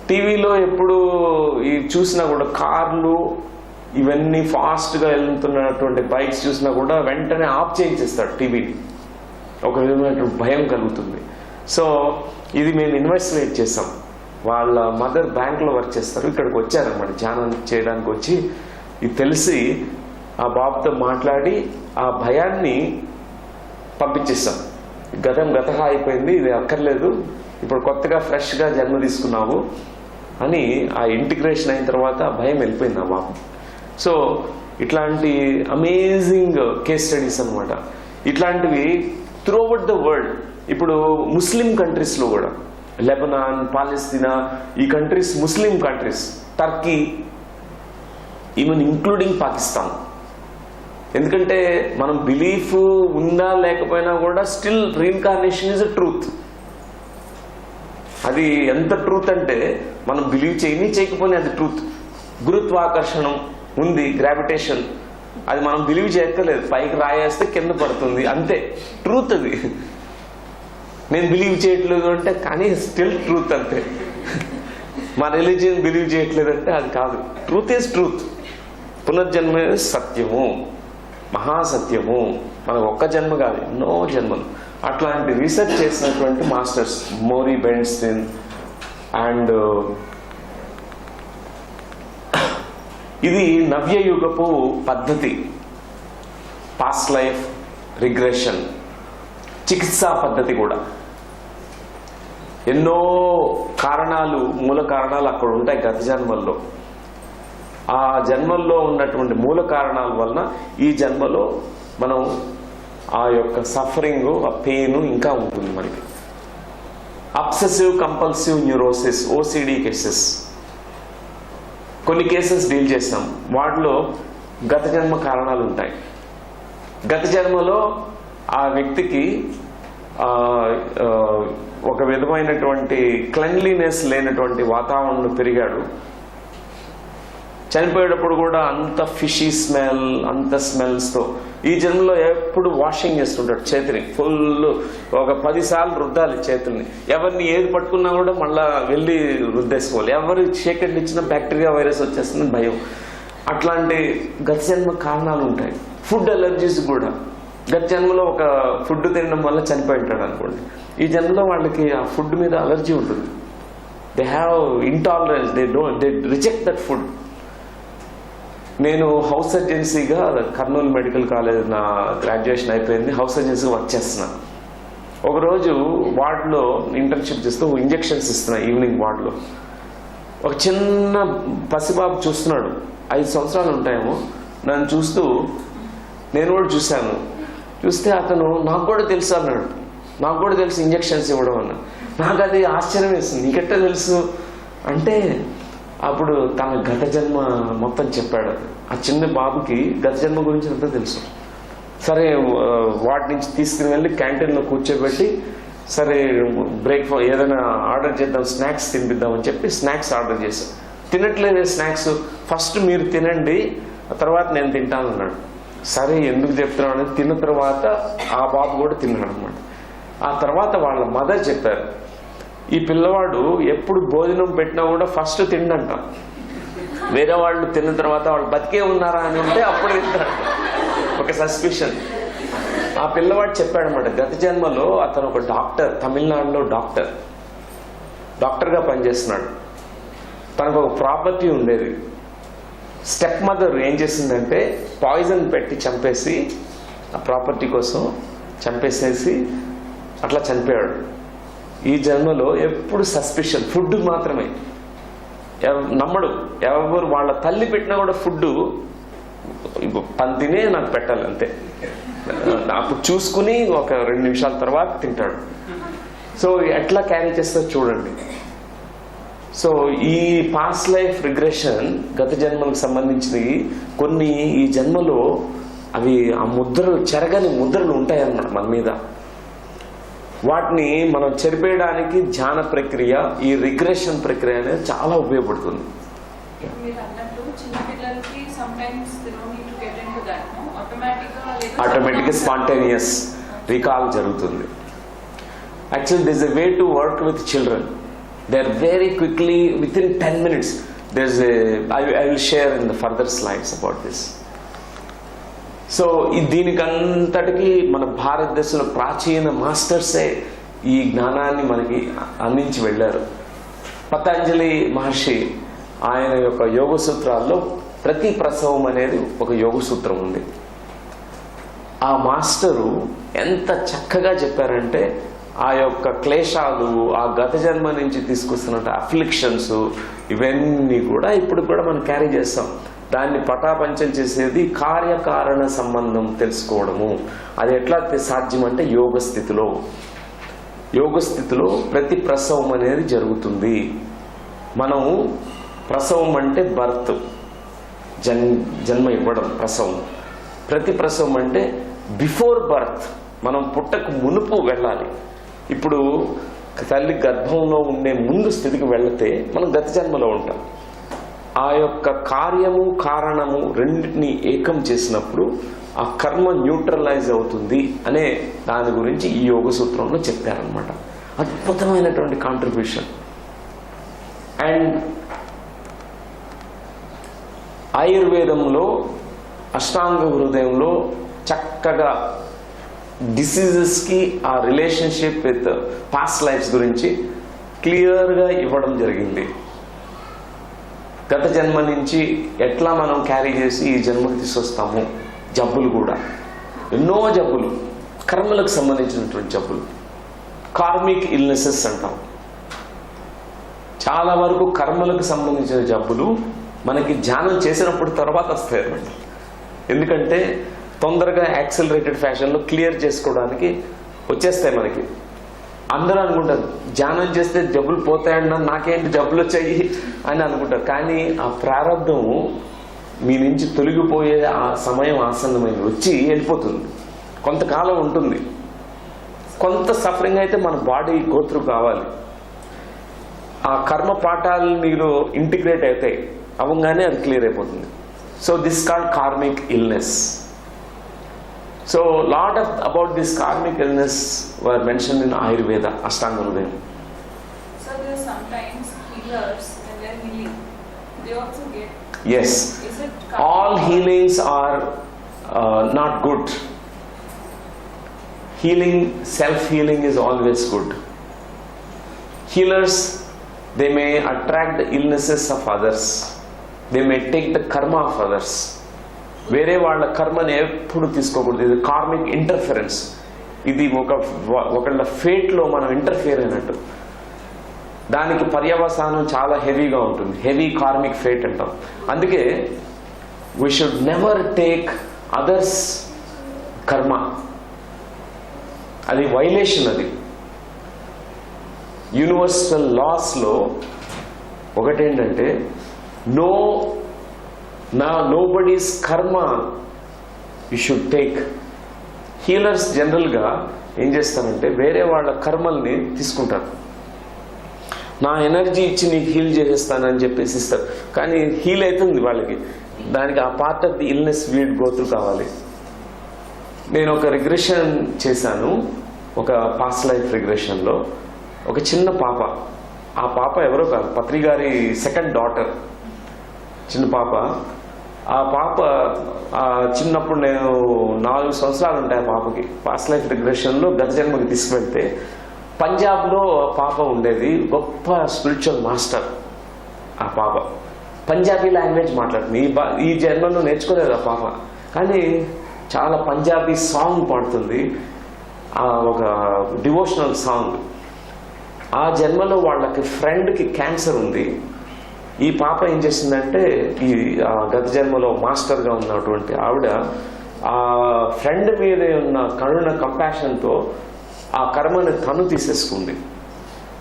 టీవీలో ఎప్పుడు చూసినా కూడా కార్లు ఇవన్నీ ఫాస్ట్గా వెళ్తున్నటువంటి బైక్స్ చూసినా కూడా వెంటనే ఆఫ్ చేయించేస్తాడు టీవీని. ఒక విధమైనటువంటి భయం కలుగుతుంది. సో ఇది మేము ఇన్వెస్టిగేట్ చేసాం. వాళ్ళ మదర్ బ్యాంక్లో వర్క్ చేస్తారు, ఇక్కడికి వచ్చారనమాట ధ్యానం చేయడానికి వచ్చి. ఇది తెలిసి ఆ బాబుతో మాట్లాడి ఆ భయాన్ని పంపించేస్తాం. గతం అయిపోయింది, ఇది అక్కర్లేదు, ఇప్పుడు కొత్తగా ఫ్రెష్గా జన్మ తీసుకున్నావు అని ఆ ఇంటిగ్రేషన్ అయిన తర్వాత ఆ భయం వెళ్ళిపోయింది ఆ బాబు. సో ఇట్లాంటి అమేజింగ్ కేస్ స్టడీస్ అనమాట. ఇట్లాంటివి త్రూఅవుట్ ద వరల్డ్. ఇప్పుడు ముస్లిం కంట్రీస్లో కూడా, లెబనాన్, పాలస్తీనా, ఈ countries Muslim countries, Turkey, even including Pakistan. ఎందుకంటే మనం బిలీఫ్ ఉందా లేకపోయినా కూడా still reincarnation is a truth. అది ఎంత ట్రూత్ అంటే మనం బిలీవ్ చేయకపోయినా అది ట్రూత్. గురుత్వాకర్షణం ఉంది, గ్రావిటేషన్, అది మనం బిలీవ్ చేయక్కర్లేదు, పైకి రాయేస్తే కింద పడుతుంది, అంతే ట్రూత్. అది నేను బిలీవ్ చేయట్లేదు అంటే కానీ స్టిల్ ట్రూత్ అంతే. మా రిలీజియన్ బిలీవ్ చేయట్లేదు అంటే అది కాదు. Truth is truth. పునర్జన్మ సత్యము, మహాసత్యము. మనకు ఒక్క జన్మ కాదు, ఎన్నో జన్మలు. అట్లాంటి రీసెర్చ్ చేసినటువంటి మాస్టర్స్ మోరీ బెన్స్టిన్ అండ్ ఇది నవ్యయుగపు పద్ధతి. పాస్ట్ లైఫ్ రిగ్రెషన్, చికిత్సా పద్ధతి కూడా. ఎన్నో కారణాలు, మూల కారణాలు అక్కడ ఉంటాయి గత జన్మల్లో. ఆ జన్మల్లో ఉన్నటువంటి మూల కారణాల వలన ఈ జన్మలో మనం ఆ యొక్క సఫరింగ్, ఆ పెయిన్ ఇంకా ఉంటుంది మనకి. Obsessive compulsive neurosis, OCD cases, కొన్ని కేసెస్ డీల్ చేస్తాం. వాటిలో గత జన్మ కారణాలు ఉంటాయి. గత జన్మలో ఆ వ్యక్తికి ఒక విధమైనటువంటి క్లెన్లీనెస్ లేనటువంటి వాతావరణంలో పెరిగాడు. చనిపోయేటప్పుడు కూడా అంత ఫిషీ స్మెల్, అంత స్మెల్స్తో. ఈ జన్మలో ఎప్పుడు వాషింగ్ చేస్తుంటాడు చేతిని, ఫుల్ ఒక 10 సార్లు రుద్దాలి చేతుల్ని. ఎవరిని ఏది పట్టుకున్నా కూడా మళ్ళా వెళ్ళి రుద్దేసుకోవాలి. ఎవరు చీకట్లు ఇచ్చినా బ్యాక్టీరియా, వైరస్ వచ్చేస్తుందని భయం. అట్లాంటి గత జన్మ కారణాలు ఉంటాయి. ఫుడ్ అలర్జీస్ కూడా. గత జన్మలో ఒక ఫుడ్ తినడం వల్ల చనిపోయి ఉంటాడు అనుకోండి, ఈ జన్మలో వాళ్ళకి ఆ ఫుడ్ మీద అలర్జీ ఉంటుంది. They have intolerance, they reject that food. నేను హౌస్ సర్జెన్సీగా కర్నూలు మెడికల్ కాలేజ్ నా గ్రాడ్యుయేషన్ అయిపోయింది, హౌస్ సర్జెన్సీగా వర్క్ చేస్తున్నాను. ఒకరోజు వార్డులో ఇంటర్న్షిప్ చేస్తూ ఇంజెక్షన్స్ ఇస్తున్నా ఈవినింగ్ వార్డులో. ఒక చిన్న పసిబాబు చూస్తున్నాడు, 5 సంవత్సరాలు ఉంటాయేమో. నన్ను చూస్తూ నేను కూడా చూశాను. చూస్తే అతను నాకు కూడా తెలుసు అన్నాడు. నాకు కూడా తెలుసు ఇంజెక్షన్స్ ఇవ్వడం అన్న. నాకు అది ఆశ్చర్యం వేస్తుంది. నీకెట్టా తెలుసు అంటే అప్పుడు తన గత జన్మ మొత్తం చెప్పాడు. ఆ చిన్న బాబుకి గత జన్మ గురించి అంతా తెలుసు. సరే వాటి నుంచి తీసుకుని వెళ్ళి క్యాంటీన్లో కూర్చోబెట్టి, సరే బ్రేక్ఫాస్ట్ ఏదైనా ఆర్డర్ చేద్దాం, స్నాక్స్ తినిపిద్దామని చెప్పి స్నాక్స్ ఆర్డర్ చేశాం. తినట్లేదే స్నాక్స్, ఫస్ట్ మీరు తినండి, ఆ తర్వాత నేను తింటాను అన్నాడు. సరే ఎందుకు చెప్తున్నాను అనేది తిన్న తర్వాత ఆ బాబు కూడా తిన్నాడు అనమాట. ఆ తర్వాత వాళ్ళ మదర్ చెప్పారు, ఈ పిల్లవాడు ఎప్పుడు భోజనం పెట్టినా కూడా ఫస్ట్ తిండంట. వేరే వాళ్ళు తిన్న తర్వాత వాళ్ళు బతికే ఉన్నారా అని ఉంటే అప్పుడు తింటాడు. ఒక సస్పిషన్. ఆ పిల్లవాడు చెప్పాడనమాట, గత జన్మలో అతను ఒక డాక్టర్, తమిళనాడులో డాక్టర్గా పనిచేస్తున్నాడు. తనకు ఒక ప్రాపర్టీ ఉండేది. స్టెప్ మదర్ ఏం చేసిందంటే పాయిజన్ పెట్టి చంపేసి ఆ ప్రాపర్టీ కోసం చంపేసేసి అట్లా చనిపోయాడు. ఈ జన్మలో ఎప్పుడు సస్పిషన్, ఫుడ్ మాత్రమే నమ్మడు. ఎవరు వాళ్ళ తల్లి పెట్టినా కూడా ఫుడ్ పంతినే నాకు పెట్టాలి అంతే, అప్పుడు చూసుకుని ఒక 2 నిమిషాల తర్వాత తింటాడు. సో ఎట్లా క్యారీ చేస్తారో చూడండి. సో ఈ పాస్ట్ లైఫ్ రిగ్రెషన్, గత జన్మలకు సంబంధించినవి కొన్ని ఈ జన్మలో అవి ఆ ముద్రలు, చెరగని ముద్రలు ఉంటాయన్నమాట మన మీద. వాటిని మనం చెరిపేయడానికి ధ్యాన ప్రక్రియ, ఈ రిగ్రెషన్ ప్రక్రియ అనేది చాలా ఉపయోగపడుతుంది. మీరు అన్నట్టు చిన్న పిల్లలకి sometimes they don't need to get into that, no? ఆటోమేటిక్గా స్పాంటేనియస్ రీకాల్ జరుగుతుంది. Actually this a way to work with children. They are very quickly within 10 minutes. I will share in the further slides about this. So దీనికంతటికి మన భారతదేశంలో ప్రాచీన మాస్టర్సే ఈ జ్ఞానాన్ని మనకి అందించి వెళ్ళారు. పతంజలి మహర్షి ఆయన యొక్క యోగ సూత్రాల్లో ప్రతి ప్రసవం అనేది ఒక యోగ సూత్రం ఉంది. ఆ మాస్టరు ఎంత చక్కగా చెప్పారంటే ఆ యొక్క క్లేశాలు, ఆ గత జన్మ నుంచి తీసుకొస్తున్న అఫ్లిక్షన్స్, ఇవన్నీ కూడా ఇప్పుడు కూడా మనం క్యారీ చేస్తాం. దాన్ని పటాపంచం చేసేది కార్యకారణ సంబంధం తెలుసుకోవడము. అది ఎట్లా సాధ్యం అంటే యోగ స్థితిలో ప్రతి ప్రసవం అనేది జరుగుతుంది. మనం ప్రసవం అంటే బర్త్, జన్మ ఇవ్వడం ప్రసవం. ప్రతి ప్రసవం అంటే బిఫోర్ బర్త్, మనం పుట్టకు మునుపు వెళ్ళాలి. ఇప్పుడు తల్లి గర్భంలో ఉండే ముందు స్థితికి వెళితే మనం గత జన్మలో ఉంటాం. ఆ యొక్క కార్యము కారణము రెండింటినీ ఏకం చేసినప్పుడు ఆ కర్మ న్యూట్రలైజ్ అవుతుంది అనే దాని గురించి ఈ యోగ సూత్రంలో చెప్పారనమాట. అద్భుతమైనటువంటి కాంట్రిబ్యూషన్. అండ్ ఆయుర్వేదంలో అష్టాంగ హృదయంలో చక్కగా డిసీజెస్కి ఆ రిలేషన్షిప్ విత్ పాస్ట్ లైఫ్స్ గురించి క్లియర్గా ఇవ్వడం జరిగింది. గత జన్మ నుంచి ఎట్లా మనం క్యారీ చేసి ఈ జన్మకు తీసుకొస్తాము. జబ్బులు కూడా ఎన్నో జబ్బులు, కర్మలకు సంబంధించినటువంటి జబ్బులు, కార్మిక్ ఇల్నెసెస్ అంటాం. చాలా వరకు కర్మలకు సంబంధించిన జబ్బులు మనకి ధ్యానం చేసినప్పుడు తర్వాత వస్తాయి అన్నమాట. ఎందుకంటే తొందరగా యాక్సిలరేటెడ్ ఫ్యాషన్లో క్లియర్ చేసుకోవడానికి వచ్చేస్తాయి మనకి. అందరూ అనుకుంటారు ధ్యానం చేస్తే జబ్బులు పోతాయన్నా, నాకేంటి జబ్బులు వచ్చాయి అని అనుకుంటారు. కానీ ఆ ప్రారంభము మీ నుంచి తొలగిపోయే ఆ సమయం ఆసన్నమైంది, వచ్చి వెళ్ళిపోతుంది. కొంతకాలం ఉంటుంది, కొంత సఫరింగ్ అయితే మన బాడీ గోత్రు కావాలి. ఆ కర్మ పాఠాలు మీరు ఇంటిగ్రేట్ అవుతాయి, అవ్వగానే అది క్లియర్ అయిపోతుంది. So this called karmic illness. So lot about this karmic illness were mentioned in Ayurveda, Ashtanga Hridayam. So there are sometimes healers and they're healing. They also get. Yes. Is it all healings are not good. Healing, self-healing is always good. Healers, they may attract the illnesses of others. They may take the karma of others. వేరే వాళ్ళ కర్మని ఎప్పుడు తీసుకోకూడదు. ఇది కార్మిక్ ఇంటర్ఫరెన్స్. ఇది ఒకళ్ళ ఫేట్లో మనం ఇంటర్ఫియర్ అయినట్టు. దానికి పర్యవసానం చాలా హెవీగా ఉంటుంది. హెవీ కార్మిక్ ఫేట్ అంటాం. అందుకే we should never take others కర్మ. అది వైలేషన్. అది యూనివర్సల్ లాస్లో ఒకటేంటంటే nobody's karma you should take. Healers జనరల్గా ఏం చేస్తారంటే వేరే వాళ్ళ కర్మల్ని తీసుకుంటారు. నా ఎనర్జీ ఇచ్చి నీకు హీల్ చేసేస్తానని చెప్పేసి ఇస్తారు. కానీ హీల్ అవుతుంది వాళ్ళకి, దానికి ఆ పార్ట్ ఆఫ్ ది ఇల్నెస్ వీడ్ గోత్రు కావాలి. నేను ఒక రిగ్రెషన్ చేశాను, ఒక పాస్ట్ లైఫ్ రిగ్రెషన్లో. ఒక చిన్న పాప, ఆ పాప ఎవరో కాదు, పత్రి గారి సెకండ్ డాటర్, చిన్న పాప. ఆ పాప చిన్నప్పుడు నేను 4 సంవత్సరాలు ఉంటాయి ఆ పాపకి. పాస్ట్ లైఫ్ రిగ్రెషన్లో గత జన్మకి తీసుకువెళ్తే పంజాబ్లో పాప ఉండేది, గొప్ప స్పిరిచువల్ మాస్టర్. ఆ పాప పంజాబీ లాంగ్వేజ్ మాట్లాడుతుంది. ఈ జన్మలో నేర్చుకోలేదు ఆ పాప, కానీ చాలా పంజాబీ సాంగ్ పాడుతుంది, ఒక డివోషనల్ సాంగ్. ఆ జన్మలో వాళ్ళకి ఫ్రెండ్కి క్యాన్సర్ ఉంది. ఈ పాప ఏం చేసిందంటే ఈ గత జన్మలో మాస్టర్గా ఉన్నటువంటి ఆవిడ ఆ ఫ్రెండ్ మీద ఉన్న కరుణ కంపాషన్తో ఆ కర్మని తను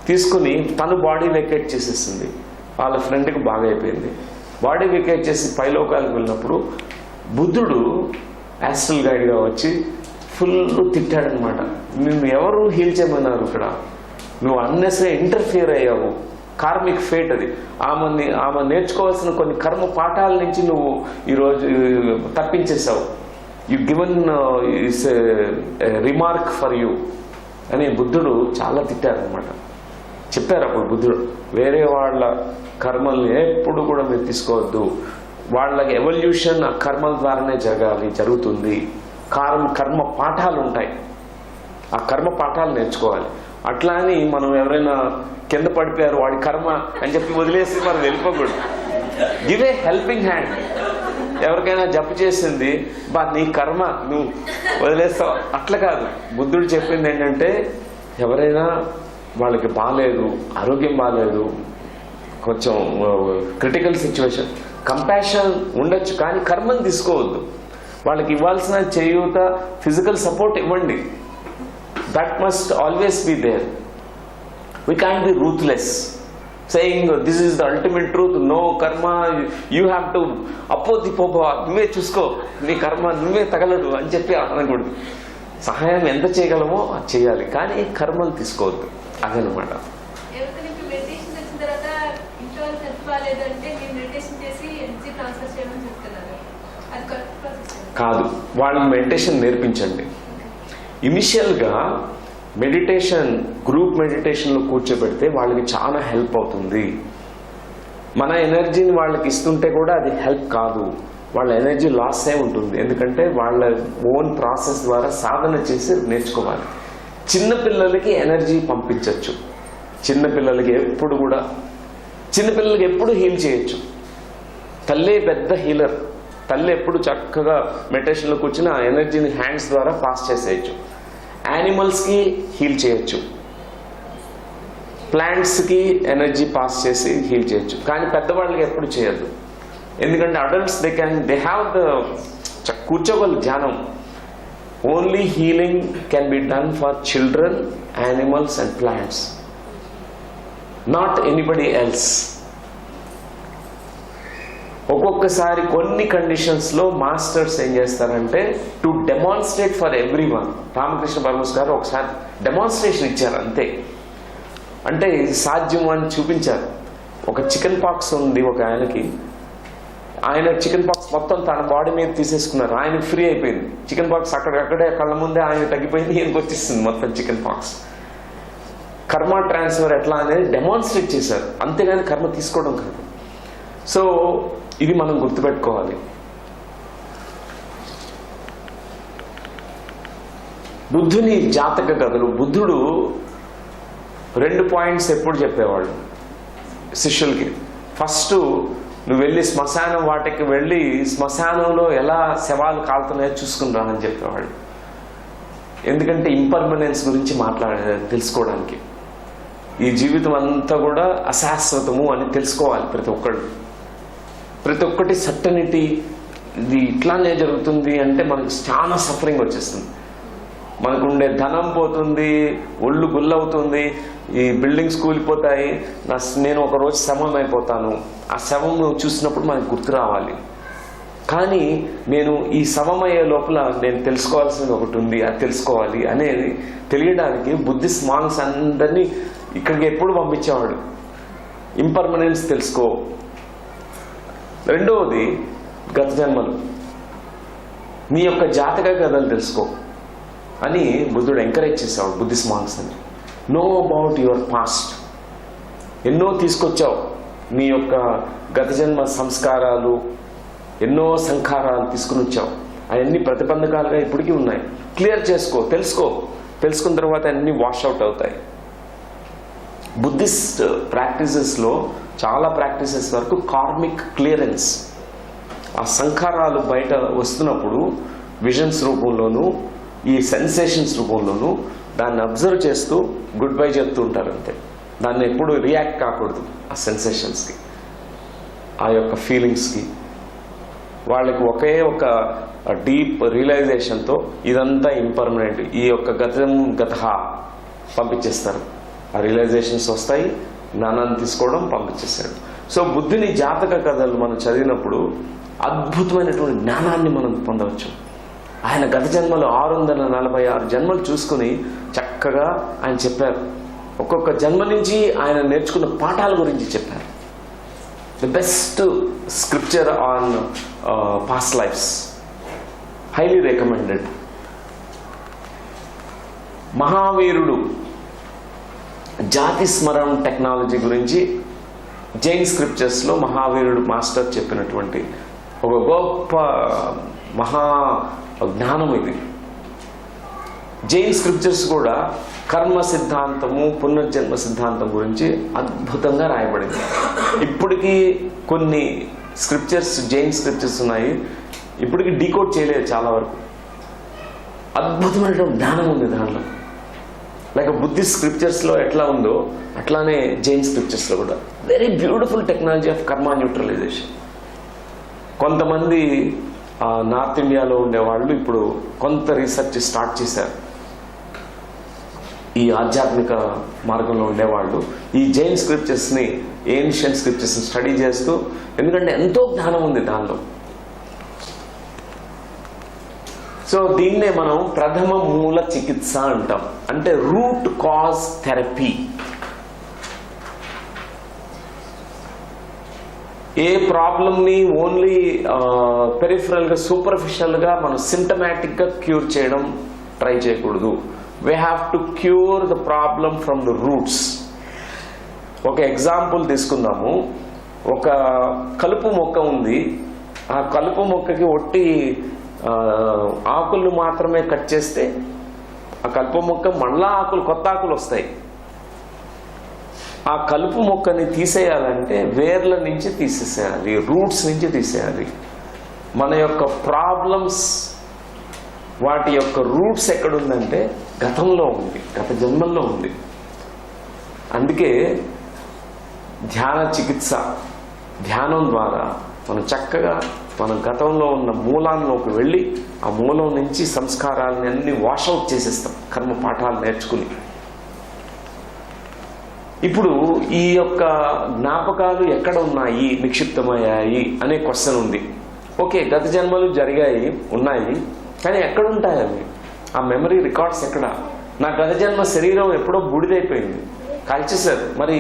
తీసుకుని తను బాడీ వెకేట్ చేసేసింది. వాళ్ళ ఫ్రెండ్కి బాగా అయిపోయింది. బాడీ వెకేట్ చేసి పైలోకాలకు వెళ్ళినప్పుడు బుద్ధుడు యాస్ట్రల్ గైడ్గా వచ్చి ఫుల్ తిట్టాడనమాట. నిన్ను ఎవరు హీల్ చేయమన్నారు, ఇక్కడ నువ్వు అన్నెసరీ ఇంటర్ఫియర్ అయ్యావు, కార్మిక్ ఫేట్ అది. ఆమె నేర్చుకోవాల్సిన కొన్ని కర్మ పాఠాల నుంచి నువ్వు ఈరోజు తప్పించేసావు. You given is remark for you అని బుద్ధుడు చాలా తిట్టారనమాట. చెప్పారు అప్పుడు బుద్ధుడు, వేరే వాళ్ళ కర్మల్ని ఎప్పుడు కూడా మీరు తీసుకోవద్దు, వాళ్ళకి ఎవల్యూషన్ ఆ కర్మల ద్వారానే జరుగుతుంది. కర్మ పాఠాలు ఉంటాయి, ఆ కర్మ పాఠాలు నేర్చుకోవాలి. అట్లా అని మనం ఎవరైనా కింద పడిపోయారు వాడి కర్మ అని చెప్పి వదిలేసి మనం వెళ్ళిపోకూడదు. Give a helping hand. ఎవరికైనా జబ్బు చేసింది, నీ కర్మ నువ్వు వదిలేస్తావు, అట్లా కాదు. బుద్ధుడు చెప్పింది ఏంటంటే ఎవరైనా వాళ్ళకి బాగాలేదు, ఆరోగ్యం బాగాలేదు, కొంచెం క్రిటికల్ సిచ్యువేషన్, కంపాషన్ ఉండొచ్చు కానీ కర్మని తీసుకోవద్దు. వాళ్ళకి ఇవ్వాల్సిన చేయూత, ఫిజికల్ సపోర్ట్ ఇవ్వండి. That must always be there. We can be ruthless saying this is the ultimate truth, no karma, you have to అపోదిపోభవ, నువ్వే చూసుకో, నీ కర్మ నువ్వే తగలడు అని చెప్పి అనకూడదు. సహాయం ఎంత చేయగలమో అది చేయాలి, కానీ కర్మలు తీసుకోవద్దు. అదనమాట. కాదు, వాళ్ళని మెడిటేషన్ నేర్పించండి. ఇనిషియల్గా మెడిటేషన్, గ్రూప్ మెడిటేషన్లో కూర్చోబెడితే వాళ్ళకి చాలా హెల్ప్ అవుతుంది. మన ఎనర్జీని వాళ్ళకి ఇస్తుంటే కూడా అది హెల్ప్ కాదు, వాళ్ళ ఎనర్జీ లాస్ అయి ఉంటుంది. ఎందుకంటే వాళ్ళ ఓన్ ప్రాసెస్ ద్వారా సాధన చేసి నేర్చుకోవాలి. చిన్నపిల్లలకి ఎనర్జీ పంపించవచ్చు. చిన్నపిల్లలకి ఎప్పుడు హీల్ చేయొచ్చు. తల్లే పెద్ద హీలర్. తల్లి ఎప్పుడు చక్కగా మెడిటేషన్లో కూర్చుని ఆ ఎనర్జీని హ్యాండ్స్ ద్వారా పాస్ చేసేయచ్చు. యానిమల్స్కి హీల్ చేయొచ్చు, ప్లాంట్స్కి ఎనర్జీ పాస్ చేసి హీల్ చేయొచ్చు. కానీ పెద్దవాళ్ళకి ఎప్పుడు చేయొద్దు. ఎందుకంటే అడల్ట్స్ దే హ్యావ్ ద కూర్చోగల ధ్యానం. Only healing can be done for children, animals and plants, not anybody else. ఒక్కొక్కసారి కొన్ని కండిషన్స్లో మాస్టర్స్ ఏం చేస్తారంటే to demonstrate for everyone. Ramakrishna Paramahansa garu ఒకసారి డెమాన్స్ట్రేషన్ ఇచ్చారు అంతే. అంటే ఇది సాధ్యం అని చూపించారు. ఒక చికెన్ పాక్స్ ఉంది ఒక ఆయనకి. ఆయన చికెన్ పాక్స్ మొత్తం తన బాడీ మీద తీసేసుకున్నారు. ఆయనకి ఫ్రీ అయిపోయింది. చికెన్ పాక్స్ అక్కడే కళ్ళ ముందే ఆయన తగ్గిపోయింది, ఈయనకి వచ్చేస్తుంది మొత్తం చికెన్ పాక్స్. కర్మ ట్రాన్స్ఫర్ ఎట్లా అనేది డెమాన్స్ట్రేట్ చేశారు, అంతేగాని కర్మ తీసుకోవడం కాదు. సో ఇది మనం గుర్తుపెట్టుకోవాలి. బుద్ధుని జాతక కథలు, బుద్ధుడు 2 పాయింట్స్ ఎప్పుడు చెప్పేవాళ్ళు శిష్యులకి. ఫస్ట్, నువ్వు వెళ్ళి శ్మశానం వాటికి వెళ్ళి శ్మశానంలో ఎలా శవాలు కాలుతున్నాయో చూసుకుని రా అని చెప్పేవాళ్ళు. ఎందుకంటే ఇంపర్మనెన్స్ గురించి తెలుసుకోవడానికి. ఈ జీవితం అంతా కూడా అశాశ్వతము అని తెలుసుకోవాలి ప్రతి ఒక్కటి సర్టనిటీ. ఇది ఇట్లానే జరుగుతుంది అంటే మనకు చాలా సఫరింగ్ వచ్చేస్తుంది. మనకు ఉండే ధనం పోతుంది, ఒళ్ళు గుల్లవుతుంది, ఈ బిల్డింగ్స్ కూలిపోతాయి. నేను ఒకరోజు శవం అయిపోతాను. ఆ శవం చూసినప్పుడు మనకు గుర్తు రావాలి. కానీ నేను ఈ శవం అయ్యే లోపల నేను తెలుసుకోవాల్సింది ఒకటి ఉంది, అది తెలుసుకోవాలి అనేది తెలియడానికి బుద్ధిస్ట్ మాంగ్స్ అందరినీ ఇక్కడికి ఎప్పుడు పంపించేవాడు. ఇంపర్మనెన్స్ తెలుసుకో. రెండవది, గత జన్మలు, నీ యొక్క జాతక కథలు తెలుసుకో అని బుద్ధుడు ఎంకరేజ్ చేసేవాడు బుద్ధిస్ట్ మాంగ్స్ అని. Know about your past. ఎన్నో తీసుకొచ్చావు, నీ యొక్క గత జన్మ సంస్కారాలు, ఎన్నో సంఖారాలు తీసుకుని వచ్చావు. అవన్నీ ప్రతిబంధకాలుగా ఇప్పటికీ ఉన్నాయి. క్లియర్ చేసుకో, తెలుసుకున్న తర్వాత అన్నీ వాష్ అవుట్ అవుతాయి. బుద్ధిస్ట్ ప్రాక్టీసెస్లో చాలా ప్రాక్టీసెస్ వరకు కార్మిక్ క్లియరెన్స్, ఆ సంఖారాలు బయట వస్తున్నప్పుడు విజన్స్ రూపంలోనూ ఈ సెన్సేషన్స్ రూపంలోనూ దాన్ని అబ్జర్వ్ చేస్తూ గుడ్ బై చెప్తూ ఉంటారు అంతే. దాన్ని ఎప్పుడు రియాక్ట్ కాకూడదు ఆ సెన్సేషన్స్కి, ఆ యొక్క ఫీలింగ్స్కి. వాళ్ళకి ఒకే ఒక డీప్ రియలైజేషన్తో ఇదంతా ఇంపర్మనెంట్, ఈ యొక్క గత పంపించేస్తారు. ఆ రియలైజేషన్స్ వస్తాయి, జ్ఞానాన్ని తీసుకోవడం పంపించేస్తాడు. సో బుద్ధుని జాతక కథలు మనం చదివినప్పుడు అద్భుతమైనటువంటి జ్ఞానాన్ని మనం పొందవచ్చు. ఆయన గత జన్మలు 646 జన్మలు చూసుకుని చక్కగా ఆయన చెప్పారు. ఒక్కొక్క జన్మ నుంచి ఆయన నేర్చుకున్న పాఠాల గురించి చెప్పారు. The best scripture on past lives, highly recommended. మహావీరుడు జాతి స్మరణ టెక్నాలజీ గురించి జైన్ స్క్రిప్చర్స్లో మహావీరుడు మాస్టర్ చెప్పినటువంటి ఒక గొప్ప మహా జ్ఞానం ఇది. జైన్ స్క్రిప్చర్స్ కూడా కర్మ సిద్ధాంతము, పునర్జన్మ సిద్ధాంతం గురించి అద్భుతంగా రాయబడింది. ఇప్పటికీ కొన్ని స్క్రిప్చర్స్, జైన్ స్క్రిప్చర్స్ ఉన్నాయి, ఇప్పటికీ డీకోడ్ చేయలేదు చాలా వరకు. అద్భుతమైనటువంటి జ్ఞానం ఉంది దానిలో. లైక్ బుద్ధిస్ట్ స్క్రిప్చర్స్లో ఎట్లా ఉందో అట్లానే జైన్ స్క్రిప్చర్స్లో కూడా వెరీ బ్యూటిఫుల్ టెక్నాలజీ ఆఫ్ కర్మ న్యూట్రలైజేషన్. కొంతమంది నార్త్ ఇండియాలో ఉండేవాళ్ళు ఇప్పుడు కొంత రీసెర్చ్ స్టార్ట్ చేశారు. ఈ ఆధ్యాత్మిక మార్గంలో ఉండేవాళ్ళు ఈ జైన్ స్క్రిప్చర్స్ని, ఏన్షియంట్ స్క్రిప్చర్స్ని స్టడీ చేస్తూ, ఎందుకంటే ఎంతో జ్ఞానం ఉంది దానిలో. సో దీన్నే మనం ప్రథమ మూల చికిత్స అంటాం, అంటే రూట్ కాజ్ థెరపీ. ఏ ప్రాబ్లమ్ని ఓన్లీ పెరిఫరల్గా, సూపర్ఫిషియల్గా మనం సిమ్టమాటిక్గా క్యూర్ చేయడం ట్రై చేయకూడదు. We have to cure the problem from the roots. ఒక ఎగ్జాంపుల్ తీసుకుందాము. ఒక కలుపు మొక్క ఉంది. ఆ కలుపు మొక్కకి ఒట్టి ఆకులు మాత్రమే కట్ చేస్తే ఆ కలుపు మొక్క మళ్ళా కొత్త ఆకులు వస్తాయి. ఆ కలుపు మొక్కని తీసేయాలంటే వేర్ల నుంచి తీసేసేయాలి, రూట్స్ నుంచి తీసేయాలి. మన యొక్క ప్రాబ్లమ్స్, వాటి యొక్క రూట్స్ ఎక్కడుందంటే గతంలో ఉంది, గత జన్మల్లో ఉంది. అందుకే ధ్యాన చికిత్స, ధ్యానం ద్వారా మనం చక్కగా మన గతంలో ఉన్న మూలాల్లోకి వెళ్ళి ఆ మూలం నుంచి సంస్కారాలని అన్ని వాషౌట్ చేసేస్తాం కర్మ పాఠాలు నేర్చుకుని. ఇప్పుడు ఈ యొక్క జ్ఞాపకాలు ఎక్కడ ఉన్నాయి, నిక్షిప్తమయ్యాయి అనే క్వశ్చన్ ఉంది. ఓకే, గత జన్మలు జరిగాయి, ఉన్నాయి, కానీ ఎక్కడుంటాయి అవి? ఆ మెమరీ రికార్డ్స్ ఎక్కడ? నా గత జన్మ శరీరం ఎప్పుడో బూడిదైపోయింది, కాల్చేశారు, మరి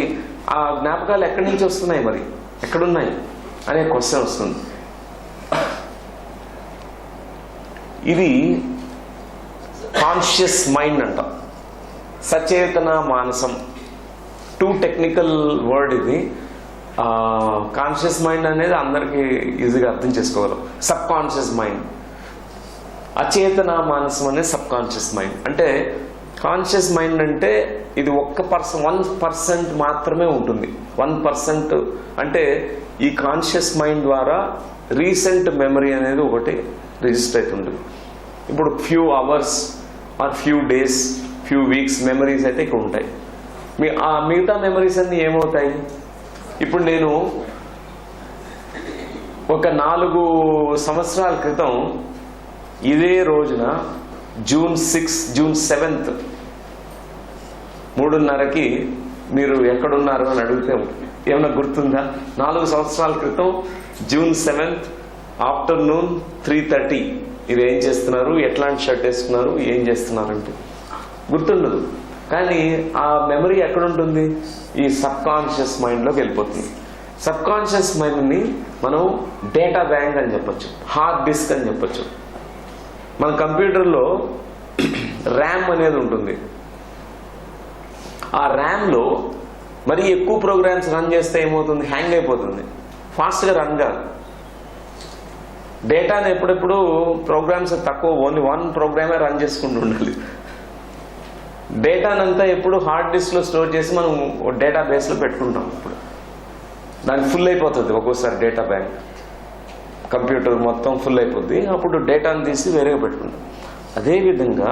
ఆ జ్ఞాపకాలు ఎక్కడి నుంచి వస్తున్నాయి, మరి ఎక్కడున్నాయి అనే క్వశ్చన్ వస్తుంది. ఇది కాన్షియస్ మైండ్ అంటాం, సచేతన మానసం. టూ టెక్నికల్ వర్డ్ ఇది. కాన్షియస్ మైండ్ అనేది అందరికీ ఈజీగా అర్థం చేసుకోగలం. సబ్ కాన్షియస్ మైండ్, అచేతన మానసం అనేది సబ్ కాన్షియస్ మైండ్. అంటే కాన్షియస్ మైండ్ అంటే ఇది 1% మాత్రమే ఉంటుంది. 1% అంటే ఈ కాన్షియస్ మైండ్ ద్వారా రీసెంట్ మెమరీ అనేది ఒకటి రిజిస్టర్ అవుతుంటుంది. ఇప్పుడు few hours are few days, few weeks memories అయితే ఇక్కడ ఉంటాయి. ఆ మిగతా మెమరీస్ అన్నీ ఏమవుతాయి? ఇప్పుడు నేను ఒక 4 సంవత్సరాల క్రితం ఇదే రోజున జూన్ 6, జూన్ 7th 3:30కి మీరు ఎక్కడున్నారు అని అడిగితే ఏమన్నా గుర్తుందా? 4 సంవత్సరాల క్రితం జూన్ 7th ఆఫ్టర్నూన్ 3:30 మీరు ఏం చేస్తున్నారు, ఎట్లాంటి షర్ట్ వేసుకున్నారు, ఏం చేస్తున్నారు అంటే గుర్తుండదు. కానీ ఆ మెమరీ ఎక్కడుంటుంది? ఈ సబ్ కాన్షియస్ మైండ్లోకి వెళ్ళిపోతుంది. సబ్ కాన్షియస్ మైండ్ని మనం డేటా బ్యాంక్ అని చెప్పొచ్చు, హార్డ్ డిస్క్ అని చెప్పొచ్చు. మన కంప్యూటర్లో ర్యామ్ అనేది ఉంటుంది. ఆ ర్యామ్లో మరి ఎక్కువ ప్రోగ్రామ్స్ రన్ చేస్తే ఏమవుతుంది? హ్యాంగ్ అయిపోతుంది, ఫాస్ట్గా రన్ కాదు. డేటాను ఎప్పుడెప్పుడు ప్రోగ్రామ్స్ తక్కువ, ఓన్లీ 1 ప్రోగ్రామే రన్ చేసుకుంటూ ఉండాలి. డేటానంతా ఎప్పుడు హార్డ్ డిస్క్లో స్టోర్ చేసి మనం డేటా బేస్లో పెట్టుకుంటాం. ఇప్పుడు దానికి ఫుల్ అయిపోతుంది ఒక్కోసారి డేటా బ్యాంక్. కంప్యూటర్ మొత్తం ఫుల్ అయిపోద్ది, అప్పుడు డేటాను తీసి వేరేగా పెట్టుకుంటాం. అదేవిధంగా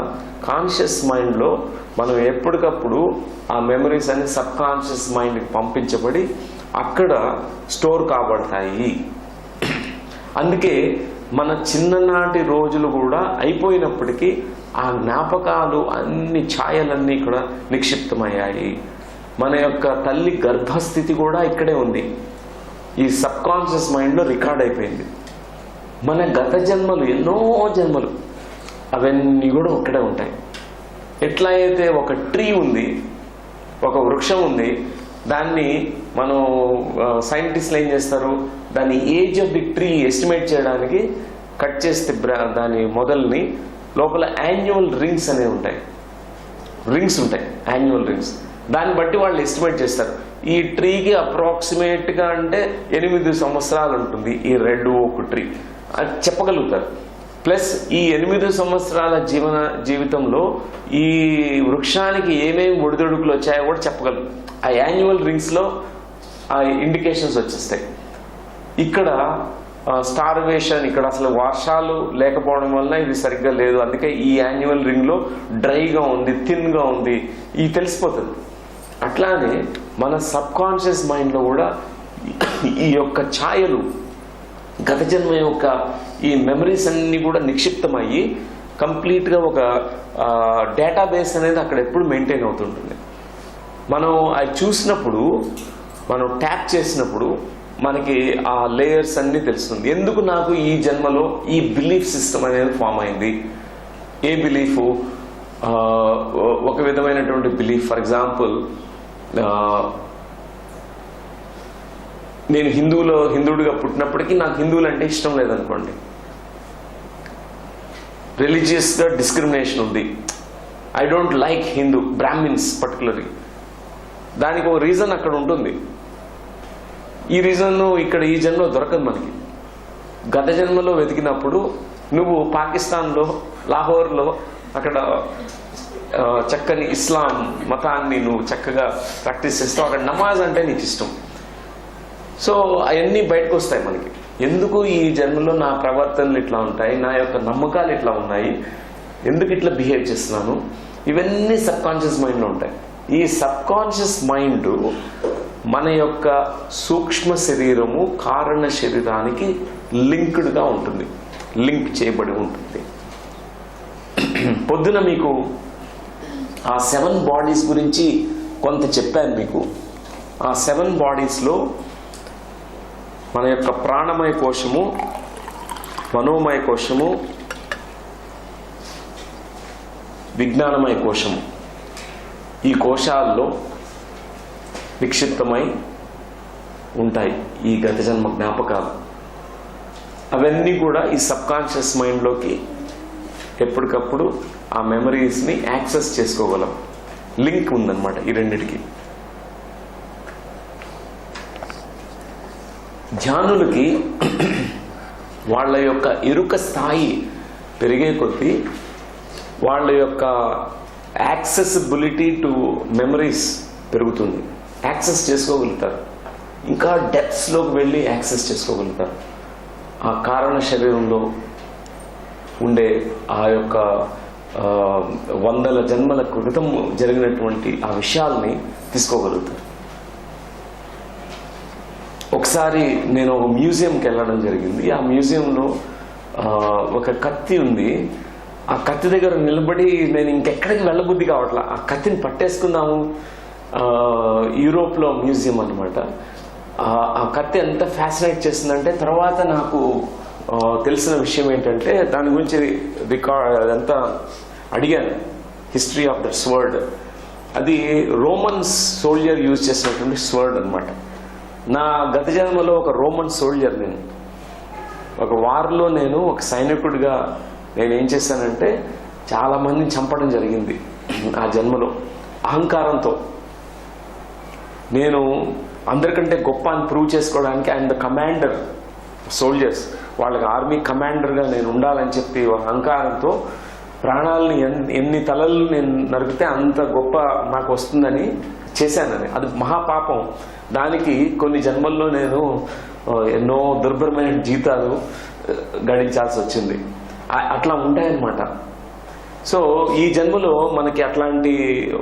కాన్షియస్ మైండ్లో మనం ఎప్పటికప్పుడు ఆ మెమరీస్ అన్ని సబ్ కాన్షియస్ మైండ్కి పంపించబడి అక్కడ స్టోర్ కాబడతాయి. అందుకే మన చిన్ననాటి రోజులు కూడా అయిపోయినప్పటికీ ఆ జ్ఞాపకాలు అన్ని ఛాయలన్నీ కూడా నిక్షిప్తమయ్యాయి. మన యొక్క తల్లి గర్భస్థితి కూడా ఇక్కడే ఉంది, ఈ సబ్ కాన్షియస్ మైండ్లో రికార్డ్ అయిపోయింది. మన గత జన్మలు ఎన్నో జన్మలు అవన్నీ కూడా ఇక్కడే ఉంటాయి. ఎట్లా అయితే ఒక ట్రీ ఉంది, ఒక వృక్షం ఉంది, దాన్ని మనం సైంటిస్టులు ఏం చేస్తారు, దాని age of the tree estimate చేయడానికి కట్ చేస్తే దాని మొదల్ని లోపల యాన్యువల్ రింగ్స్ అనేవి ఉంటాయి, రింగ్స్ ఉంటాయి, యాన్యువల్ రింగ్స్. దాన్ని బట్టి వాళ్ళు ఎస్టిమేట్ చేస్తారు. ఈ ట్రీకి అప్రాక్సిమేట్గా అంటే 8 సంవత్సరాలు ఉంటుంది ఈ రెడ్ ఓక్ ట్రీ, అది చెప్పగలుగుతారు. ప్లస్ ఈ 8 సంవత్సరాల జీవితంలో ఈ వృక్షానికి ఏమేమి ఒడిదొడుకులు వచ్చాయో కూడా చెప్పగలరు. ఆ యాన్యువల్ రింగ్స్లో ఆ ఇండికేషన్స్ వచ్చేస్తాయి. ఇక్కడ స్టార్వేషన్, ఇక్కడ అసలు వర్షాలు లేకపోవడం వల్ల ఇది సరిగ్గా లేదు, అందుకే ఈ యాన్యువల్ రింగ్లో డ్రైగా ఉంది, థిన్గా ఉంది, ఇది తెలిసిపోతుంది. అట్లానే మన సబ్ కాన్షియస్ మైండ్లో కూడా ఈ యొక్క ఛాయలు, గత జన్మ యొక్క ఈ మెమరీస్ అన్నీ కూడా నిక్షిప్తమయ్యి కంప్లీట్గా ఒక డేటాబేస్ అనేది అక్కడ ఎప్పుడు మెయింటైన్ అవుతుంటుంది. మనం అది చూసినప్పుడు, మనం ట్యాప్ చేసినప్పుడు మనకి ఆ లేయర్స్ అన్నీ తెలుస్తుంది. ఎందుకు నాకు ఈ జన్మలో ఈ బిలీఫ్ సిస్టమ్ అనేది ఫామ్ అయింది, ఏ బిలీఫ్, ఒక విధమైనటువంటి బిలీఫ్. ఫర్ ఎగ్జాంపుల్, నేను హిందువుడిగా పుట్టినప్పటికీ నాకు హిందువులు అంటే ఇష్టం లేదనుకోండి, రిలీజియస్గా డిస్క్రిమినేషన్ ఉంది, I don't like Hindu Brahmins particularly. దానికి ఒక రీజన్ అక్కడ ఉంటుంది. ఈ రీజన్ ఇక్కడ ఈ జన్మలో దొరకదు మనకి. గత జన్మలో వెతికినప్పుడు నువ్వు పాకిస్తాన్లో, లాహోర్లో అక్కడ చక్కని ఇస్లాం మతాన్ని నువ్వు చక్కగా ప్రాక్టీస్ చేస్తావు, అక్కడ నమాజ్ అంటే నీకు ఇష్టం. సో అవన్నీ బయటకు వస్తాయి మనకి. ఎందుకు ఈ జన్మలో నా ప్రవర్తనలు ఇట్లా ఉంటాయి, నా యొక్క నమ్మకాలు ఇట్లా ఉన్నాయి, ఎందుకు ఇట్లా బిహేవ్ చేస్తున్నాను, ఇవన్నీ సబ్ కాన్షియస్ మైండ్లో ఉంటాయి. ఈ సబ్ కాన్షియస్ మైండ్ మన యొక్క సూక్ష్మ శరీరము కారణ శరీరానికి లింక్డ్గా ఉంటుంది, లింక్ చేయబడి ఉంటుంది. పొద్దున మీకు ఆ 7 బాడీస్ గురించి కొంత చెప్పాను మీకు. ఆ 7 బాడీస్లో మన యొక్క ప్రాణమయ కోశము, మనోమయ కోశము, విజ్ఞానమయ కోశము, ఈ కోశాల్లో నిక్షిప్తమై ఉంటాయి ఈ గత జన్మ జ్ఞాపకాలు. అవన్నీ కూడా ఈ సబ్ కాన్షియస్ మైండ్లోకి ఎప్పటికప్పుడు ఆ మెమరీస్ని యాక్సెస్ చేసుకోగలం. లింక్ ఉందన్నమాట ఈ రెండిటికి. ధ్యానులకి వాళ్ళ యొక్క ఎరుక స్థాయి పెరిగే కొద్దీ వాళ్ళ యొక్క యాక్సెసిబిలిటీ టు మెమరీస్ పెరుగుతుంది, యాక్సెస్ చేసుకోగలుగుతారు, ఇంకా డెప్త్స్లోకి వెళ్ళి యాక్సెస్ చేసుకోగలుగుతారు. ఆ కారణ శరీరంలో ఉండే ఆ యొక్క 100 జన్మల క్రితం జరిగినటువంటి ఆ విషయాల్ని తీసుకోగలుగుతారు. ఒకసారి నేను ఒక మ్యూజియంకి వెళ్ళడం జరిగింది. ఆ మ్యూజియంలో ఒక కత్తి ఉంది. ఆ కత్తి దగ్గర నిలబడి నేను ఇంకెక్కడికి వెళ్ళబుద్ధి కావట్లా, ఆ కత్తిని పట్టేసుకుందాము. యూరోప్లో మ్యూజియం అన్నమాట. ఆ కత్తి ఎంత ఫ్యాసినేట్ చేసిందంటే తర్వాత నాకు తెలిసిన విషయం ఏంటంటే, దాని గురించి రికార్డ్ అదంతా అడిగాను, హిస్టరీ ఆఫ్ ద స్వర్డ్. అది రోమన్స్ సోల్జర్ యూజ్ చేసినటువంటి స్వర్డ్ అనమాట. నా గత జన్మలో ఒక రోమన్ సోల్జర్, నేను ఒక వార్లో నేను ఒక సైనికుడిగా నేను ఏం చేశానంటే చాలామందిని చంపడం జరిగింది ఆ జన్మలో. అహంకారంతో నేను అందరికంటే గొప్ప అని ప్రూవ్ చేసుకోవడానికి ఆయన ద కమాండర్ సోల్జర్స్, వాళ్ళకి ఆర్మీ కమాండర్గా నేను ఉండాలని చెప్పి అహంకారంతో ప్రాణాలని ఎన్ని తలలు నేను నరికితే అంత గొప్ప నాకు వస్తుందని చేశానని, అది మహాపాపం. దానికి కొన్ని జన్మల్లో నేను ఎన్నో దుర్భరమైన జీవితాలు గడించాల్సి వచ్చింది. అట్లా ఉంటాయన్నమాట. సో ఈ జన్మలో మనకి అట్లాంటి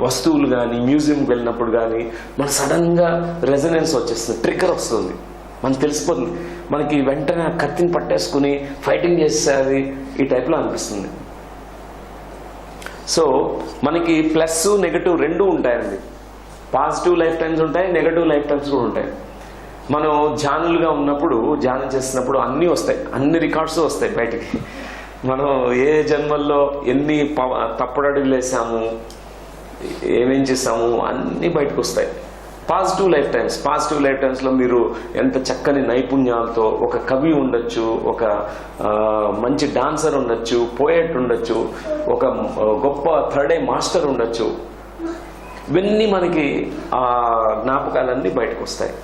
వస్తువులు కానీ, మ్యూజియంకి వెళ్ళినప్పుడు కానీ మనకు సడన్గా రెజనెన్స్ వచ్చేస్తుంది, ట్రిగ్గర్ వస్తుంది, మనకు తెలిసిపోతుంది. మనకి వెంటనే కత్తిని పట్టేసుకుని ఫైటింగ్ చేసేది ఈ టైప్లో అనిపిస్తుంది. సో మనకి ప్లస్ నెగటివ్ రెండు ఉంటాయండి. పాజిటివ్ లైఫ్ టైమ్స్ ఉంటాయి, నెగటివ్ లైఫ్ టైమ్స్ కూడా ఉంటాయి. మనం ధ్యానులుగా ఉన్నప్పుడు, ధ్యానం చేసినప్పుడు అన్నీ వస్తాయి, అన్ని రికార్డ్స్ వస్తాయి బయటికి. మనం ఏ జన్మల్లో ఎన్ని తప్పుడడుగులు వేసాము, ఏమేం చేసాము అన్నీ బయటకు వస్తాయి. పాజిటివ్ లైఫ్ టైమ్స్లో మీరు ఎంత చక్కని నైపుణ్యాలతో, ఒక కవి ఉండొచ్చు, ఒక మంచి డాన్సర్ ఉండొచ్చు, పోయెట్ ఉండొచ్చు, ఒక గొప్ప థర్డ్ ఐ మాస్టర్ ఉండొచ్చు. ఇవన్నీ మనకి ఆ జ్ఞాపకాలన్నీ బయటకు వస్తాయి.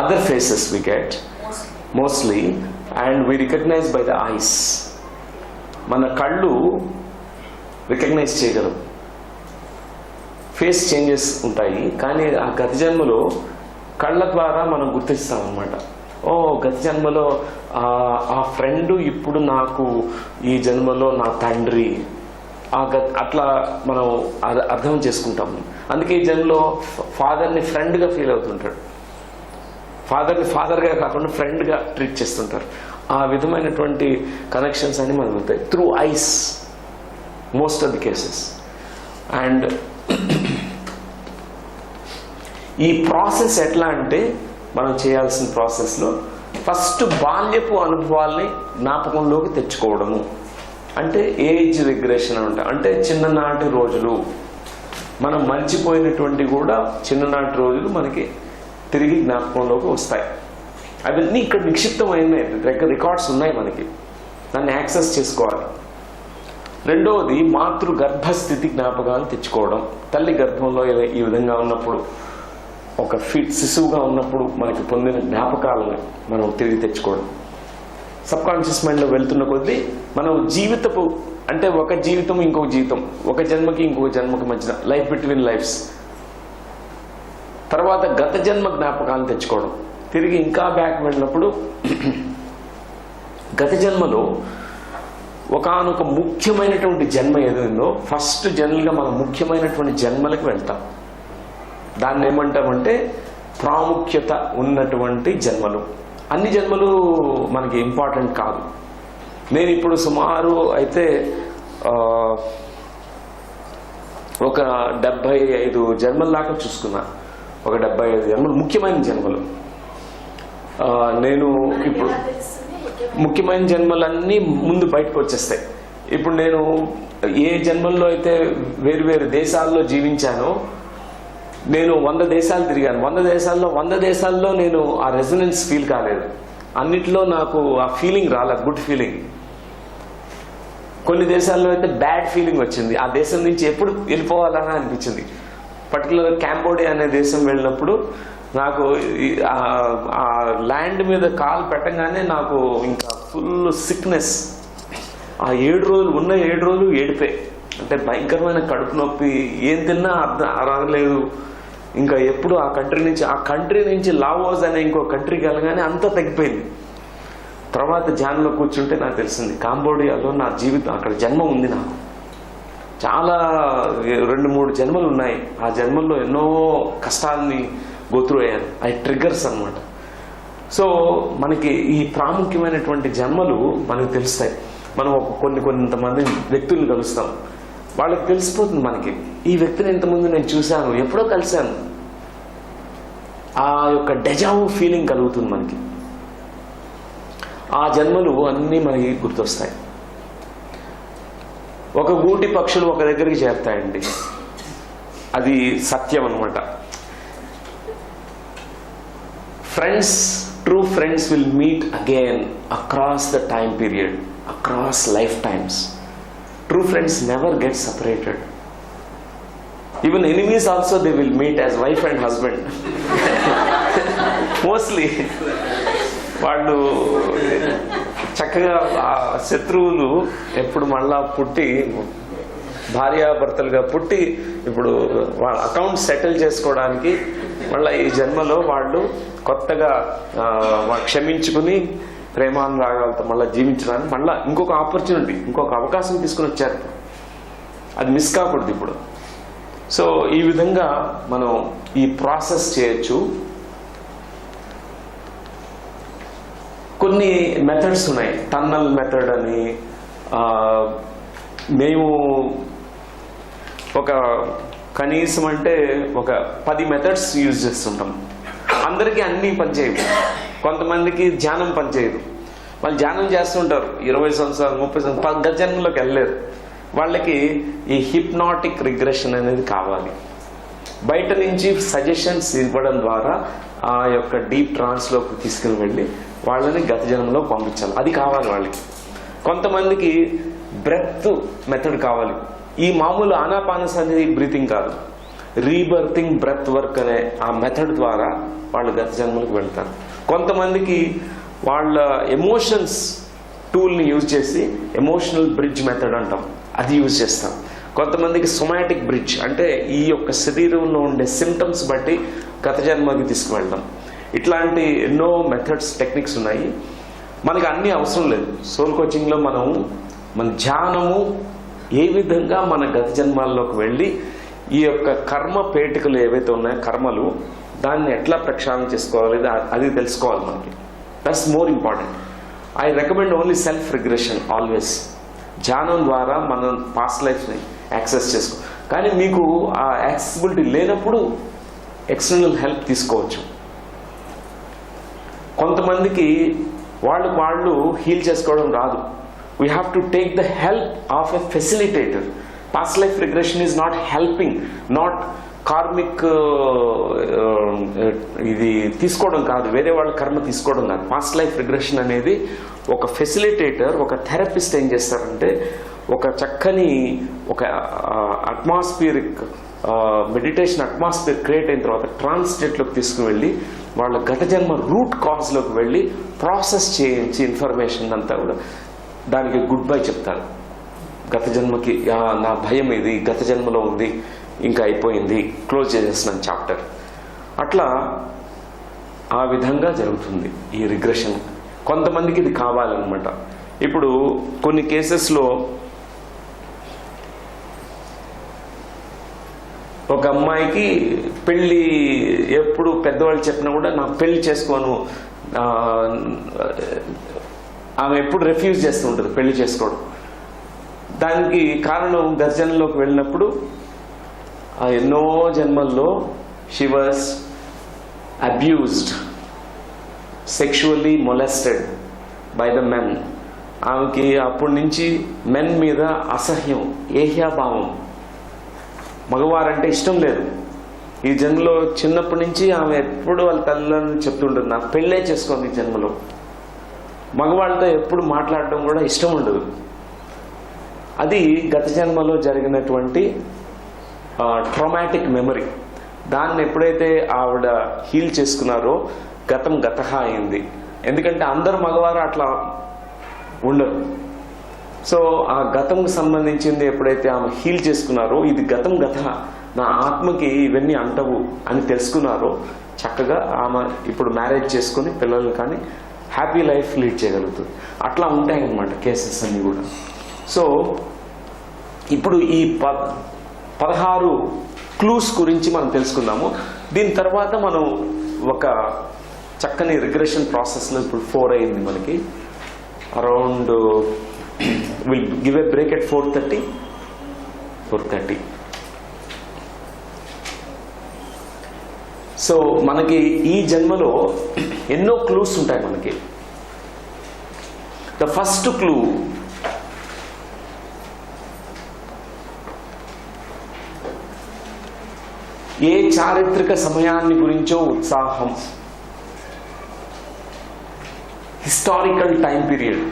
Other faces we get mostly, and we recognize by the eyes. మన కళ్ళు రికగ్నైజ్ చేయగలం. ఫేస్ చేంజెస్ ఉంటాయి, కానీ ఆ గత జన్మలో కళ్ళ ద్వారా మనం గుర్తిస్తాం అన్నమాట. ఓ గత జన్మలో ఆ ఫ్రెండ్ ఇప్పుడు నాకు ఈ జన్మలో నా తండ్రి, అట్లా మనం అర్థం చేసుకుంటాము. అందుకే ఈ జన్మలో ఫాదర్ని ఫ్రెండ్గా ఫీల్ అవుతుంటాడు, ఫాదర్ని ఫాదర్గా కాకుండా ఫ్రెండ్గా ట్రీట్ చేస్తుంటారు. ఆ విధమైనటువంటి కనెక్షన్స్ అన్ని మనకు ఉంటాయి through ice most of the cases. And ఈ ప్రాసెస్ ఎట్లా అంటే, మనం చేయాల్సిన ప్రాసెస్లో ఫస్ట్ బాల్యపు అనుభవాల్ని జ్ఞాపకంలోకి తెచ్చుకోవడము. అంటే ఏజ్ రిగ్రెషన్ అంటే చిన్ననాటి రోజులు, మనం మర్చిపోయినటువంటి కూడా చిన్ననాటి రోజులు మనకి తిరిగి జ్ఞాపకంలోకి వస్తాయి. అవన్నీ ఇక్కడ నిక్షిప్తమైనవి, రికార్డ్స్ ఉన్నాయి మనకి, దాన్ని యాక్సెస్ చేసుకోవాలి. రెండవది మాతృ గర్భస్థితి జ్ఞాపకాలు తెచ్చుకోవడం. తల్లి గర్భంలో ఈ విధంగా ఉన్నప్పుడు, ఒక శిశువుగా ఉన్నప్పుడు మనకి పొందిన జ్ఞాపకాలను మనం తిరిగి తెచ్చుకోవడం. సబ్ కాన్షియస్ మైండ్లో వెళ్తున్న కొద్దీ మనం జీవితపు, అంటే ఒక జీవితం ఇంకొక జీవితం, ఒక జన్మకి ఇంకొక జన్మకి మధ్యన లైఫ్ బిట్వీన్ లైఫ్స్. తర్వాత గత జన్మ జ్ఞాపకాలను తెచ్చుకోవడం. తిరిగి ఇంకా బ్యాక్ వెళ్ళినప్పుడు గత జన్మలో ఒకానొక ముఖ్యమైనటువంటి జన్మ ఏదైందో, ఫస్ట్ జనరల్గా మనం ముఖ్యమైనటువంటి జన్మలకు వెళ్తాం. దాన్ని ఏమంటామంటే ప్రాముఖ్యత ఉన్నటువంటి జన్మలు. అన్ని జన్మలు మనకి ఇంపార్టెంట్ కాదు. నేను ఇప్పుడు సుమారు అయితే ఒక 75 జన్మల దాకా చూసుకున్నా. ఒక 75 జన్మలు ముఖ్యమైన జన్మలు. నేను ఇప్పుడు ముఖ్యమైన జన్మలన్నీ ముందు బయటకు వచ్చేస్తాయి. ఇప్పుడు నేను ఏ జన్మల్లో అయితే వేరు వేరు దేశాల్లో జీవించానో, నేను 100 దేశాలు తిరిగాను. 100 దేశాల్లో నేను ఆ రెజొనెన్స్ ఫీల్ కాలేదు. అన్నిట్లో నాకు ఆ ఫీలింగ్ రాలే, గుడ్ ఫీలింగ్. కొన్ని దేశాల్లో అయితే బ్యాడ్ ఫీలింగ్ వచ్చింది. ఆ దేశం నుంచి ఎప్పుడు వెళ్ళిపోవాలని అనిపించింది. పర్టికులర్ కాంబోడియా అనే దేశం వెళ్ళినప్పుడు నాకు ఆ ల్యాండ్ మీద కాలు పెట్టగానే నాకు ఇంకా ఫుల్ సిక్నెస్. ఆ 7 రోజులు ఉన్న 7 రోజులు ఏడిపే, అంటే భయంకరమైన కడుపు నొప్పి, ఏం తిన్నా అర్థం రాలేదు. ఇంకా ఎప్పుడు ఆ కంట్రీ నుంచి లావోస్ అనే ఇంకో కంట్రీకి వెళ్ళగానే అంతా తగ్గిపోయింది. తర్వాత ధ్యానంలో కూర్చుంటే నాకు తెలిసింది, కాంబోడియాలో నా జీవితం, అక్కడ జన్మ ఉంది నాకు. చాలా 2-3 జన్మలు ఉన్నాయి. ఆ జన్మల్లో ఎన్నో కష్టాలని గోత్రూ అయ్యాను. అవి ట్రిగ్గర్స్ అన్నమాట. సో మనకి ఈ ప్రాముఖ్యమైనటువంటి జన్మలు మనకు తెలుస్తాయి. మనం కొంతమంది వ్యక్తులను కలుస్తాం, వాళ్ళకి తెలిసిపోతుంది మనకి, ఈ వ్యక్తిని ఇంతకుముందు నేను చూశాను, ఎప్పుడో కలిశాను. ఆ యొక్క డెజావు ఫీలింగ్ కలుగుతుంది మనకి. ఆ జన్మలు అన్నీ మనకి గుర్తొస్తాయి. ఒక గూటి పక్షులు ఒక దగ్గరికి చేరుతాయండి, అది సత్యం అన్నమాట. Friends, true friends will meet again across the time period, across lifetimes. True friends never get separated. Even enemies also, they will meet as wife and husband. Mostly వాళ్ళు చక్కగా శత్రువులు ఎప్పుడు మళ్ళా పుట్టి భార్యాభర్తలుగా పుట్టి ఇప్పుడు వాళ్ళ అకౌంట్ సెటిల్ చేసుకోవడానికి మళ్ళీ ఈ జన్మలో వాళ్ళు కొత్తగా క్షమించుకుని ప్రేమానురాగాలతో మళ్ళీ జీవించడానికి మళ్ళీ ఇంకొక ఆపర్చునిటీ, ఇంకొక అవకాశం తీసుకుని వచ్చారు. అది మిస్ కాకూడదు ఇప్పుడు. సో ఈ విధంగా మనం ఈ ప్రాసెస్ చేయొచ్చు. కొన్ని మెథడ్స్ ఉన్నాయి. టన్నల్ మెథడ్ అని మేము ఒక కనీసం అంటే ఒక 10 మెథడ్స్ యూజ్ చేస్తుంటాం. అందరికీ అన్నీ పనిచేయవు. కొంతమందికి ధ్యానం పనిచేయదు. వాళ్ళు ధ్యానం చేస్తుంటారు 20 సంవత్సరాలు 30 సంవత్సరాలు గత జన్మలోకి వెళ్ళలేరు. వాళ్ళకి ఈ హిప్నాటిక్ రిగ్రెషన్ అనేది కావాలి. బయట నుంచి సజెషన్స్ ఇవ్వడం ద్వారా ఆ యొక్క డీప్ ట్రాన్స్లోకి తీసుకుని వెళ్ళి వాళ్ళని గత జన్మలో పంపించాలి. అది కావాలి వాళ్ళకి. కొంతమందికి బ్రెత్ మెథడ్ కావాలి. ఈ మామూలు ఆనాపానసతి బ్రీతింగ్ కాదు, రీబర్తింగ్ బ్రెత్ వర్క్ అనే ఆ మెథడ్ ద్వారా వాళ్ళు గత జన్మలకు వెళ్తారు. కొంతమందికి వాళ్ళ ఎమోషన్స్ టూల్ని యూజ్ చేసి ఎమోషనల్ బ్రిడ్జ్ మెథడ్ అంటాం, అది యూజ్ చేస్తాం. కొంతమందికి సొమాటిక్ బ్రిడ్జ్ అంటే ఈ యొక్క శరీరంలో ఉండే సిమ్టమ్స్ బట్టి గత జన్మకి తీసుకువెళ్తాం. ఇట్లాంటి ఎన్నో మెథడ్స్, టెక్నిక్స్ ఉన్నాయి. మనకి అన్నీ అవసరం లేదు. సోల్ కోచింగ్లో మన ధ్యానము ఏ విధంగా మన గత జన్మాల్లోకి వెళ్ళి ఈ యొక్క కర్మ పేటికలు ఏవైతే ఉన్నాయో కర్మలు, దాన్ని ఎట్లా ప్రక్షాళన చేసుకోవాలి అది తెలుసుకోవాలి మనకి. That's more important. I recommend only self regression always. ధ్యానం ద్వారా మనం పాస్ట్ లైఫ్ని యాక్సెస్ చేసుకో. కానీ మీకు ఆ యాక్సెసిబిలిటీ లేనప్పుడు ఎక్స్టర్నల్ హెల్ప్ తీసుకోవచ్చు. కొంతమందికి వాళ్ళు హీల్ చేసుకోవడం రాదు. We have to take the help of a facilitator. Past life regression is not helping, not karmic ఇది తీసుకోవడం కాదు, వేరే వాళ్ళ కర్మ తీసుకోవడం కాదు. పాస్ట్ లైఫ్ రిగ్రెషన్ అనేది ఒక ఫెసిలిటేటర్, ఒక థెరపిస్ట్ ఏం చేస్తారంటే ఒక చక్కని ఒక అట్మాస్ఫియరిక్ మెడిటేషన్ అట్మాస్ఫియర్ క్రియేట్ అయిన తర్వాత ట్రాన్స్ స్టేట్లోకి తీసుకువెళ్ళి వాళ్ళ గత జన్మ రూట్ కాజ్లోకి వెళ్ళి ప్రాసెస్ చేయించి ఇన్ఫర్మేషన్ అంతా కూడా దానికి గుడ్ బై చెప్తారు. గత జన్మకి నా భయం ఇది గత జన్మలో ఉంది, ఇంకా అయిపోయింది, క్లోజ్ చేసేస్తున్నాను చాప్టర్. అట్లా ఆ విధంగా జరుగుతుంది ఈ రిగ్రెషన్. కొంతమందికి ఇది కావాలన్నమాట. ఇప్పుడు కొన్ని కేసెస్లో ఒక అమ్మాయికి పెళ్ళి ఎప్పుడు పెద్దవాళ్ళు చెప్పినా కూడా నాకు పెళ్లి చేసుకోను, ఆమె ఎప్పుడు రిఫ్యూజ్ చేస్తూ ఉంటుంది పెళ్లి చేసుకోవడం. దానికి కారణం గత జన్మలోకి వెళ్ళినప్పుడు ఎన్నో జన్మల్లో she was abused, sexually molested by the men. ఆమెకి అప్పటి నుంచి మెన్ మీద అసహ్యం, ఏహ్యాభావం, మగవారంటే ఇష్టం లేదు. ఈ జన్మలో చిన్నప్పటి నుంచి ఆమె ఎప్పుడు వాళ్ళ తల్లిదండ్రులు చెప్తుంటుంది నాకు పెళ్ళే చేసుకోండి. ఈ జన్మలో మగవాళ్ళతో ఎప్పుడు మాట్లాడడం కూడా ఇష్టం ఉండదు. అది గత జన్మలో జరిగినటువంటి ట్రామాటిక్ మెమరీ. దాన్ని ఎప్పుడైతే ఆవిడ హీల్ చేసుకున్నారో గతం గతహ అయింది. ఎందుకంటే అందరు మగవారు అట్లా ఉండరు. సో ఆ గతంకు సంబంధించింది ఎప్పుడైతే ఆమె హీల్ చేసుకున్నారో ఇది గతం గత, నా ఆత్మకి ఇవన్నీ అంటవు అని తెలుసుకున్నారో చక్కగా ఆమె ఇప్పుడు మ్యారేజ్ చేసుకుని పిల్లలు కానీ హ్యాపీ లైఫ్ లీడ్ చేయగలుగుతుంది. అట్లా ఉంటాయన్నమాట కేసెస్ అన్నీ కూడా. సో ఇప్పుడు ఈ 16 క్లూస్ గురించి మనం తెలుసుకుందాము. దీని తర్వాత మనం ఒక చక్కని రిగ్రెషన్ ప్రాసెస్లో ఇప్పుడు 4 అయింది మనకి. Around will give a break at 4:30. So మనకి ఈ జన్మలో ఎన్నో క్లూస్ ఉంటాయి మనకి. ద ఫస్ట్ క్లూ, ఏ చారిత్రక సమయాన్ని గురించో ఉత్సాహం, హిస్టారికల్ టైం పీరియడ్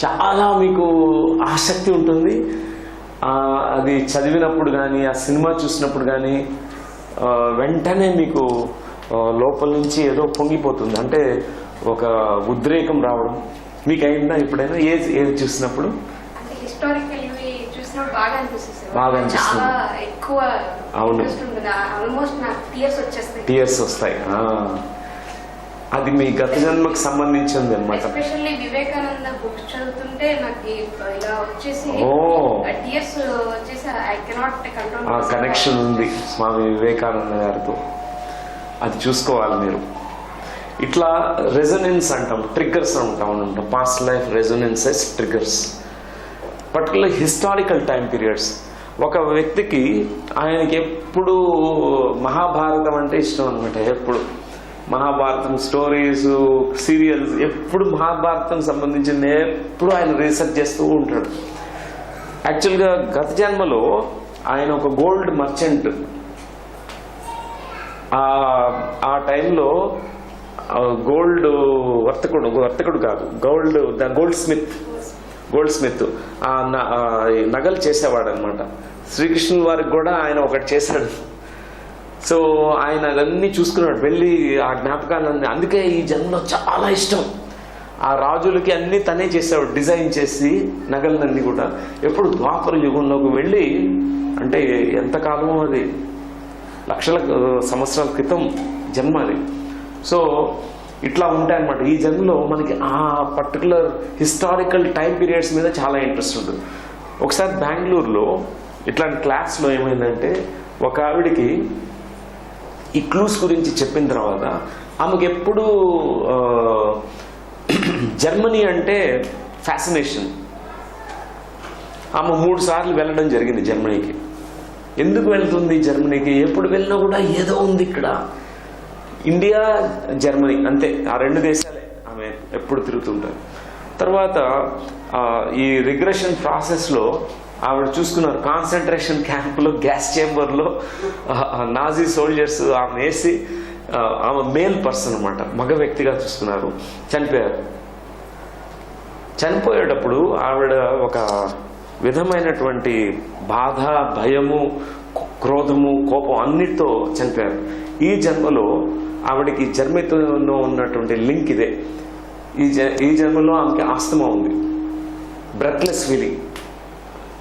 చాలా మీకు ఆసక్తి ఉంటుంది. అది చదివినప్పుడు కానీ ఆ సినిమా చూసినప్పుడు కానీ వెంటనే మీకు లోపల నుంచి ఏదో పొంగిపోతుంది. అంటే ఒక ఉద్రేకం రావడం మీకు అయిందా ఎప్పుడైనా ఏది చూసినప్పుడు? హిస్టారికల్ అనిపిస్తుంది బాగా అనిపిస్తుంది. చాలా ఎక్కువ అవును. ఇంట్రెస్ట్ ఉంటుంది. ఆల్మోస్ట్ నాకు టీయర్స్ వచ్చేస్తాయి. టీయర్స్ వస్తాయి. అది మీ గత జన్మకు సంబంధించింది అనమాట. ఎస్పెషల్లీ వివేకానంద బుక్స్ చదువుతుంటే నాకు ఇలా వచ్చేసి టీయర్స్ వచ్చేసి ఐ కెనాట్ కంట్రోల్. ఆ కనెక్షన్ ఉంది స్వామి వివేకానంద గారితో, అది చూసుకోవాలి మీరు. ఇట్లా రెజొనెన్స్ అంటాం, ట్రిగ్గర్స్ అంటాం, past life resonances, triggers. Particular historical time periods. ఒక వ్యక్తికి ఆయనకి ఎప్పుడు మహాభారతం అంటే ఇష్టం అనమాట. ఎప్పుడు మహాభారతం స్టోరీస్, సీరియల్స్, ఎప్పుడు మహాభారతం సంబంధించిన ఎప్పుడు ఆయన రీసెర్చ్ చేస్తూ ఉంటాడు. యాక్చువల్గా గత జన్మలో ఆయన ఒక గోల్డ్ మర్చెంట్. ఆ టైంలో గోల్డ్ వర్తకుడు కాదు, గోల్డ్ స్మిత్ ఆ నగలు చేసేవాడు అనమాట. శ్రీకృష్ణుల వారికి కూడా ఆయన ఒకటి చేశాడు. సో ఆయన అదన్నీ చూసుకున్నాడు, వెళ్ళి ఆ జ్ఞాపకాలన్నీ. అందుకే ఈ జన్మలో చాలా ఇష్టం. ఆ రాజులకి అన్నీ తనే చేసేవాడు, డిజైన్ చేసి నగలన్నీ కూడా. ఎప్పుడు ద్వాపర యుగంలోకి వెళ్ళి, అంటే ఎంతకాలమో అది, లక్షల సంవత్సరాల క్రితం జన్మ అది. సో ఇట్లా ఉంటాయన్నమాట. ఈ జన్మలో మనకి ఆ పర్టికులర్ హిస్టారికల్ టైం పీరియడ్స్ మీద చాలా ఇంట్రెస్ట్ ఉంటుంది. ఒకసారి బెంగళూరులో ఇట్లాంటి క్లాస్లో ఏమైందంటే, ఒక ఆవిడికి ఈ క్లూస్ గురించి చెప్పిన తర్వాత ఆమెకు ఎప్పుడు జర్మనీ అంటే ఫ్యాసినేషన్. ఆమె 3 సార్లు వెళ్ళడం జరిగింది జర్మనీకి. ఎందుకు వెళ్తుంది జర్మనీకి? ఎప్పుడు వెళ్ళినా కూడా ఏదో ఉంది ఇక్కడ. ఇండియా, జర్మనీ అంతే, ఆ 2 దేశాలే ఆమె ఎప్పుడు తిరుగుతుంటారు. తర్వాత ఈ రిగ్రెషన్ ప్రాసెస్లో ఆవిడ చూసుకున్నారు, కాన్సన్ట్రేషన్ క్యాంపులో, గ్యాస్ చేంబర్లో నాజీ సోల్జర్స్ ఆమె వేసి, ఆమె మేల్ పర్సన్ అనమాట, మగ వ్యక్తిగా చూసుకున్నారు. చనిపోయేటప్పుడు ఆవిడ ఒక విధమైనటువంటి బాధ, భయము, క్రోధము, కోపం అన్నిటితో చనిపోయారు. ఈ జన్మలో ఆవిడకి జర్మనీతో ఉన్నటువంటి లింక్ ఇదే. ఈ జన్మలో ఆమెకి ఆస్తమా ఉంది, బ్రెత్లెస్ ఫీలింగ్,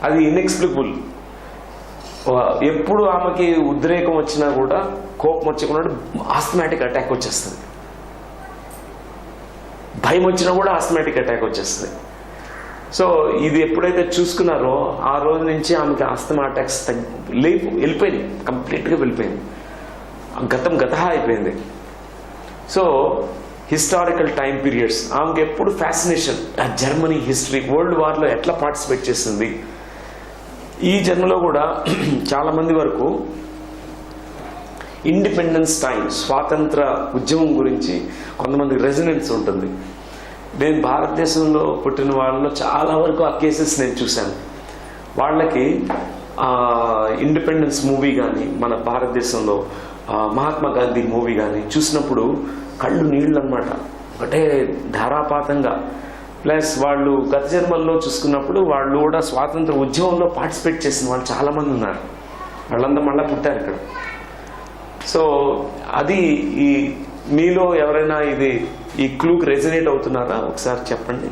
అది ఇన్ఎక్స్ప్లికబుల్. ఎప్పుడు ఆమెకి ఉద్రేకం వచ్చినా కూడా, కోపం వచ్చకుండా ఆస్థమాటిక్ అటాక్ వచ్చేస్తుంది. భయం వచ్చినా కూడా ఆస్థమాటిక్ అటాక్ వచ్చేస్తుంది. సో ఇది ఎప్పుడైతే చూసుకున్నారో ఆ రోజు నుంచి ఆమెకి ఆస్తమా అటాక్స్ వెళ్ళిపోయింది, కంప్లీట్గా వెళ్ళిపోయింది. గత అయిపోయింది. సో హిస్టారికల్ టైం పీరియడ్స్, ఆమెకి ఎప్పుడు ఫ్యాసినేషన్. జర్మనీ హిస్టరీ, వరల్డ్ వార్లో ఎట్లా పార్టిసిపేట్ చేసింది. ఈ జన్మలో కూడా చాలా మంది వరకు ఇండిపెండెన్స్ టైం, స్వాతంత్ర ఉద్యమం గురించి కొంతమంది రెసిడెన్స్ ఉంటుంది. నేను భారతదేశంలో పుట్టిన వాళ్ళలో చాలా వరకు ఆ కేసెస్ నేను చూశాను. వాళ్ళకి ఇండిపెండెన్స్ మూవీ కానీ, మన భారతదేశంలో మహాత్మా గాంధీ మూవీ కానీ చూసినప్పుడు కళ్ళు నీళ్ళు అనమాట, ఒకటే ధారాపాతంగా. ప్లస్ వాళ్ళు గత జన్మల్లో చూసుకున్నప్పుడు వాళ్ళు కూడా స్వాతంత్ర ఉద్యమంలో పార్టిసిపేట్ చేసిన వాళ్ళు చాలామంది ఉన్నారు. వాళ్ళందరూ మళ్ళీ పుట్టారు ఇక్కడ. సో అది ఈ మీలో ఎవరైనా ఈ క్లూకి రెజనేట్ అవుతున్నారా? ఒకసారి చెప్పండి.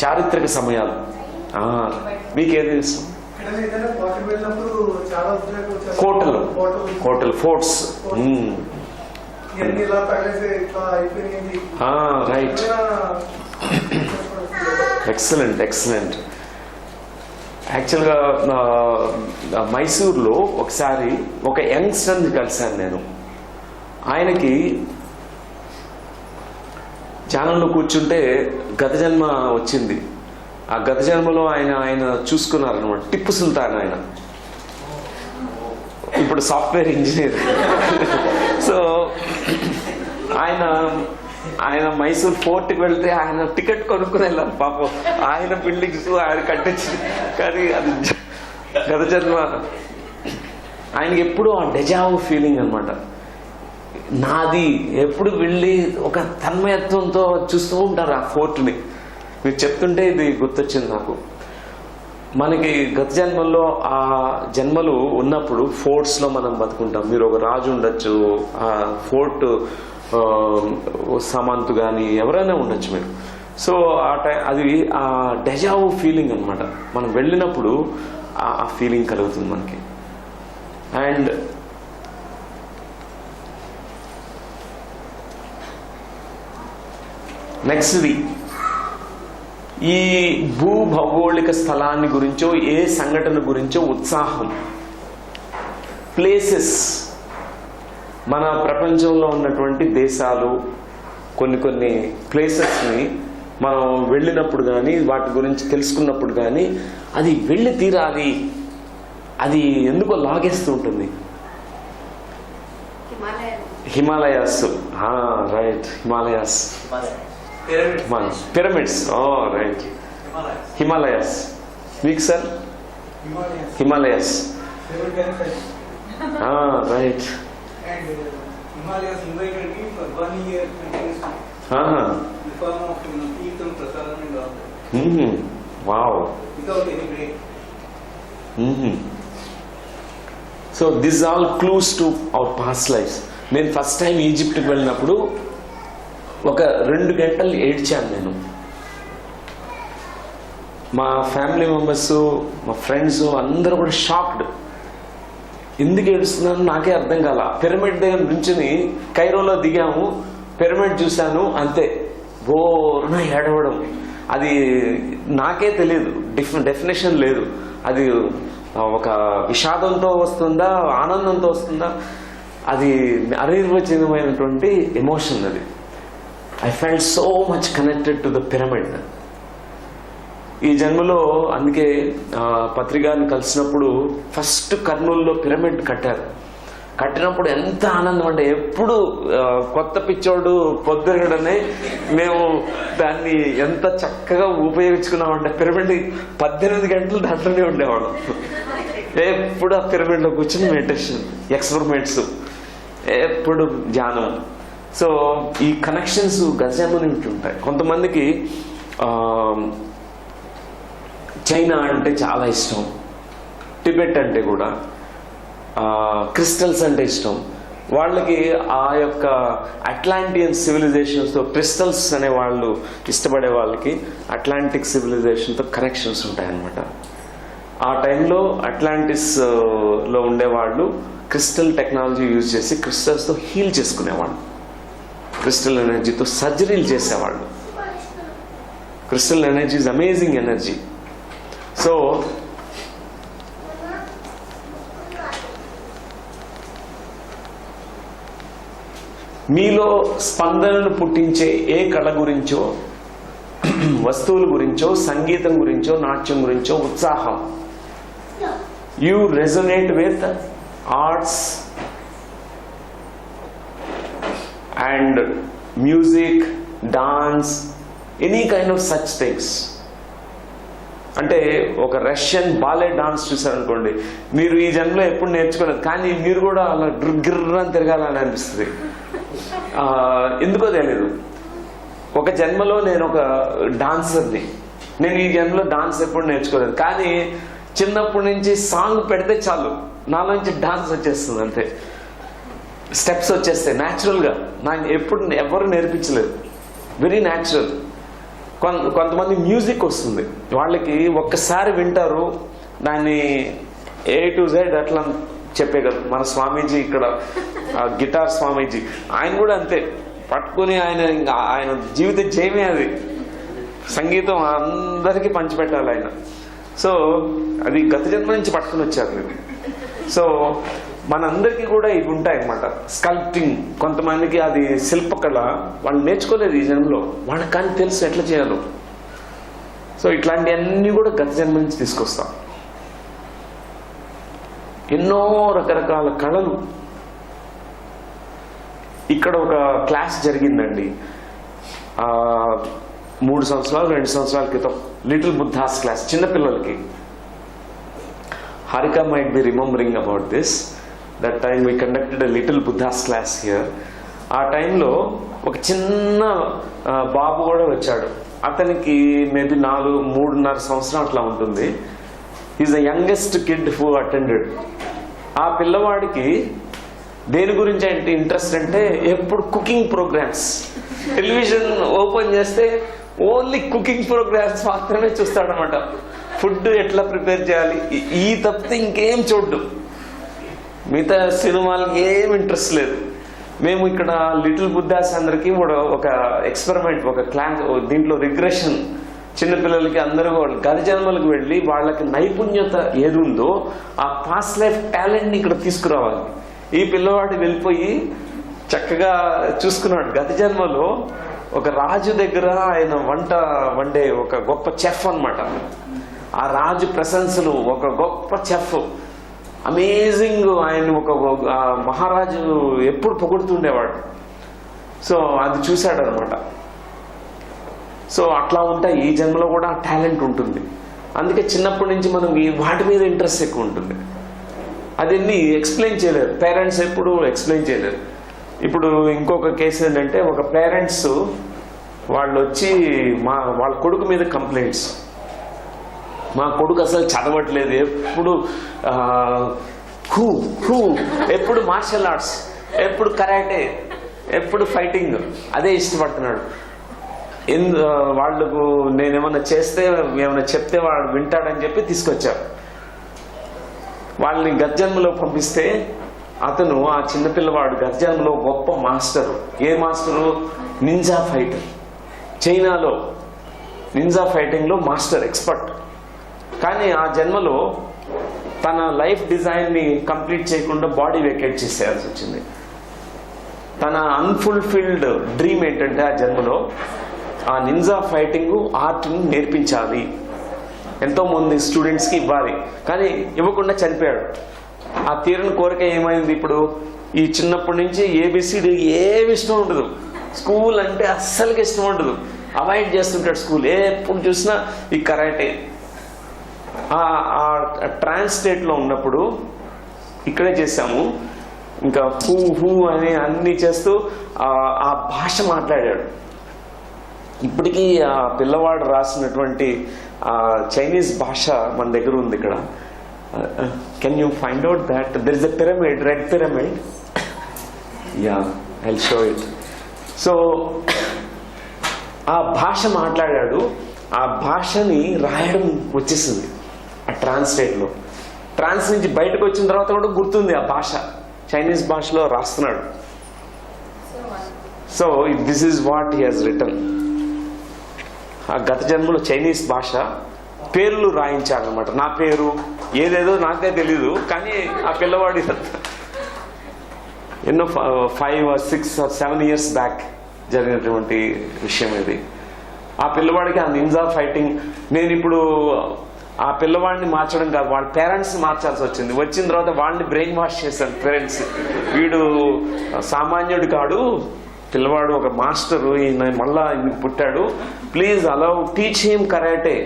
చారిత్రక సమయాలు మీకేది ఇష్టం? కోటలు, ఫోర్ట్స్. Right, excellent. యాక్చువల్గా మైసూర్లో ఒకసారి ఒక యంగ్స్టర్ని కలిశాను నేను. ఆయనకి ధ్యానంలో కూర్చుంటే గత జన్మ వచ్చింది. ఆ గత జన్మలో ఆయన చూసుకున్నారనమాట. టిప్పు సుల్తాన్ ఆయన, ఇప్పుడు సాఫ్ట్వేర్ ఇంజనీర్. సో ఆయన మైసూర్ ఫోర్ట్కి వెళ్తే ఆయన టికెట్ కొనుక్కుని వెళ్ళాలి పాపం. ఆయన బిల్డింగ్స్ ఆయన కట్టించింది, కానీ అది గత జన్మ. ఆయనకి ఎప్పుడు ఆ డెజావు ఫీలింగ్ అనమాట. నాది ఎప్పుడు వెళ్ళి ఒక తన్మయత్వంతో చూస్తూ ఉంటారు ఆ ఫోర్ట్ని. మీరు చెప్తుంటే ఇది గుర్తొచ్చింది నాకు. మనకి గత జన్మల్లో ఆ జన్మలు ఉన్నప్పుడు ఫోర్ట్స్లో మనం బతుకుంటాం. మీరు ఒక రాజు ఉండొచ్చు, ఆ ఫోర్ట్ సామంతు కానీ ఎవరైనా ఉండొచ్చు మీరు. సో అది ఆ డెజావు ఫీలింగ్ అనమాట. మనం వెళ్ళినప్పుడు ఆ ఫీలింగ్ కలుగుతుంది మనకి. అండ్ నెక్స్ట్ది ఈ భూభౌగోళిక స్థలాన్ని గురించో ఏ సంఘటన గురించో ఉత్సాహం. ప్లేసెస్, మన ప్రపంచంలో ఉన్నటువంటి దేశాలు, కొన్ని ప్లేసెస్ని మనం వెళ్ళినప్పుడు కానీ వాటి గురించి తెలుసుకున్నప్పుడు కానీ అది వెళ్ళి తీరాలి, అది ఎందుకో లాగేస్తూ ఉంటుంది. Himalayas, right, Himalayas, pyramids, right, Himalayas. మీకు sir? Himalayas, right. Himalayas invited me for 1 year continuously. The form of Kirtan, Prasadam and all that. Wow. Without any break. So these are all clues to our past lives. నేను ఫస్ట్ టైం ఈజిప్ట్కి వెళ్ళినప్పుడు ఒక 2 గంటలు ఏడ్చాను నేను. మా ఫ్యామిలీ మెంబర్స్, మా ఫ్రెండ్స్ అందరూ కూడా షాక్డ్. ఎందుకు ఏడుస్తున్నాను నాకే అర్థం కాల. పిరమిడ్ దగ్గర నుంచుని కైరోలో దిగాము, పిరమిడ్ చూశాను, అంతే బోర్న ఏడవడం. అది నాకే తెలియదు, డెఫినేషన్ లేదు. అది ఒక విషాదంతో వస్తుందా, ఆనందంతో వస్తుందా, అది అనిర్వచనమైనటువంటి ఎమోషన్. అది I felt so much connected to the pyramid. ఈ జన్మలో అందుకే పత్రికాని కలిసినప్పుడు ఫస్ట్ కర్నూలులో పిరమిడ్ కట్టినప్పుడు ఎంత ఆనందం అంటే, ఎప్పుడు కొత్త పిచ్చోడు పొద్దుగడనే మేము దాన్ని ఎంత చక్కగా ఉపయోగించుకున్నామంటే, పిరమిడ్ 18 గంటలు దాంట్లోనే ఉండేవాడు. ఎప్పుడు ఆ పిరమిడ్లో కూర్చొని మెడిటేషన్, ఎక్స్పెరిమెంట్స్, ఎప్పుడు ధ్యానం. సో ఈ కనెక్షన్స్ గజముని ఉంటాయి. కొంతమందికి చైనా అంటే చాలా ఇష్టం, టిబెట్ అంటే కూడా, క్రిస్టల్స్ అంటే ఇష్టం. వాళ్ళకి ఆ యొక్క అట్లాంటియన్ సివిలైజేషన్స్తో, క్రిస్టల్స్ అనే వాళ్ళు ఇష్టపడే వాళ్ళకి అట్లాంటిక్ సివిలైజేషన్తో కనెక్షన్స్ ఉంటాయన్నమాట. ఆ టైంలో అట్లాంటిస్లో ఉండేవాళ్ళు క్రిస్టల్ టెక్నాలజీ యూజ్ చేసి క్రిస్టల్స్తో హీల్ చేసుకునేవాళ్ళు, క్రిస్టల్ ఎనర్జీతో సర్జరీలు చేసేవాళ్ళు. Crystal energy is amazing energy. So మీలో స్పందనను పుట్టించే ఏ కళ గురించో, వస్తువుల గురించో, సంగీతం గురించో, నాట్యం గురించో ఉత్సాహం. You resonate with arts and music, dance, any kind of such things. అంటే ఒక రష్యన్ బాలే డాన్స్ చూసారనుకోండి, మీరు ఈ జన్మలో ఎప్పుడు నేర్చుకోలేదు, కానీ మీరు కూడా అలా గిర్రని తిరగాలని అనిపిస్తుంది. ఎందుకో తెలియదు. ఒక జన్మలో నేను ఒక డాన్సర్ని, నేను ఈ జన్మలో డాన్స్ ఎప్పుడు నేర్చుకోలేదు, కానీ చిన్నప్పటి నుంచి సాంగ్ పెడితే చాలు నాలోంచి డాన్స్ వచ్చేస్తుంది, అంతే. స్టెప్స్ వచ్చేస్తాయి న్యాచురల్గా. నాకు ఎప్పుడు ఎవరు నేర్పించలేదు, వెరీ న్యాచురల్. కొంతమంది మ్యూజిక్ వస్తుంది, వాళ్ళకి ఒక్కసారి వింటారు, దాన్ని A to Z అట్లా చెప్పేయగలరు. మన స్వామీజీ ఇక్కడ గిటార్ స్వామీజీ, ఆయన కూడా అంతే, పట్టుకుని ఆయన జీవిత జయమే అది. సంగీతం అందరికీ పంచిపెట్టాలి ఆయన. సో అది గత జన్మ నుంచి పట్టుకుని వచ్చారు మీరు. సో మనందరికీ కూడా ఇవి ఉంటాయి అన్నమాట. స్కల్ప్టింగ్, కొంతమందికి అది శిల్పకళ, వాళ్ళు నేర్చుకోలేదు ఈ జన్మలో, వాళ్ళకి కానీ తెలుసు ఎట్లా చేయాలో. సో ఇట్లాంటివన్నీ కూడా గత జన్మ నుంచి తీసుకొస్తాం. ఎన్నో రకరకాల కళలు. ఇక్కడ ఒక క్లాస్ జరిగిందండి 3 సంవత్సరాలు 2 సంవత్సరాల క్రితం, లిటిల్ బుద్ధాస్ క్లాస్, చిన్నపిల్లలకి. Harika might be remembering about this. That time we conducted a little Buddha's class here. ఆ టైంలో ఒక చిన్న బాబు కూడా వచ్చాడు. అతనికి మేబీ 3.5 సంవత్సరం అట్లా ఉంటుంది. Is the youngest kid who attended. ఆ పిల్లవాడికి దేని గురించి అంటే ఇంట్రెస్ట్ అంటే, ఎప్పుడు కుకింగ్ ప్రోగ్రామ్స్, టెలివిజన్ ఓపెన్ చేస్తే ఓన్లీ కుకింగ్ ప్రోగ్రామ్స్ మాత్రమే చూస్తాడనమాట. ఫుడ్ ఎట్లా ప్రిపేర్ చేయాలి, ఈ తప్పితే ఇంకేం చూడ్డు. మిగతా సినిమాలకి ఏం ఇంట్రెస్ట్ లేదు. మేము ఇక్కడ లిటిల్ బుద్ధాస్ అందరికీ ఒక ఎక్స్పెరిమెంట్, ఒక క్లాస్, దీంట్లో రిగ్రెషన్, చిన్నపిల్లలకి అందరూ గత జన్మలకు వెళ్ళి వాళ్ళకి నైపుణ్యత ఏది ఉందో ఆ పాస్ట్ లైఫ్ టాలెంట్ని ఇక్కడ తీసుకురావాలి. ఈ పిల్లవాడు వెళ్ళిపోయి చక్కగా చూసుకున్నాడు. గత జన్మలో ఒక రాజు దగ్గర ఆయన వంట వండే ఒక గొప్ప చెఫ్ అన్నమాట. ఆ రాజు ప్రశంసలు, ఒక గొప్ప చెఫ్, అమేజింగ్. ఆయన ఒక మహారాజు ఎప్పుడు పొగుడుతుండేవాడు. సో అది చూశాడు అనమాట. సో అట్లా ఉంటాయి ఈ జన్మలో కూడా టాలెంట్ ఉంటుంది. అందుకే చిన్నప్పటి నుంచి మనం వాటి మీద ఇంట్రెస్ట్ ఎక్కువ ఉంటుంది. అదన్నీ ఎక్స్ప్లెయిన్ చేయలేరు పేరెంట్స్, ఎప్పుడు ఎక్స్ప్లెయిన్ చేయలేరు. ఇప్పుడు ఇంకొక కేసు ఏంటంటే, ఒక పేరెంట్స్ వాళ్ళు వచ్చి వాళ్ళ కొడుకు మీద కంప్లైంట్స్. మా కొడుకు అసలు చదవట్లేదు, ఎప్పుడు ఎప్పుడు మార్షల్ ఆర్ట్స్, ఎప్పుడు కరాటే, ఎప్పుడు ఫైటింగ్, అదే ఇష్టపడుతున్నాడు. వాళ్ళకు నేనేమన్నా చేస్తే, ఏమైనా చెప్తే వాడు వింటాడని చెప్పి తీసుకొచ్చారు. వాళ్ళని గజ్జన్మలో పంపిస్తే అతను, ఆ చిన్నపిల్లవాడు గజ్జన్మలో గొప్ప మాస్టరు. ఏ మాస్టరు? Ninja fighter. చైనాలో నింజా ఫైటింగ్లో మాస్టర్, ఎక్స్పర్ట్. కానీ ఆ జన్మలో తన లైఫ్ డిజైన్ని కంప్లీట్ చేయకుండా బాడీ వేకేట్ చేసేయాల్సి వచ్చింది. తన అన్ఫుల్ఫిల్డ్ డ్రీమ్ ఏంటంటే ఆ జన్మలో ఆ నింజా ఫైటింగ్ ఆర్ట్ని నేర్పించాలి, ఎంతో మంది స్టూడెంట్స్కి ఇవ్వాలి. కానీ ఇవ్వకుండా చనిపోయాడు. ఆ తీరని కోరిక ఏమైంది? ఇప్పుడు ఈ చిన్నప్పటి నుంచి ఏబిసిడి ఏమి ఇష్టం ఉండదు, స్కూల్ అంటే అస్సలకి ఇష్టం ఉండదు, అవాయిడ్ చేస్తుంటాడు స్కూల్. ఎప్పుడు చూసినా ఈ కరాటే. ఆ ట్రాన్స్ స్టేట్లో ఉన్నప్పుడు ఇక్కడే చేశాము. ఇంకా హూ అని అన్నీ చేస్తూ ఆ భాష మాట్లాడాడు. ఇప్పటికీ ఆ పిల్లవాడు రాసినటువంటి చైనీస్ భాష మన దగ్గర ఉంది ఇక్కడ. Can you find out that there is a pyramid, red pyramid? Yeah, I will show it. So ఆ భాష మాట్లాడాడు. ఆ భాషని రాయడం వచ్చేసింది ఆ ట్రాన్స్లేట్లో. ట్రాన్స్ నుంచి బయటకు వచ్చిన తర్వాత కూడా గుర్తుంది ఆ భాష, చైనీస్ భాషలో రాస్తున్నాడు. So this is what he has written. ఆ గత జన్మలో చైనీస్ భాష పేర్లు రాయించాడనమాట. నా పేరు ఏదేదో నాకే తెలీదు, కానీ ఆ పిల్లవాడి ఎన్నో 5 or 6 or 7 years బ్యాక్ జరిగినటువంటి విషయం ఇది. ఆ పిల్లవాడికి ఆ నింజా ఫైటింగ్, నేను ఇప్పుడు ఆ పిల్లవాడిని మార్చడం కాదు, వాళ్ళ పేరెంట్స్ని మార్చాల్సి వచ్చింది. వచ్చిన తర్వాత వాళ్ళని బ్రెయిన్ వాష్ చేశాను పేరెంట్స్. వీడు సామాన్యుడు కాడు, పిల్లవాడు ఒక మాస్టరు, ఈయన మళ్ళా పుట్టాడు, please allow teach him karate.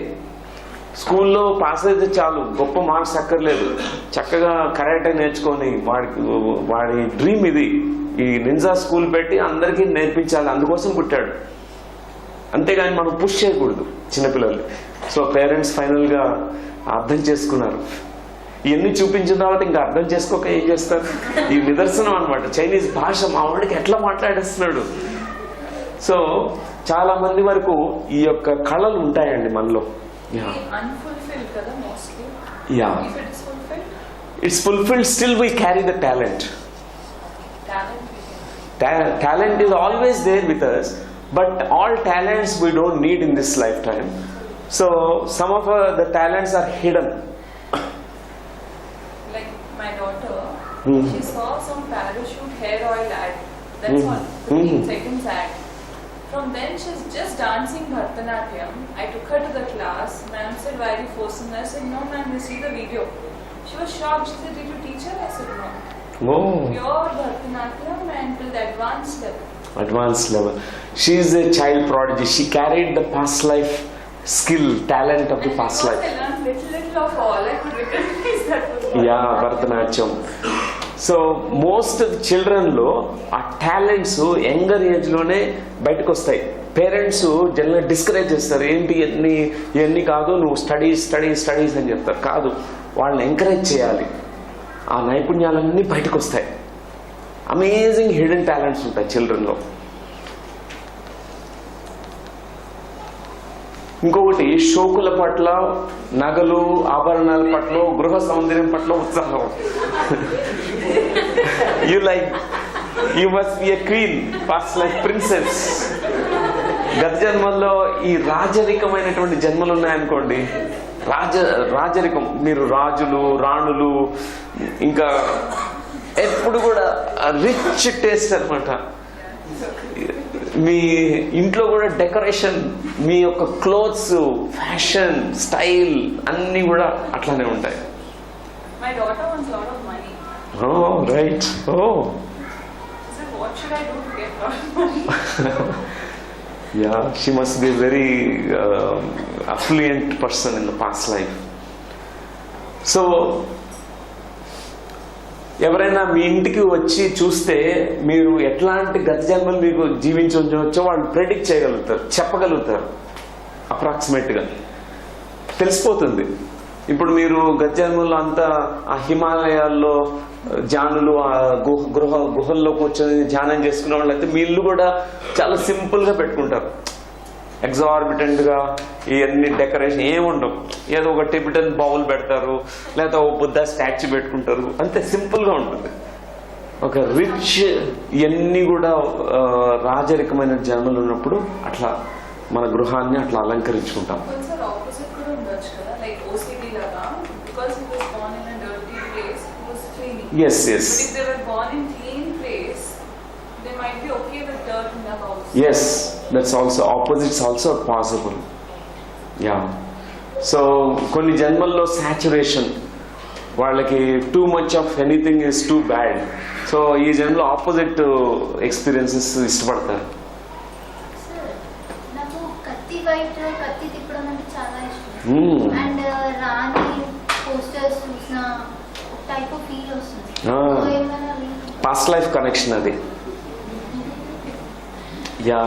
స్కూల్లో పాస్ అయితే చాలు, గొప్ప మార్క్స్ అక్కర్లేదు, చక్కగా కరాటే నేర్చుకొని వాడి డ్రీమ్ ఇది, ఈ నింజా స్కూల్ పెట్టి అందరికీ నేర్పించాలి, అందుకోసం పుట్టాడు. అంతేగాని మనం పుష్ చేయకూడదు చిన్నపిల్లలు. సో పేరెంట్స్ ఫైనల్గా అర్థం చేసుకున్నారు. ఇవన్నీ చూపించిన తర్వాత ఇంకా అర్థం చేసుకోక ఏం చేస్తారు? ఈ నిదర్శనం అనమాట. చైనీస్ భాష మా వాడికి ఎట్లా మాట్లాడేస్తున్నాడు. సో చాలా మంది వరకు ఈ యొక్క కళలు ఉంటాయండి మనలో. It's fulfilled, still we carry the talent. Talent is always there with us, but all talents we don't need in this lifetime. So some of the talents are hidden. Like my daughter, she saw some parachute hair oil ad. That's all, 15 seconds ad. From then she's just dancing Bharatanatyam. I took her to the class. Ma'am said, why are you forcing her? I said, no ma'am, you see the video. She was shocked. She said, did you teach her? I said, no. Oh. Pure Bharatanatyam and till the advanced level. Advanced level. She is a child prodigy. She carried the past life skill, talent of the past life. I learned little of all. I could recognize that. Yeah, Bharatanatyam. So most చిల్డ్రన్లో ఆ టాలెంట్స్ యంగర్ ఏజ్లోనే బయటకు వస్తాయి. పేరెంట్స్ జనరల్గా డిస్కరేజ్ చేస్తారు, ఏంటి ఇవన్నీ కాదు, నువ్వు స్టడీస్ అని చెప్తారు. కాదు, వాళ్ళని ఎంకరేజ్ చేయాలి. ఆ నైపుణ్యాలన్నీ బయటకు వస్తాయి. అమేజింగ్ హిడెన్ టాలెంట్స్ ఉంటాయి చిల్డ్రన్లో. ఇంకొకటి షోకుల పట్ల, నగలు, ఆభరణాల పట్ల, గృహ సౌందర్యం పట్ల ఉత్సాహం. You must be a queen, past life princess. గత జన్మల్లో ఈ రాజరికమైనటువంటి జన్మలు ఉన్నాయనుకోండి, రాజరికం, మీరు రాజులు, రాణులు, ఇంకా ఎప్పుడు కూడా రిచ్ టేస్ట్ అనమాట. మీ ఇంట్లో కూడా డెకరేషన్, మీ యొక్క క్లోత్స్, ఫ్యాషన్, స్టైల్ అన్నీ కూడా అట్లానే ఉంటాయి. My daughter wants a lot of money. Oh, right. Oh. I said, what should I do to get a lot of money? Yeah, she must be a very affluent person in the past life. So, ఎవరైనా మీ ఇంటికి వచ్చి చూస్తే మీరు ఎట్లాంటి గత జన్మలు మీకు జీవించి ఉండవచ్చో వాళ్ళు ప్రెడిక్ట్ చేయగలుగుతారు, చెప్పగలుగుతారు. అప్రాక్సిమేట్గా తెలిసిపోతుంది. ఇప్పుడు మీరు గత జన్మల్లో అంతా ఆ హిమాలయాల్లో ధ్యానులు, ఆ గుహల్లో కూర్చొని ధ్యానం చేసుకునే వాళ్ళు అయితే మీ ఇల్లు కూడా చాలా సింపుల్గా పెట్టుకుంటారు. ఎగ్జార్బిటెంట్ గా ఇవన్నీ డెకరేషన్ ఏముండవు. ఏదో ఒక టిబెటన్ బౌల్ పెడతారు, లేదా ఓ బుద్ధ స్టాచ్యూ పెట్టుకుంటారు, అంతే సింపుల్ గా ఉంటుంది. ఒక రిచ్, ఇవన్నీ కూడా రాజరికమైన జన్మలు ఉన్నప్పుడు అట్లా మన గృహాన్ని అట్లా అలంకరించుకుంటాం. Yes. But if they were born in clean place, they might be okay with dirt in their house. Yes, that's also opposites also possible. Yeah. So కొన్ని జన్మల్లో సాచురేషన్, వాళ్ళకి too much of anything is too bad. So ఈ జన్మలో ఆపోజిట్ ఎక్స్పీరియన్సెస్ ఇష్టపడతారు. నాకు కత్తి వైట్, కత్తి తిప్పడం అంటే చాలా ఇష్టం. అండ్ రాణి పోస్టర్స్ చూసిన టైప్ ఆఫ్ ఫీల్ వస్తుంది. పాస్ట్ లైఫ్ కనెక్షన్ అది. Yeah,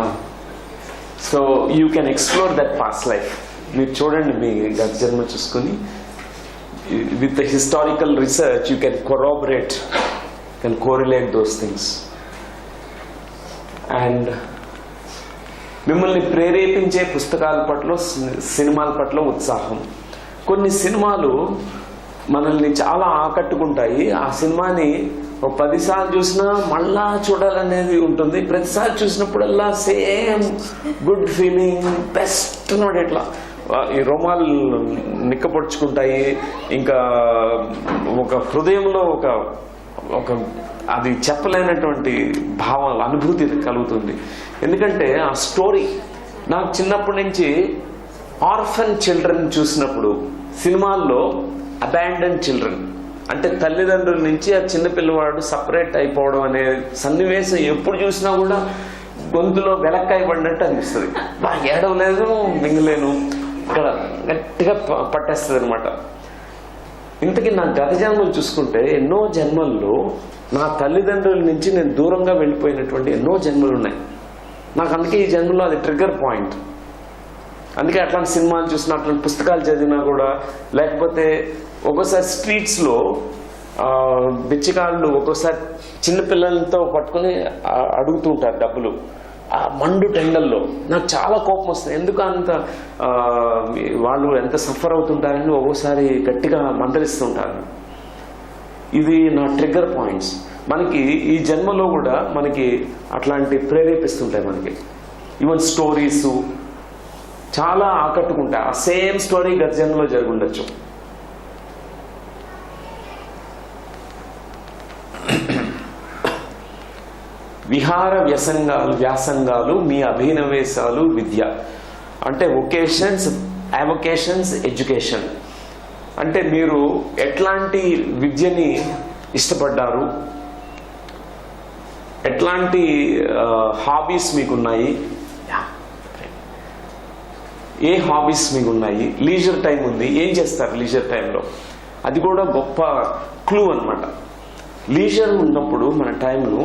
so you can explore that past life. మీరు చూడండి, మీ గత జన్మ చూసుకుని with the historical research you can corroborate, can correlate those things. And మిమ్మల్ని ప్రేరేపించే పుస్తకాల పట్ల, సినిమాల పట్ల ఉత్సాహం. కొన్ని సినిమాలు మనల్ని చాలా ఆకట్టుకుంటాయి. ఆ సినిమాని ఒక 10 సార్లు చూసినా మళ్ళా చూడాలనేది ఉంటుంది. ప్రతిసారి చూసినప్పుడల్లా same good feeling, best note. ఇట్లా ఈ రోమాలు నిక్కపొడుచుకుంటాయి. ఇంకా ఒక హృదయంలో ఒక అది చెప్పలేనటువంటి భావం, అనుభూతి కలుగుతుంది. ఎందుకంటే ఆ స్టోరీ నాకు చిన్నప్పటి నుంచి ఆర్ఫన్ చిల్డ్రన్ చూసినప్పుడు, సినిమాల్లో అబాండన్ చిల్డ్రన్ అంటే తల్లిదండ్రుల నుంచి ఆ చిన్న పిల్లవాడు సపరేట్ అయిపోవడం అనే సన్నివేశం ఎప్పుడు చూసినా కూడా గొంతులో వెలక్కాయ పడినట్టు అనిపిస్తుంది. బాగా ఏడవలేదు, మింగలేను, ఇక్కడ గట్టిగా పట్టేస్తుంది అనమాట. ఇంతకీ నా గత జన్మలు చూసుకుంటే ఎన్నో జన్మల్లో నా తల్లిదండ్రుల నుంచి నేను దూరంగా వెళ్ళిపోయినటువంటి ఎన్నో జన్మలు ఉన్నాయి. నాకు అందుకే ఈ జన్మలో అది ట్రిగ్గర్ పాయింట్. అందుకే అట్లాంటి సినిమాలు చూసినా, అట్లాంటి పుస్తకాలు చదివినా కూడా, లేకపోతే ఒక్కోసారి స్ట్రీట్స్లో బిచ్చగాళ్ళు ఒక్కోసారి చిన్నపిల్లలతో పట్టుకుని అడుగుతూ ఉంటారు డబ్బులు. ఆ మండు టెండల్లో నాకు చాలా కోపం వస్తుంది. ఎందుకు అంత వాళ్ళు ఎంత సఫర్ అవుతుంటారని ఒక్కోసారి గట్టిగా మందలిస్తుంటారు. ఇది నా ట్రిగ్గర్ పాయింట్స్. మనకి ఈ జన్మలో కూడా మనకి అట్లాంటి ప్రేరేపిస్తుంటాయి. మనకి ఈవెన్ స్టోరీసు చాలా ఆకట్టుకుంటాయి. ఆ సేమ్ స్టోరీ గత జన్మలో జరిగి ఉండొచ్చు. విహార వ్యాసంగాలు, మీ అభినవేశాలు, విద్య అంటే వొకేషన్స్, అవొకేషన్స్, ఎడ్యుకేషన్ అంటే మీరు ఎట్లాంటి విద్యని ఇష్టపడ్డారు, ఎట్లాంటి హాబీస్ మీకున్నాయి, ఏ హాబీస్ మీకు ఉన్నాయి, లీజర్ టైం ఉంది, ఏం చేస్తారు లీజర్ టైంలో, అది కూడా గొప్ప క్లూ అన్నమాట. లీజర్ ఉన్నప్పుడు మన టైంను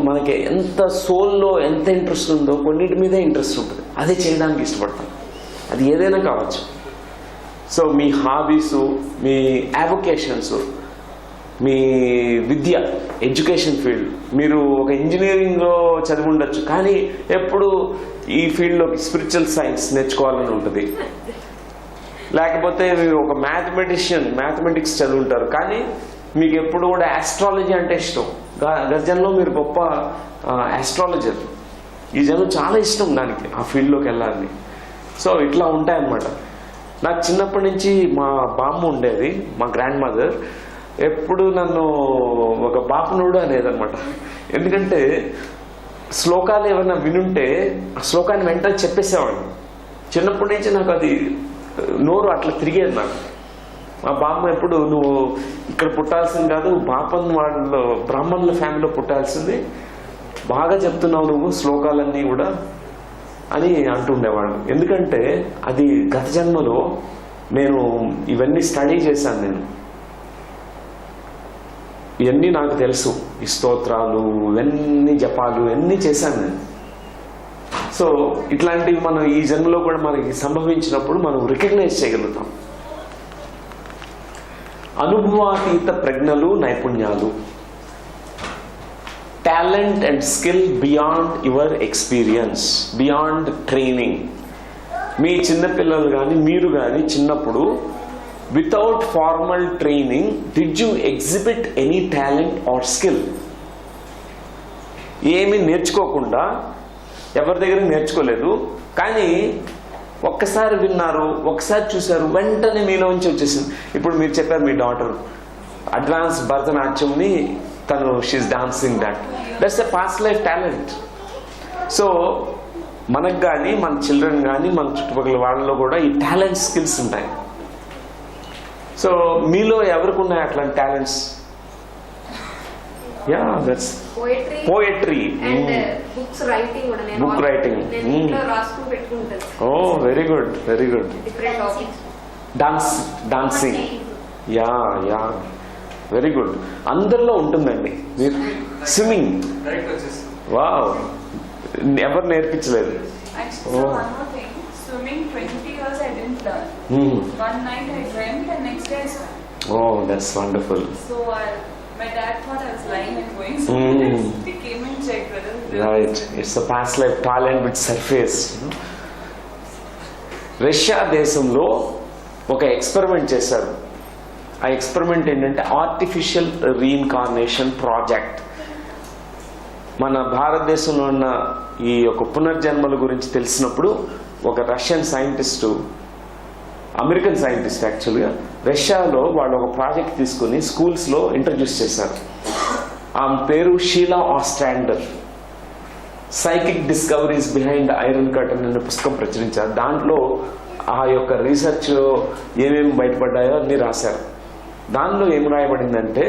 మనకి ఎంత సోల్లో ఎంత ఇంట్రెస్ట్ ఉందో కొన్నిటి మీదే ఇంట్రెస్ట్ ఉంటుంది, అదే చేయడానికి ఇష్టపడతాం. అది ఏదైనా కావచ్చు. సో మీ హాబీసు, మీ అవొకేషన్స్, మీ విద్య ఎడ్యుకేషన్ ఫీల్డ్, మీరు ఒక ఇంజనీరింగ్లో చదివి ఉండొచ్చు, కానీ ఎప్పుడు ఈ ఫీల్డ్లోకి స్పిరిచువల్ సైన్స్ నేర్చుకోవాలని ఉంటుంది. లేకపోతే మీరు ఒక మ్యాథమెటిక్స్ చదువుంటారు, కానీ మీకు ఎప్పుడు కూడా ఆస్ట్రాలజీ అంటే ఇష్టం. గర్జన్లో మీరు గొప్ప ఆస్ట్రాలజర్, ఈ జనం చాలా ఇష్టం దానికి, ఆ ఫీల్డ్లోకి వెళ్ళాలని. సో ఇట్లా ఉంటాయన్నమాట. నాకు చిన్నప్పటి నుంచి మా బామ్మ ఉండేది, మా గ్రాండ్ మదర్ ఎప్పుడు నన్ను ఒక బాపనుడు అనేదన్నమాట. ఎందుకంటే శ్లోకాలు ఏమైనా వినుంటే ఆ శ్లోకాన్ని వెంటనే చెప్పేసేవాడిని. చిన్నప్పటి నుంచి నాకు అది నోరు అట్లా తిరిగేది. నాకు మా బామ్మ ఎప్పుడు నువ్వు ఇక్కడ పుట్టాల్సింది కాదు, బాపన్ వాళ్ళలో బ్రాహ్మణుల ఫ్యామిలీలో పుట్టాల్సింది, బాగా చెప్తున్నావు నువ్వు శ్లోకాలన్నీ కూడా అని అంటుండేవాడు. ఎందుకంటే అది గత జన్మలో నేను ఇవన్నీ స్టడీ చేశాను. ఇవన్నీ నాకు తెలుసు, ఈ స్తోత్రాలు ఇవన్నీ జపాలు ఇవన్నీ చేశాను నేను. సో ఇట్లాంటివి మనం ఈ జన్మలో కూడా మనకి సంభవించినప్పుడు మనం రికగ్నైజ్ చేయగలుగుతాం. అనుభవాతీత ప్రజ్ఞలు, నైపుణ్యాలు, talent and skill beyond your experience, beyond training. మీ చిన్నపిల్లలు కానీ మీరు కానీ చిన్నప్పుడు without formal training did you exhibit any talent or skill? ఏమీ నేర్చుకోకుండా, ఎవరి దగ్గర నేర్చుకోలేదు, కానీ ఒక్కసారి విన్నారు, ఒక్కసారి చూశారు, వెంటనే మీలోంచి వచ్చేసింది. ఇప్పుడు మీరు చెప్పారు మీ డాటర్ అడ్వాన్స్ భరతనాట్యంని తను she's dancing that's a past life talent. So మనకు కానీ మన చిల్డ్రన్ కానీ మన చుట్టుపక్కల వాళ్ళలో కూడా ఈ టాలెంట్ స్కిల్స్ ఉంటాయి. సో మీలో ఎవరికి ఉన్నాయి అట్లాంటి talents? Yeah, that's poetry and books writing కూడా. Book writing. రాసుకుని పెట్టుకుంటాను. Oh very good, very good. Different topics. Dancing. Yeah yeah, very good. అందరిలో ఉంటుందండి. మీరు స్విమ్మింగ్, వావ్, ఎవరు నేర్పించలేదు? Actually, Oh. one more thing. Swimming 20 years I didn't learn. One night I dreamt and next day I swam. Oh, that's wonderful. So my dad thought I was lying and going. So he came and checked whether it was Right, it's a past life talent which surfaced. Russia దేశంలో ఒక ఎక్స్పెరిమెంట్ చేశారు. ఆ ఎక్స్పెరిమెంట్ ఏంటంటే ఆర్టిఫిషియల్ రీఇన్కార్నేషన్ ప్రాజెక్ట్. మన భారతదేశంలో ఉన్న ఈ యొక్క పునర్జన్మల గురించి తెలిసినప్పుడు ఒక రష్యన్ సైంటిస్టు, అమెరికన్ సైంటిస్ట్ యాక్చువల్గా, రష్యాలో వాళ్ళు ఒక ప్రాజెక్ట్ తీసుకుని స్కూల్స్లో ఇంట్రడ్యూస్ చేశారు. ఆమె పేరు Sheila Ostrander. Psychic discoveries behind iron curtain అనే పుస్తకం ప్రచురించారు. దాంట్లో ఆ యొక్క రీసెర్చ్ ఏమేమి బయటపడ్డాయో అన్నీ రాశారు. దానిలో ఏం రాయబడిందంటే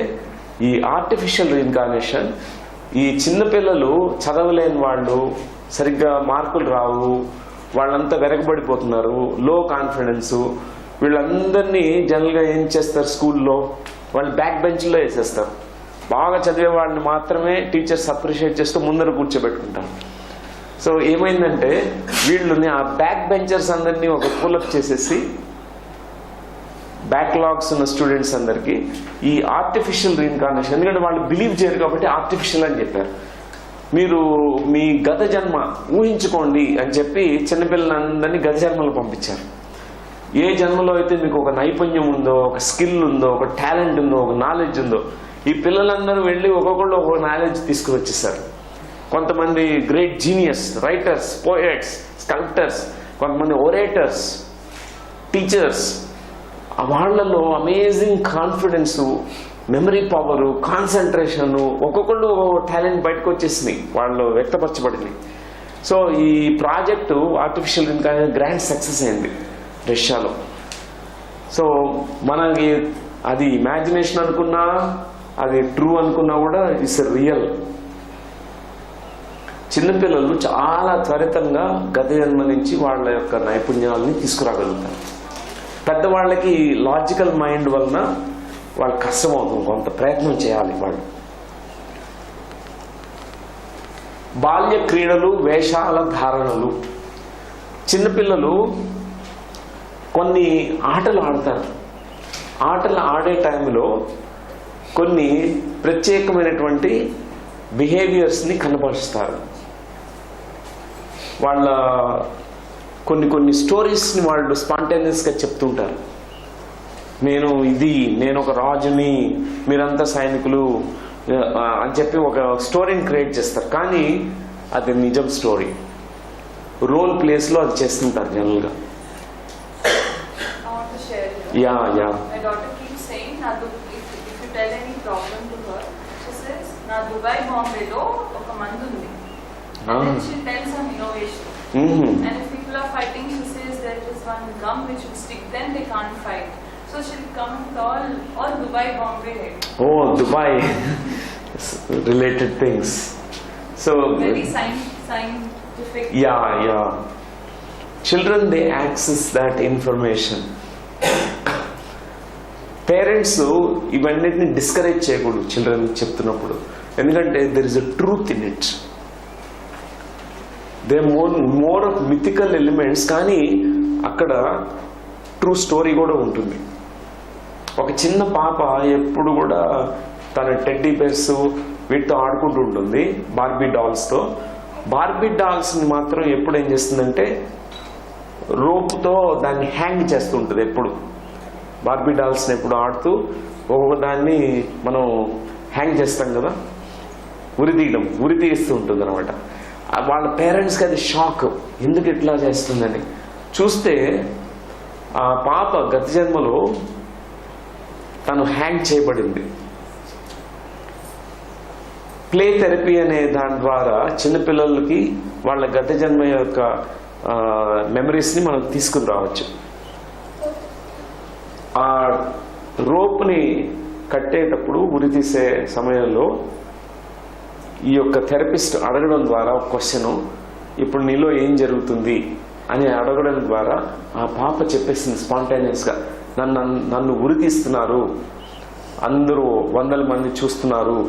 ఈ ఆర్టిఫిషియల్ రీఇన్కార్నేషన్, ఈ చిన్నపిల్లలు చదవలేని వాళ్ళు, సరిగ్గా మార్కులు రావు, వాళ్ళంతా వెనకబడిపోతున్నారు, లో కాన్ఫిడెన్సు, వీళ్ళందరినీ జనరల్గా ఏం చేస్తారు స్కూల్లో, వాళ్ళు బ్యాక్ బెంచ్లో వేసేస్తారు. బాగా చదివే వాళ్ళని మాత్రమే టీచర్స్ అప్రిషియేట్ చేస్తూ ముందర కూర్చోబెట్టుకుంటారు. సో ఏమైందంటే వీళ్ళని ఆ బ్యాక్ బెంచర్స్ అందరినీ ఒక పుల్అప్ చేసేసి బ్యాక్లాగ్స్ ఉన్న స్టూడెంట్స్ అందరికీ ఈ ఆర్టిఫిషియల్ రీఇన్కార్నేషన్, ఎందుకంటే వాళ్ళు బిలీవ్ చేయరు కాబట్టి ఆర్టిఫిషియల్ అని చెప్పారు. మీరు మీ గత జన్మ ఊహించుకోండి అని చెప్పి చిన్నపిల్లలందరినీ గత జన్మలు పంపించారు. ఏ జన్మలో అయితే మీకు ఒక నైపుణ్యం ఉందో, ఒక స్కిల్ ఉందో, ఒక టాలెంట్ ఉందో, ఒక నాలెడ్జ్ ఉందో, ఈ పిల్లలందరూ వెళ్ళి ఒక్కొక్కళ్ళు ఒక్కొక్క నాలెడ్జ్ తీసుకుని వచ్చేసారు. కొంతమంది great genius, writers, poets, sculptors, కొంతమంది ఒరేటర్స్, టీచర్స్. వాళ్ళలో amazing confidence, memory power, concentration, ఒక్కొక్కళ్ళు టాలెంట్ బయటకు వచ్చేసినాయి, వాళ్ళు వ్యక్తపరచబడింది. సో ఈ project artificial reincarnation grand success అయింది రష్యాలో. సో మనకి అది ఇమాజినేషన్ అనుకున్నా, అది ట్రూ అనుకున్నా కూడా ఇట్స్ రియల్. చిన్నపిల్లలు చాలా త్వరితంగా గత జన్మ నుంచి వాళ్ళ యొక్క నైపుణ్యాలని తీసుకురాగలుగుతారు. పెద్దవాళ్ళకి లాజికల్ మైండ్ వలన వాళ్ళకి కష్టం అవుతుంది, కొంత ప్రయత్నం చేయాలి వాళ్ళు. బాల్య క్రీడలు, వేషాల ధారణలు. చిన్నపిల్లలు కొన్ని ఆటలు ఆడతారు. ఆటలు ఆడే టైంలో కొన్ని ప్రత్యేకమైనటువంటి బిహేవియర్స్ని కనబరుస్తారు. వాళ్ళ కొన్ని స్టోరీస్ని వాళ్ళు స్పాంటేనియస్గా చెప్తుంటారు. నేను ఒక రాజుని, మీరంతా సైనికులు అని చెప్పి ఒక స్టోరీని క్రియేట్ చేస్తారు. కానీ అది నిజం స్టోరీ, రోల్ ప్లేస్లో అది చేస్తుంటారు జనరల్గా. I want to share here. Yeah My daughter keeps saying, if you tell any problem to her, she says, na Dubai, Bombay lo oka mandu undi. And then she tells some innovation. And if people are fighting, she says there is one gum which will stick, then they can't fight. So she'll come with all Dubai, Bombay. Dubai related things. So Very scientific. Yeah. Children, they access that information. Parents ఇవన్నిటిని డిస్కరేజ్ చేయకూడదు చిల్డ్రన్ చెప్తున్నప్పుడు. ఎందుకంటే there is a truth in it. They more of mythical elements, కానీ అక్కడ ట్రూ స్టోరీ కూడా ఉంటుంది. ఒక చిన్న పాప ఎప్పుడు కూడా తన టెడ్డీ బేర్స్ వీటితో ఆడుకుంటూ ఉంటుంది, బార్బీ డాల్స్తో. బార్బీ డాల్స్ని మాత్రం ఎప్పుడు ఏం చేస్తుందంటే రోప్తో దాన్ని హ్యాంగ్ చేస్తూ ఉంటుంది. ఎప్పుడు బార్బీ డాల్స్ని ఎప్పుడు ఆడుతూ ఒక్కొక్క దాన్ని మనం హ్యాంగ్ చేస్తాం కదా, ఉరి తీస్తూ ఉంటుంది అనమాట. వాళ్ళ పేరెంట్స్కి అది షాక్, ఎందుకు ఇట్లా చేస్తుందని. చూస్తే ఆ పాప గత జన్మలో తను హ్యాంగ్ చేయబడింది. ప్లే థెరపీ అనే దాని ద్వారా చిన్నపిల్లలకి వాళ్ళ గత జన్మ యొక్క మెమరీస్ని మనం తీసుకుని రావచ్చు. ఆ రోప్ని కట్టేటప్పుడు ఉరి తీసే సమయంలో ఈ యొక్క థెరపిస్ట్ అడగడం ద్వారా ఒక క్వశ్చను, ఇప్పుడు నీలో ఏం జరుగుతుంది అని అడగడం ద్వారా ఆ పాప చెప్పేసింది స్పాంటేనియస్గా, నన్ను ఉరి తీస్తున్నారు, అందరూ 100 మంది చూస్తున్నారు,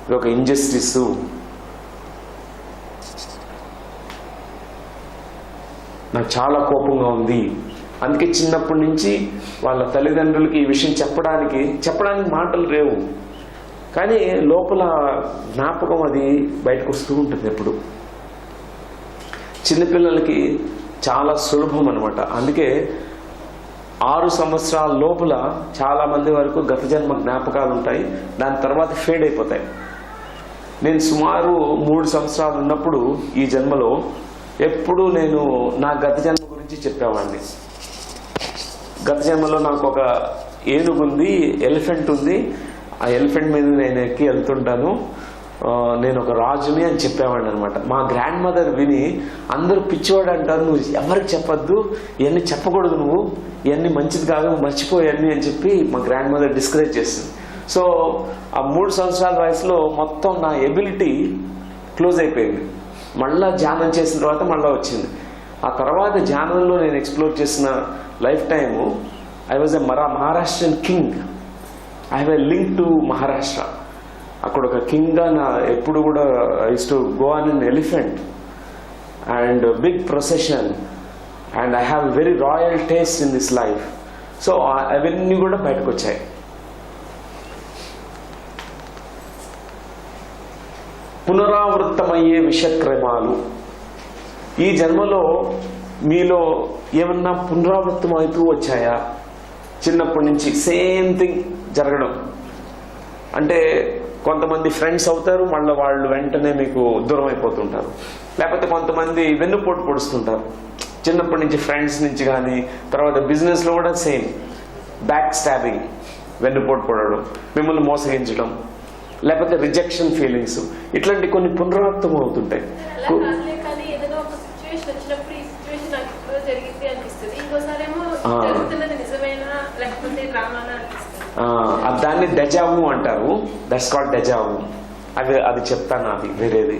ఇది ఒక ఇంజస్టిస్. నాకు చాలా కోపంగా ఉంది. అందుకే చిన్నప్పటి నుంచి వాళ్ళ తల్లిదండ్రులకి ఈ విషయం చెప్పడానికి మాటలు లేవు, కానీ లోపల జ్ఞాపకం అది బయటకు వస్తూ ఉంటుంది. ఎప్పుడు చిన్నపిల్లలకి చాలా సులభం అనమాట. అందుకే 6 సంవత్సరాల లోపల చాలా మంది వరకు గత జన్మ జ్ఞాపకాలు ఉంటాయి, దాని తర్వాత ఫేడ్ అయిపోతాయి. నేను సుమారు 3 సంవత్సరాలు ఉన్నప్పుడు ఈ జన్మలో ఎప్పుడు నేను నా గత జన్మ గురించి చెప్పేవాడిని. గత జన్మలో నాకు ఒక ఏనుగు ఉంది, ఎలిఫెంట్ ఉంది, ఆ ఎలిఫెంట్ మీద నేను ఎక్కి వెళ్తుంటాను, నేను ఒక రాజుని అని చెప్పేవాడిని అనమాట. మా గ్రాండ్ మదర్ విని అందరూ పిచ్చివాడు అంటారు, నువ్వు ఎవరికి చెప్పొద్దు, ఇవన్నీ చెప్పకూడదు, నువ్వు ఇవన్నీ మంచిది కాదు, మర్చిపోయాన్ని అని చెప్పి మా గ్రాండ్ మదర్ డిస్కరేజ్ చేస్తుంది. సో ఆ 3 సంవత్సరాల వయసులో మొత్తం నా ఎబిలిటీ క్లోజ్ అయిపోయింది. మళ్ళా ధ్యానం చేసిన తర్వాత మళ్ళీ వచ్చింది. ఆ తర్వాత ధ్యానంలో నేను ఎక్స్ప్లోర్ చేసిన life time, I was a Maharashtrian king. I have a link to Maharashtra. అక్కడ ఒక కింగ్గా నా ఎప్పుడు కూడా use to go on an elephant and big procession, and I have very royal taste in this life. So అవన్నీ కూడా బయటకు వచ్చాయి. పునరావృత్తమయ్యే విషక్రమాలు. ఈ జన్మలో మీలో ఏమన్నా పునరావృతం అవుతూ వచ్చాయా? చిన్నప్పటి నుంచి సేమ్ థింగ్ జరగడం. అంటే కొంతమంది ఫ్రెండ్స్ అవుతారు, మళ్ళీ వాళ్ళు వెంటనే మీకు దూరం అయిపోతుంటారు. లేకపోతే కొంతమంది వెన్నుపోటు పొడుస్తుంటారు చిన్నప్పటి నుంచి, ఫ్రెండ్స్ నుంచి కానీ. తర్వాత బిజినెస్లో కూడా సేమ్, బ్యాక్ స్టాబింగ్, వెన్నుపోటు పొడడం, మిమ్మల్ని మోసగించడం, లేకపోతే రిజెక్షన్ ఫీలింగ్స్, ఇట్లాంటి కొన్ని పునరావృతం అవుతుంటాయి. దాన్ని డెజావు అంటారు. That's called deja vu. అది చెప్తాను, అది వేరేది.